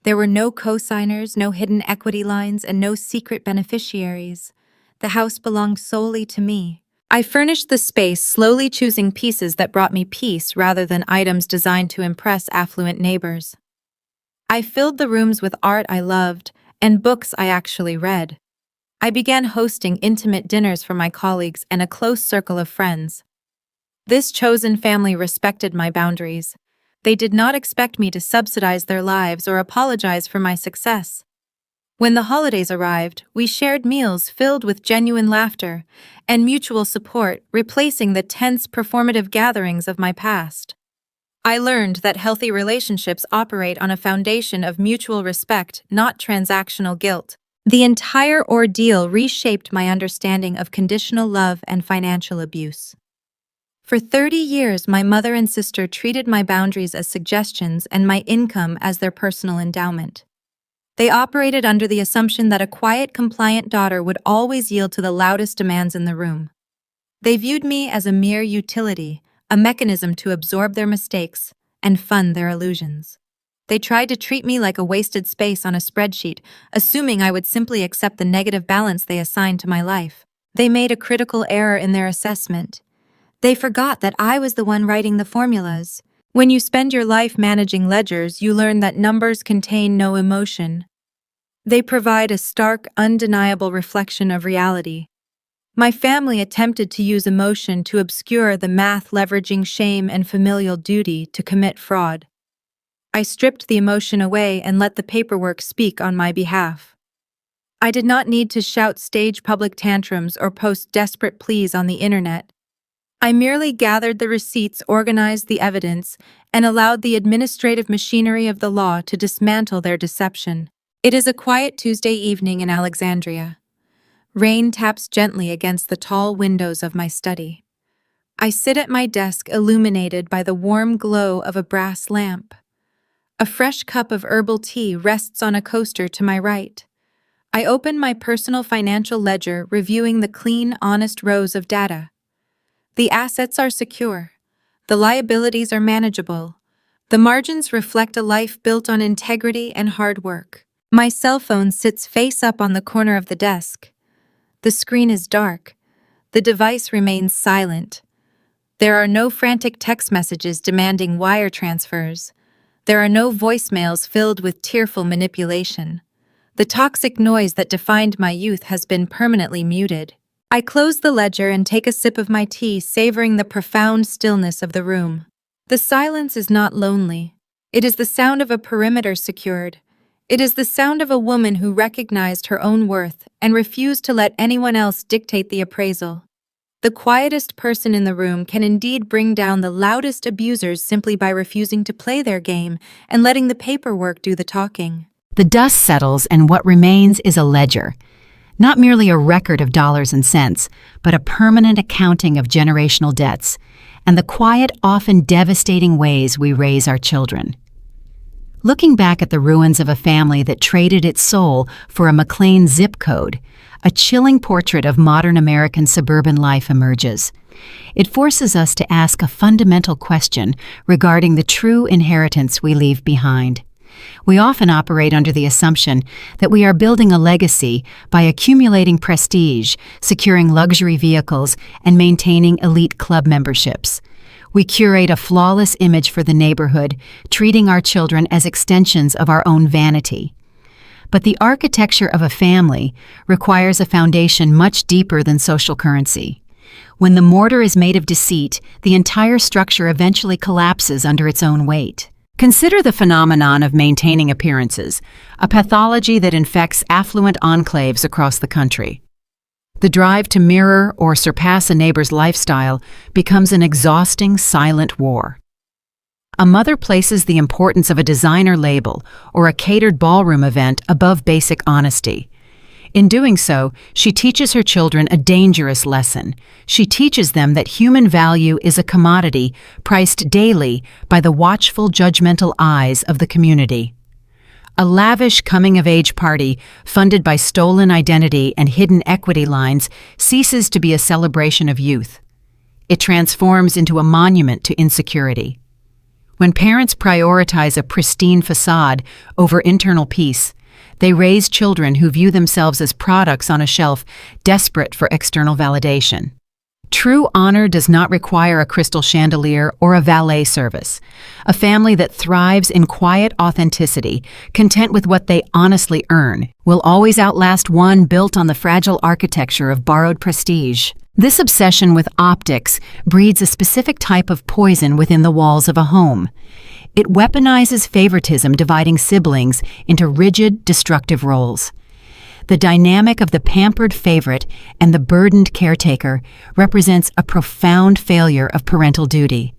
There were no co-signers, no hidden equity lines, and no secret beneficiaries. The house belonged solely to me. I furnished the space, slowly choosing pieces that brought me peace rather than items designed to impress affluent neighbors. I filled the rooms with art I loved and books I actually read. I began hosting intimate dinners for my colleagues and a close circle of friends. This chosen family respected my boundaries. They did not expect me to subsidize their lives or apologize for my success. When the holidays arrived, we shared meals filled with genuine laughter and mutual support, replacing the tense performative gatherings of my past. I learned that healthy relationships operate on a foundation of mutual respect, not transactional guilt. The entire ordeal reshaped my understanding of conditional love and financial abuse. For 30 years, my mother and sister treated my boundaries as suggestions and my income as their personal endowment. They operated under the assumption that a quiet, compliant daughter would always yield to the loudest demands in the room. They viewed me as a mere utility, a mechanism to absorb their mistakes and fund their illusions. They tried to treat me like a wasted space on a spreadsheet, assuming I would simply accept the negative balance they assigned to my life. They made a critical error in their assessment. They forgot that I was the one writing the formulas. When you spend your life managing ledgers, you learn that numbers contain no emotion. They provide a stark, undeniable reflection of reality. My family attempted to use emotion to obscure the math, leveraging shame and familial duty to commit fraud. I stripped the emotion away and let the paperwork speak on my behalf. I did not need to shout, stage public tantrums, or post desperate pleas on the internet. I merely gathered the receipts, organized the evidence, and allowed the administrative machinery of the law to dismantle their deception. It is a quiet Tuesday evening in Alexandria. Rain taps gently against the tall windows of my study. I sit at my desk, illuminated by the warm glow of a brass lamp. A fresh cup of herbal tea rests on a coaster to my right. I open my personal financial ledger, reviewing the clean, honest rows of data. The assets are secure. The liabilities are manageable. The margins reflect a life built on integrity and hard work. My cell phone sits face up on the corner of the desk. The screen is dark. The device remains silent. There are no frantic text messages demanding wire transfers. There are no voicemails filled with tearful manipulation. The toxic noise that defined my youth has been permanently muted. I close the ledger and take a sip of my tea, savoring the profound stillness of the room. The silence is not lonely. It is the sound of a perimeter secured. It is the sound of a woman who recognized her own worth and refused to let anyone else dictate the appraisal. The quietest person in the room can indeed bring down the loudest abusers simply by refusing to play their game and letting the paperwork do the talking. The dust settles, and what remains is a ledger. Not merely a record of dollars and cents, but a permanent accounting of generational debts and the quiet, often devastating ways we raise our children. Looking back at the ruins of a family that traded its soul for a McLean zip code, a chilling portrait of modern American suburban life emerges. It forces us to ask a fundamental question regarding the true inheritance we leave behind. We often operate under the assumption that we are building a legacy by accumulating prestige, securing luxury vehicles, and maintaining elite club memberships. We curate a flawless image for the neighborhood, treating our children as extensions of our own vanity. But the architecture of a family requires a foundation much deeper than social currency. When the mortar is made of deceit, the entire structure eventually collapses under its own weight. Consider the phenomenon of maintaining appearances, a pathology that infects affluent enclaves across the country. The drive to mirror or surpass a neighbor's lifestyle becomes an exhausting, silent war. A mother places the importance of a designer label or a catered ballroom event above basic honesty. In doing so, she teaches her children a dangerous lesson. She teaches them that human value is a commodity priced daily by the watchful, judgmental eyes of the community. A lavish coming-of-age party funded by stolen identity and hidden equity lines ceases to be a celebration of youth. It transforms into a monument to insecurity. When parents prioritize a pristine facade over internal peace, they raise children who view themselves as products on a shelf, desperate for external validation. True honor does not require a crystal chandelier or a valet service. A family that thrives in quiet authenticity, content with what they honestly earn, will always outlast one built on the fragile architecture of borrowed prestige. This obsession with optics breeds a specific type of poison within the walls of a home. It weaponizes favoritism, dividing siblings into rigid, destructive roles. The dynamic of the pampered favorite and the burdened caretaker represents a profound failure of parental duty.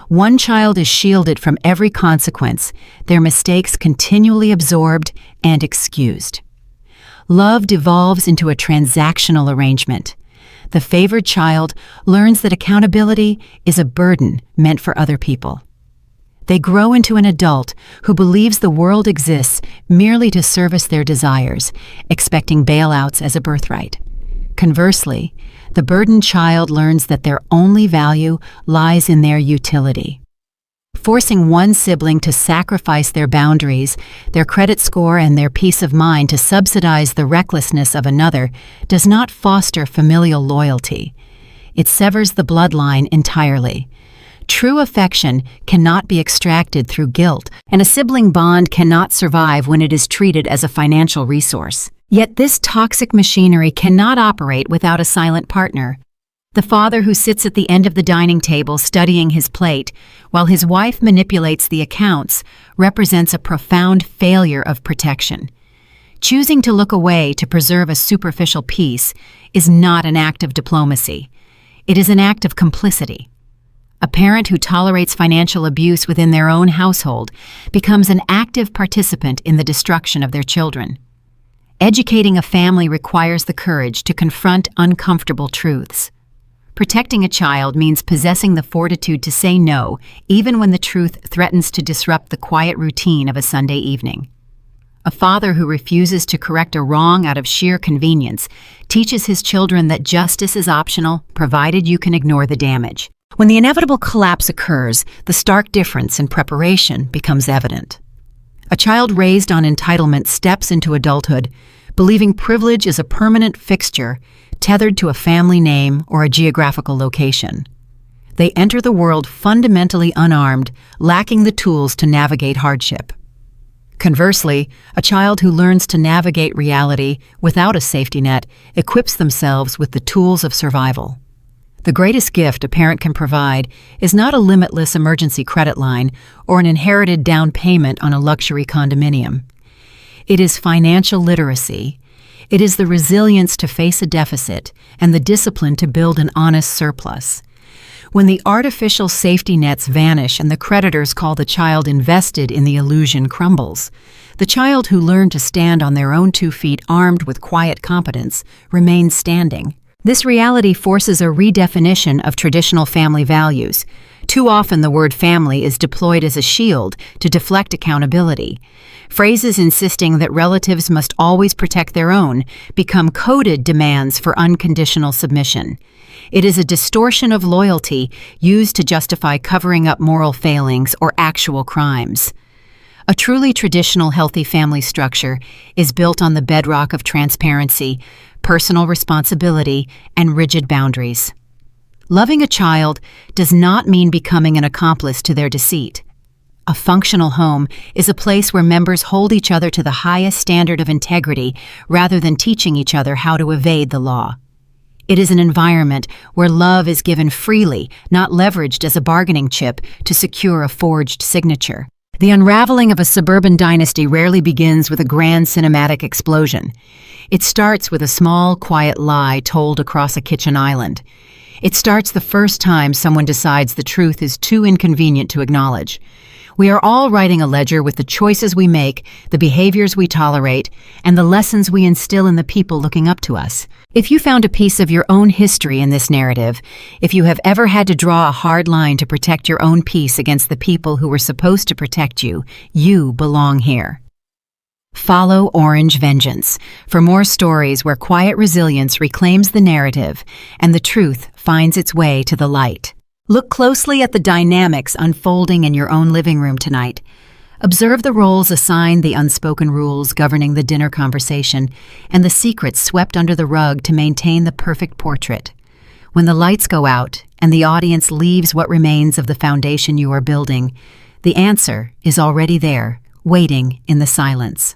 One child is shielded from every consequence, their mistakes continually absorbed and excused. Love devolves into a transactional arrangement. The favored child learns that accountability is a burden meant for other people. They grow into an adult who believes the world exists merely to service their desires, expecting bailouts as a birthright. Conversely, the burdened child learns that their only value lies in their utility. Forcing one sibling to sacrifice their boundaries, their credit score, and their peace of mind to subsidize the recklessness of another does not foster familial loyalty. It severs the bloodline entirely. True affection cannot be extracted through guilt, and a sibling bond cannot survive when it is treated as a financial resource. Yet this toxic machinery cannot operate without a silent partner. The father who sits at the end of the dining table studying his plate, while his wife manipulates the accounts, represents a profound failure of protection. Choosing to look away to preserve a superficial peace is not an act of diplomacy. It is an act of complicity. A parent who tolerates financial abuse within their own household becomes an active participant in the destruction of their children. Educating a family requires the courage to confront uncomfortable truths. Protecting a child means possessing the fortitude to say no, even when the truth threatens to disrupt the quiet routine of a Sunday evening. A father who refuses to correct a wrong out of sheer convenience teaches his children that justice is optional, provided you can ignore the damage. When the inevitable collapse occurs, the stark difference in preparation becomes evident. A child raised on entitlement steps into adulthood, believing privilege is a permanent fixture tethered to a family name or a geographical location. They enter the world fundamentally unarmed, lacking the tools to navigate hardship. Conversely, a child who learns to navigate reality without a safety net equips themselves with the tools of survival. The greatest gift a parent can provide is not a limitless emergency credit line or an inherited down payment on a luxury condominium. It is financial literacy. It is the resilience to face a deficit and the discipline to build an honest surplus. When the artificial safety nets vanish and the creditors call the child invested in the illusion crumbles, the child who learned to stand on their own 2 feet armed with quiet competence remains standing. This reality forces a redefinition of traditional family values. Too often the word family is deployed as a shield to deflect accountability. Phrases insisting that relatives must always protect their own become coded demands for unconditional submission. It is a distortion of loyalty used to justify covering up moral failings or actual crimes. A truly traditional healthy family structure is built on the bedrock of transparency, personal responsibility, and rigid boundaries. Loving a child does not mean becoming an accomplice to their deceit. A functional home is a place where members hold each other to the highest standard of integrity rather than teaching each other how to evade the law. It is an environment where love is given freely, not leveraged as a bargaining chip to secure a forged signature. The unraveling of a suburban dynasty rarely begins with a grand cinematic explosion. It starts with a small, quiet lie told across a kitchen island. It starts the first time someone decides the truth is too inconvenient to acknowledge. We are all writing a ledger with the choices we make, the behaviors we tolerate, and the lessons we instill in the people looking up to us. If you found a piece of your own history in this narrative, if you have ever had to draw a hard line to protect your own peace against the people who were supposed to protect you, you belong here. Follow Orange Vengeance for more stories where quiet resilience reclaims the narrative and the truth finds its way to the light. Look closely at the dynamics unfolding in your own living room tonight. Observe the roles assigned, the unspoken rules governing the dinner conversation, and the secrets swept under the rug to maintain the perfect portrait. When the lights go out and the audience leaves what remains of the foundation you are building, the answer is already there, waiting in the silence.